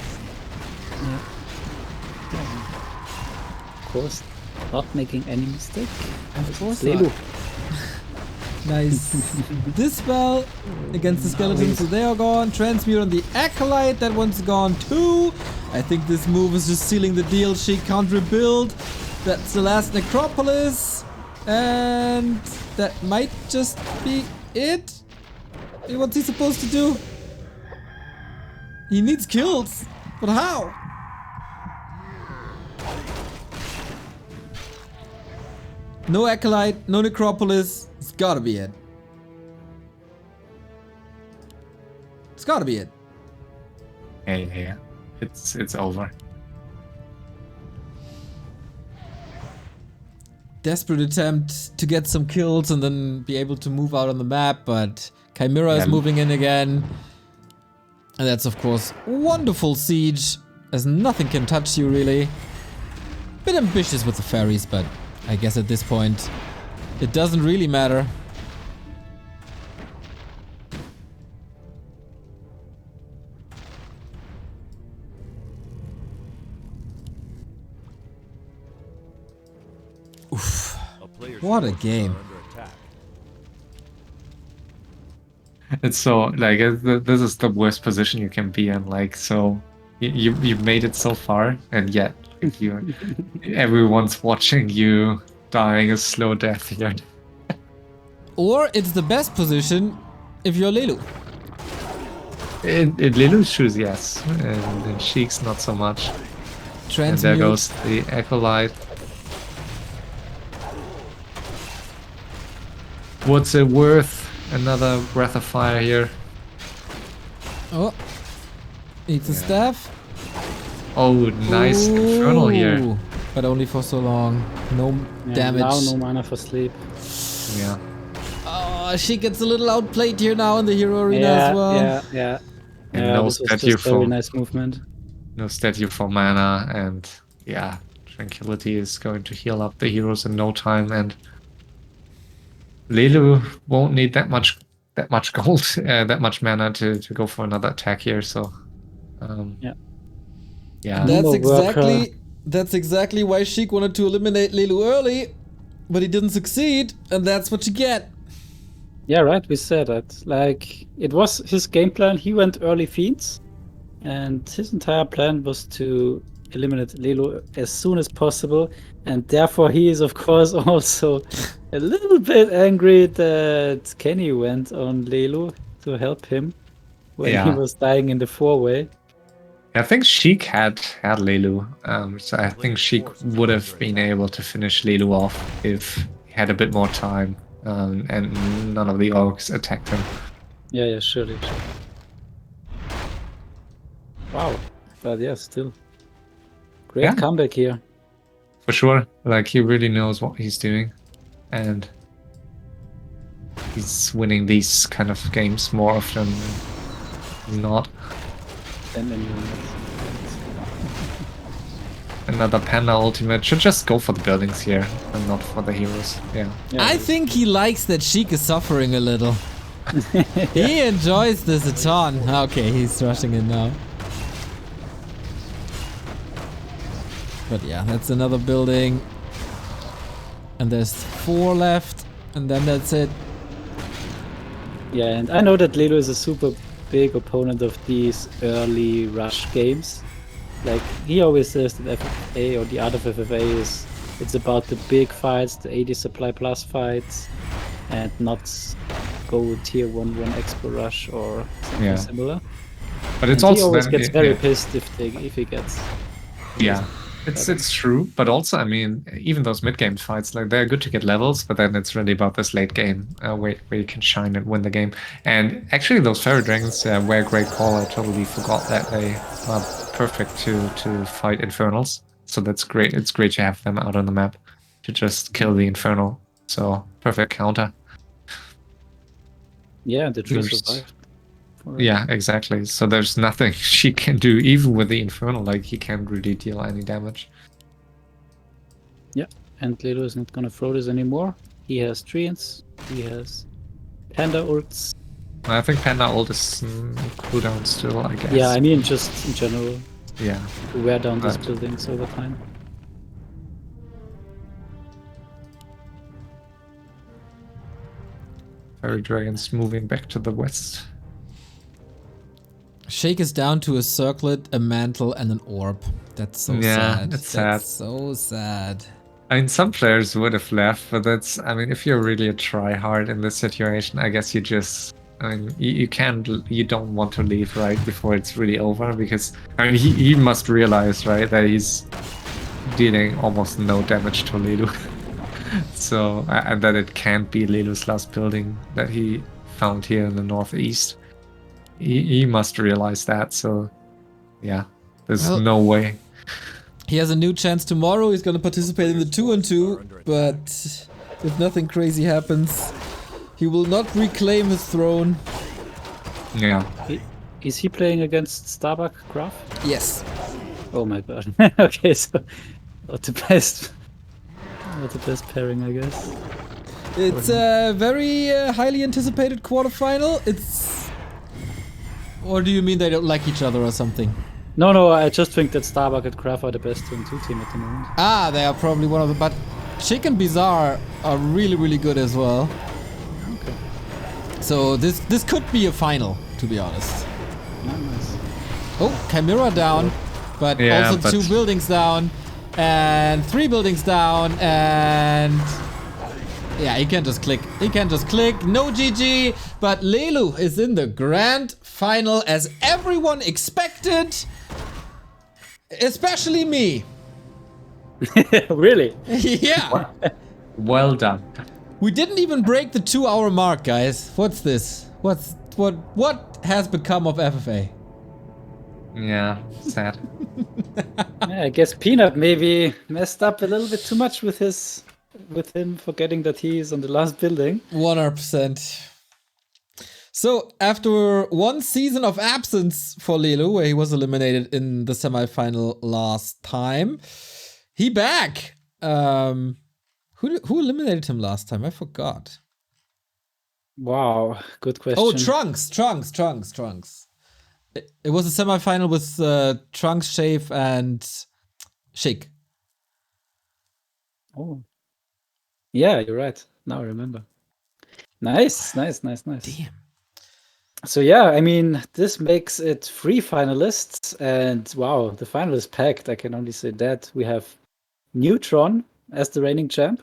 Of course, not making any mistake. Of course Lelu. not. Nice. Dispel against the skeletons, so they are gone. Transmute on the Acolyte, that one's gone too. I think this move is just sealing the deal. She can't rebuild. That's the last Necropolis. And that might just be it. What's he supposed to do? He needs kills. But how? No Acolyte, no Necropolis. It's gotta be it. It's gotta be it. Yeah. It's over. Desperate attempt to get some kills and then be able to move out on the map, but Chimera is moving in again. And that's of course wonderful siege, as nothing can touch you really. Bit ambitious with the fairies, but I guess at this point it doesn't really matter. Oof. What a game. It's so like this is the worst position you can be in. Like, so you've made it so far, and yet like, everyone's watching you dying a slow death here. Or it's the best position if you're Lelu. In Lelu's shoes, yes, and in Sheik's not so much. And there Transmute. goes the Acolyte. What's it worth? Another Breath of Fire here. Oh, eats a staff. Oh, nice Infernal here. Ooh, but only for so long. No damage. Now no mana for sleep. Yeah. Oh, she gets a little outplayed here now in the hero arena as well. Yeah. And no this was statue just very for nice movement. no statue for mana, and yeah, Tranquility is going to heal up the heroes in no time, and Lelu won't need that much gold, that much mana to go for another attack here. So, Yeah. yeah. That's exactly why Sheik wanted to eliminate Lelu early, but he didn't succeed, and that's what you get. Yeah, right. We said that. Like, it was his game plan. He went early Fiends, and his entire plan was to eliminate Lelu as soon as possible. And therefore, he is, of course, also a little bit angry that Kenny went on Lelu to help him when he was dying in the four-way. I think Sheik had Lelu, so I think Sheik would have been able to finish Lelu off if he had a bit more time, and none of the orcs attacked him. Yeah, surely. Wow. But yeah, still. Great comeback here. For sure, like he really knows what he's doing, and he's winning these kind of games more often than not. Another Panda ultimate. Should just go for the buildings here and not for the heroes. Yeah. I think he likes that Sheik is suffering a little. He enjoys this a ton. Okay, he's rushing in now. But yeah, that's another building. And there's 4 left. And then that's it. Yeah, and I know that Lelu is a super big opponent of these early rush games. Like, he always says that FFA or the art of FFA it's about the big fights, the 80 supply plus fights, and not go tier 1 expo rush or something similar. But it's and also he always then, gets very pissed if he gets. Yeah. It's true, but also, I mean, even those mid-game fights, like they're good to get levels, but then it's really about this late game where you can shine and win the game. And actually, those Fairy Dragons were a great call. I totally forgot that they are perfect to fight Infernals. So that's great. It's great to have them out on the map to just kill the Infernal. So perfect counter. Yeah, the true survived. Yeah, exactly. So there's nothing she can do, even with the Infernal. Like, he can't really deal any damage. Yeah, and Lelu is not gonna throw this anymore. He has Treants, he has Panda ults. I think Panda ult is cooldown still, I guess. Yeah, I mean, just in general. Yeah. To wear down these buildings over time. Fairy Dragons moving back to the west. Sheik is down to a circlet, a mantle, and an orb. That's so sad. It's sad. That's so sad. I mean, some players would have left, but that's, I mean, if you're really a try-hard in this situation, I guess you just, I mean, you don't want to leave right before it's really over, because, I mean, he must realize, right, that he's dealing almost no damage to Lelu. So and that it can't be Lelu's last building that he found here in the northeast. He must realize that. So yeah, there's Well, no way. He has a new chance tomorrow. He's going to participate in the 2-2, but if nothing crazy happens, he will not reclaim his throne. Yeah. Is he playing against Starbuck Graf? Yes. Oh my god. Okay, so not the best pairing, I guess. It's a very highly anticipated quarterfinal. Or do you mean they don't like each other or something? No, I just think that Starbuck and Graf are the best 2-2 team at the moment. Ah, they are probably one of them. But Sheik and Bizarre are really, really good as well. Okay. So this could be a final, to be honest. Nice. Oh, Chimera down, but Yeah, also 2 buildings down, and 3 buildings down, and yeah, he can just click. No GG, but Lelu is in the grand final as everyone expected, especially me. Really? Yeah. Well done. We didn't even break the 2-hour mark, guys. What's this? What has become of FFA? Yeah, sad. Yeah, I guess Peanut maybe messed up a little bit too much with him forgetting that he is on the last building. 100%. So, after one season of absence for Lelu, where he was eliminated in the semifinal last time, he back. Who eliminated him last time? I forgot. Wow, good question. Oh, Trunks. It was a semifinal with Trunks, Shave, and Sheik. Oh. Yeah, you're right. Now I remember. Nice. Damn. So yeah, I mean, this makes it 3 finalists, and wow, the final is packed. I can only say that. We have Neutron as the reigning champ.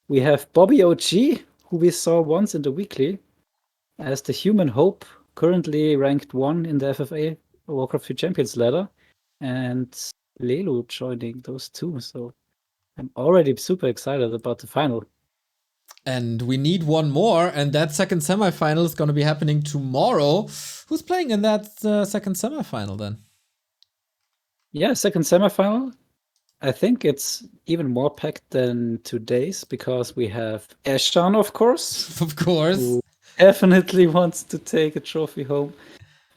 We have Bobby OG, who we saw once in the weekly, as the Human Hope, currently ranked 1 in the FFA Warcraft 3 Champions ladder, and Lelu joining those 2. So I'm already super excited about the final. And we need one more, and that second semifinal is going to be happening tomorrow. Who's playing in that second semifinal then? Yeah, second semifinal. I think it's even more packed than today's because we have Eshan, of course, Of course. who definitely wants to take a trophy home.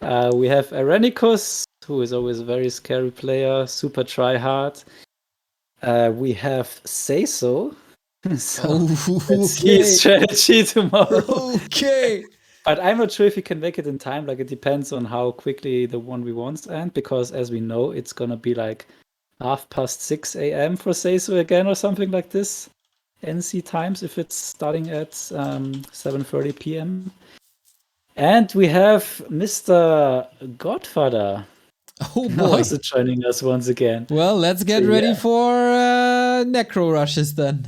We have Arenicus, who is always a very scary player, super try hard. We have Seiso. So let's see his strategy tomorrow. Okay. But I'm not sure if he can make it in time. Like, it depends on how quickly the 1v1s end, because as we know, it's gonna be like 6:30 a.m. for Seiso again or something like this. NC times if it's starting at 7:30 p.m. And we have Mr. Godfather. Oh boy. Also joining us once again. Well, let's get So, ready yeah. for necro rushes then.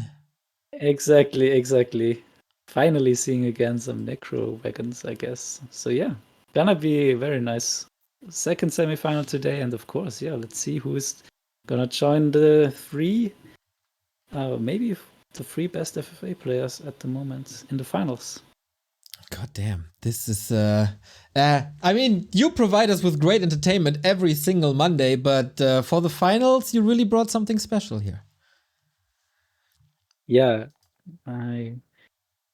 Exactly. Finally seeing again some necro wagons, I guess. So yeah, gonna be a very nice second semifinal today, and of course, yeah, let's see who is gonna join the 3, maybe the 3 best FFA players at the moment in the finals. God damn. This is I mean, you provide us with great entertainment every single Monday, but for the finals, you really brought something special here. Yeah, I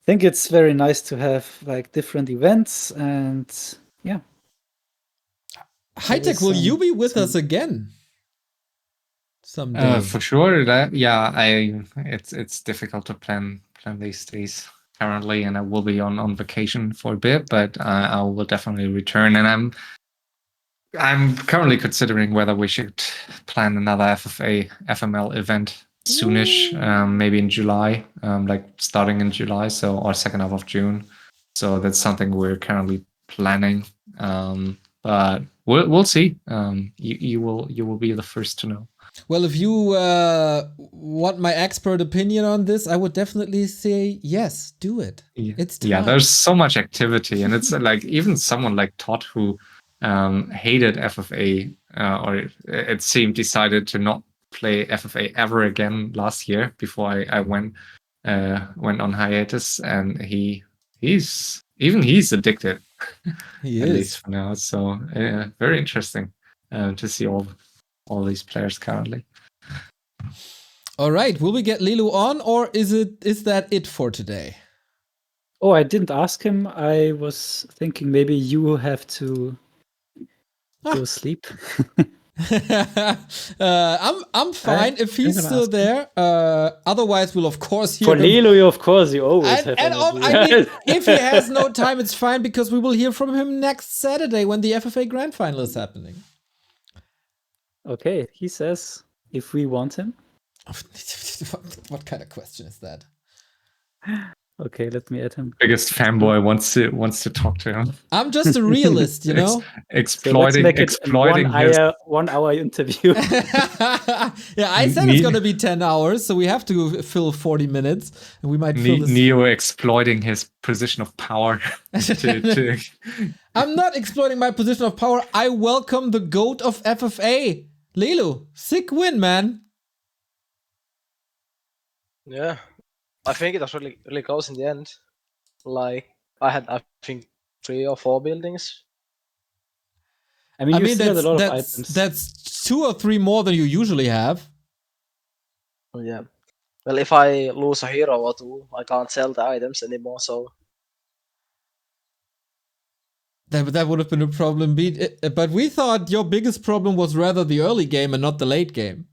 think it's very nice to have like different events, and yeah. HighTac, will you be with us again someday? For sure. It's difficult to plan these days currently, and I will be on vacation for a bit, but I will definitely return. And I'm currently considering whether we should plan another FFA FML event soonish, maybe in July, like starting in July, so or second half of June. So that's something we're currently planning. But we'll see. You will be the first to know. Well, if you want my expert opinion on this, I would definitely say yes, do it. It's time. Yeah, there's so much activity, and it's like even someone like Todd who hated FFA, or it seemed decided to not play FFA ever again last year before I went. went on hiatus, and he's addicted. He At is. least for now. So very interesting to see all these players currently. All right, will we get Lelu on, or is that it for today? Oh, I didn't ask him. I was thinking maybe you have to go sleep. I'm fine if he's gonna still ask there. Otherwise, we'll of course hear For him. Lelu, of course, you always have And energy. I mean, if he has no time, it's fine because we will hear from him next Saturday when the FFA Grand Final is happening. Okay, he says if we want him. What kind of question is that? Okay, let me add him. Biggest fanboy wants to talk to him. I'm just a realist, you know. Exploiting his 1 hour interview. Yeah, I said it's gonna be 10 hours, so we have to fill 40 minutes, and we might fill this. Neo exploiting his position of power. I'm not exploiting my position of power. I welcome the GOAT of FFA, Lelu. Sick win, man. Yeah, I think it was really close in the end. Like I think 3 or 4 buildings. I mean, you still had a lot of items. That's 2 or 3 more than you usually have. Yeah. Well, if I lose a hero or 2, I can't sell the items anymore. So That would have been a problem. But we thought your biggest problem was rather the early game and not the late game.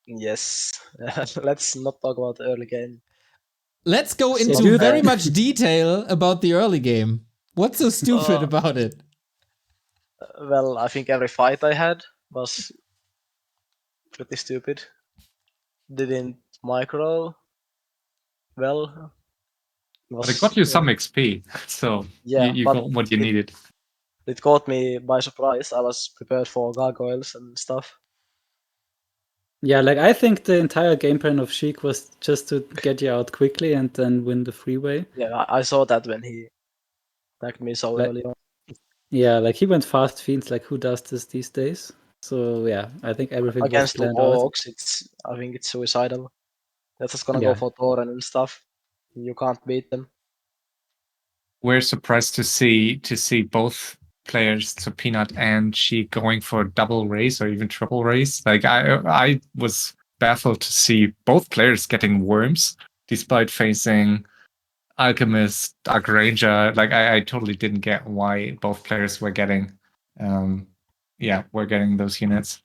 yes, let's not talk about the early game. Let's go into very much detail about the early game. What's so stupid about it? Well, I think every fight I had was pretty stupid. Didn't micro well. But it got you some XP, so Yeah, you but got what you needed. It caught me by surprise. I was prepared for gargoyles and stuff. Yeah, like I think the entire game plan of Sheik was just to get you out quickly and then win the freeway. Yeah, I saw that when he attacked me so early on. Yeah, like he went fast fiends. Like who does this these days? So yeah, I think everything against the was planned out. orcs, I think it's suicidal. They're just gonna go for Thoran and stuff. You can't beat them. We're surprised to see both players, so Peanut and Sheik, going for double race or even triple race. Like I was baffled to see both players getting worms despite facing Alchemist, Dark Ranger. Like I totally didn't get why both players were getting those units.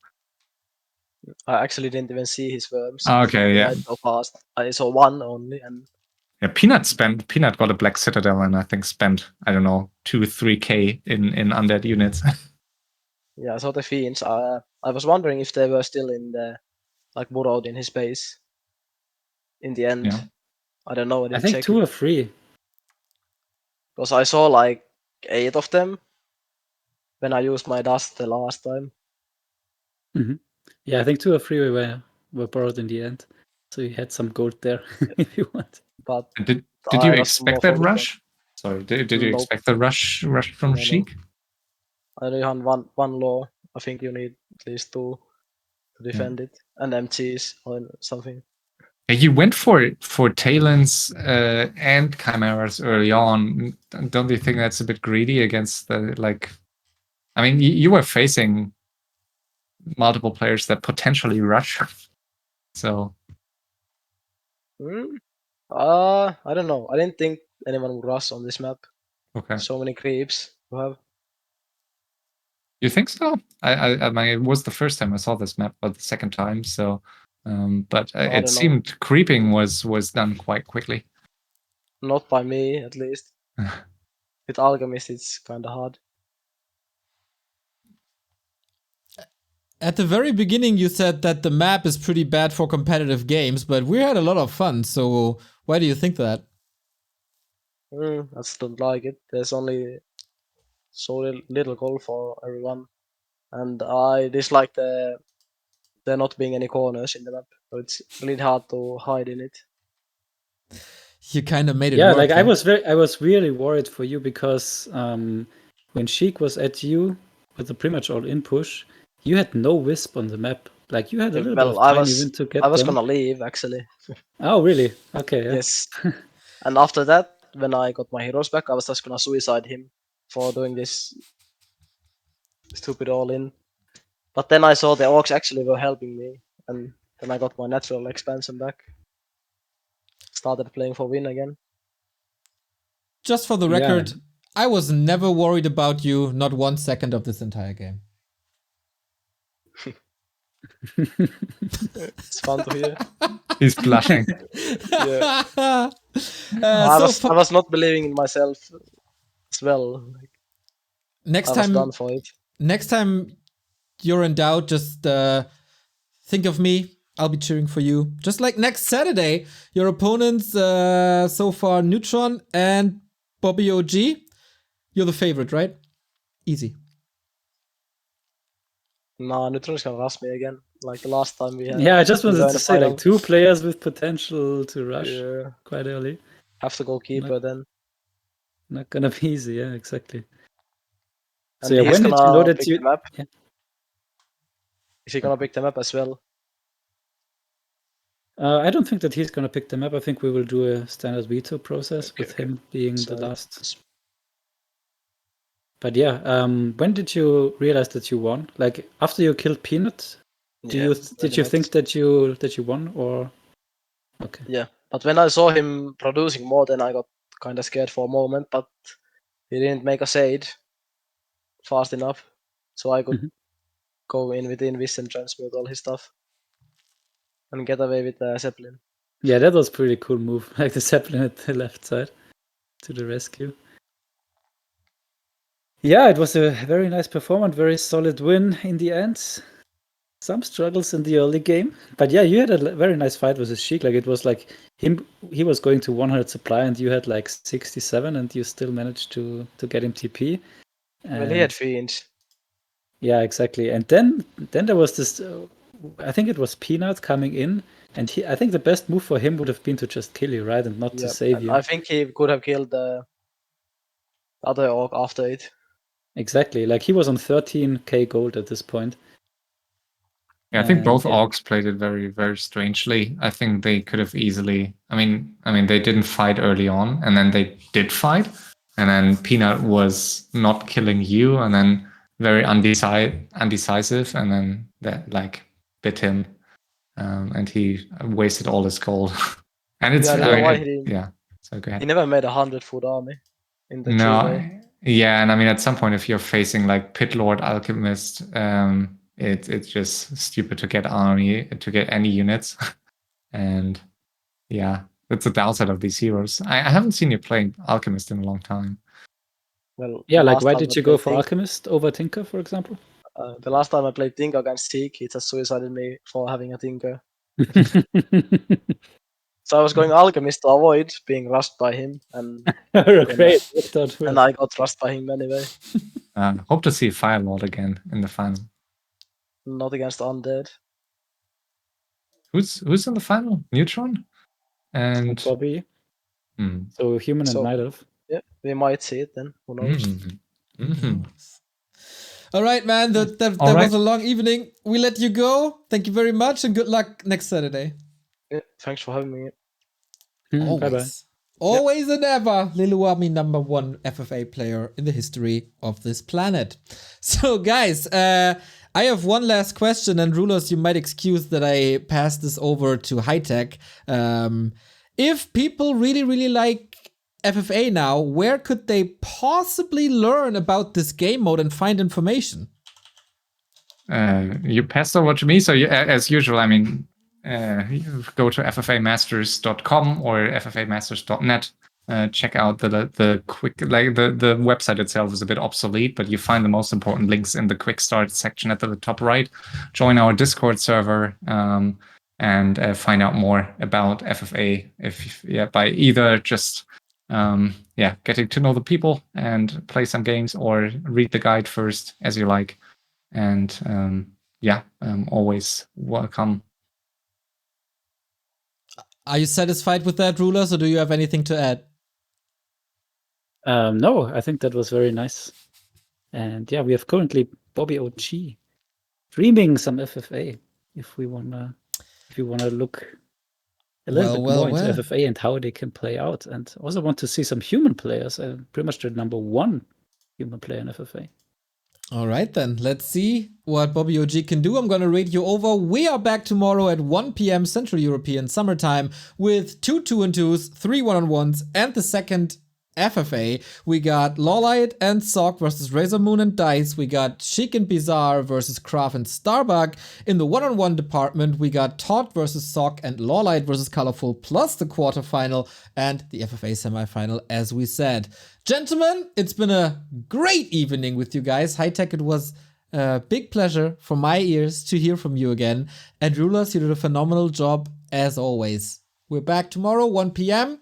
I actually didn't even see his worms. Okay, yeah. So fast. I saw one only, and yeah, Peanut got a Black Citadel and I think spent, I don't know, 2-3k in undead units. Yeah, I saw the fiends. I was wondering if they were still in the burrowed in his base. In the end, Yeah. I don't know. I think 2 or 3. Because I saw 8 of them when I used my dust the last time. Mm-hmm. Yeah, I think 2 or 3 were borrowed in the end. So you had some gold there if you want. But did you expect that rush? Sorry, did you expect the rush from Sheik? I only had one law. I think you need at least 2 to defend it, and MTs or something. You went for Talons and Chimeras early on. Don't you think that's a bit greedy against the I mean, you were facing multiple players that potentially rush. So I don't know. I didn't think anyone would rush on this map. okay. So many creeps to have. You think so? I mean, it was the first time I saw this map, but the second time. So, but it seemed creeping was done quite quickly. Not by me, at least. With Alchemist, it's kind of hard. At the very beginning, you said that the map is pretty bad for competitive games, but we had a lot of fun. So why do you think that? I just don't like it. There's only so little goal for everyone, and I dislike there not being any corners in the map. So it's really hard to hide in it. You kind of made it. Yeah, work, I was really worried for you because when Sheik was at you with a pretty much all-in push, you had no wisp on the map. Like you had a little bit Well, of I time even was to get I was them. gonna leave actually. Oh, really? Okay, yeah. Yes. And after that, when I got my heroes back, I was just gonna suicide him for doing this stupid all-in. But then I saw the orcs actually were helping me, and then I got my natural expansion back. Started playing for win again. Just for the Yeah. record, I was never worried about you, not 1 second of this entire game. It's fun to hear. He's blushing. Yeah. Uh, I was not believing in myself as well. Like, next I was time, done for it. next time you're in doubt, just think of me. I'll be cheering for you. Just like next Saturday, your opponents so far Neutron and Bobby OG. You're the favorite, right? Easy. Nah, Neutron's gonna rush me again, like the last time we had. Yeah, I just we were wanted in to the say final. like 2 players with potential to rush Yeah, quite early. have to go keeper then. Not gonna be easy, yeah, exactly. And So yeah, he's when did you gonna know that pick you? the map. Yeah. Is he gonna pick the map as well? I don't think that he's gonna pick them up. I think we will do a standard veto process Okay, with okay. him being So- the last. But yeah, when did you realize that you won? Like after you killed Peanut, did you pretty think much. that you won or? Okay. Yeah, but when I saw him producing more, then I got kind of scared for a moment. But he didn't make a shade fast enough, so I could Mhm. go in within Wish and transmute all his stuff and get away with the Zeppelin. Yeah, that was pretty cool move. Like the Zeppelin at the left side to the rescue. Yeah, it was a very nice performance, very solid win in the end. Some struggles in the early game, but yeah, you had a very nice fight with Sheik. Like it was like he was going to 100 supply, and you had like 67, and you still managed to get him TP. Well, he had Fiends. Yeah, exactly. And then there was this. I think it was Peanut coming in, and I think the best move for him would have been to just kill you, right, and not to Yeah, save and you. I think he could have killed the other orc after it. Exactly. Like he was on 13k gold at this point. Yeah, I think both Yeah. orcs played it very, very strangely. I think they could have easily. I mean, they didn't fight early on, and then they did fight, and then Peanut was not killing you, and then very undecisive, and then that like bit him, and he wasted all his gold. And it's Yeah, I don't know why he didn't. yeah. So go ahead. He never made 100-foot army in the No, three-way. yeah, and I mean, at some point, if you're facing like Pit Lord Alchemist, it's just stupid to get any units, and yeah, that's the downside of these heroes. I haven't seen you playing Alchemist in a long time. Well, Yeah, the like last why time did I you go played for Tinker- Alchemist over Tinker, for example? The last time I played Tinker against Sheik, he just suicided me for having a Tinker. So I was going Alchemist to avoid being rushed by him, and Great. Worked out and well. I got rushed by him anyway. Hope to see Fire Lord again in the final. Not against Undead. Who's in the final? Neutron and Bobby. Hmm. So human and So- night elf. Yeah, we might see it then. Who knows? All right, man. That All right. was a long evening. We let you go. Thank you very much, and good luck next Saturday. Yeah, thanks for having me. Always. Bye-bye. Always and ever, Leluaami #1 FFA player in the history of this planet. So, guys, I have one last question, and rulers, you might excuse that I pass this over to HighTac. If people really, really like FFA now, where could they possibly learn about this game mode and find information? You passed over to me, so as usual, I mean, you go to ffamasters.com or ffamasters.net. Check out the quick, like the website itself is a bit obsolete, but you find the most important links in the quick start section at the top right. Join our Discord server and find out more about FFA by either just getting to know the people and play some games, or read the guide first as you like. And always welcome. Are you satisfied with that, rulers, or do you have anything to add? No, I think that was very nice. And yeah, we have currently Bobby OG streaming some FFA. if we wanna look a little bit more into FFA and how they can play out. And also want to see some human players. Pretty much the number one human player in FFA. All right, then. Let's see what Bobby OG can do. I'm going to rate you over. We are back tomorrow at 1 p.m. Central European Summertime with 2 2-2s, 3 1-on-1s, and the second FFA. We got Lawlight and Sock versus Razor Moon and Dice. We got Sheik and Bizarre versus Kraft and Starbuck. In the 1-on-1 department, we got Todd versus Sock and Lawlight versus Colorful, plus the quarterfinal and the FFA semifinal, as we said. Gentlemen, it's been a great evening with you guys. HighTac, it was a big pleasure for my ears to hear from you again. And rulaZ, you did a phenomenal job as always. We're back tomorrow, 1 p.m.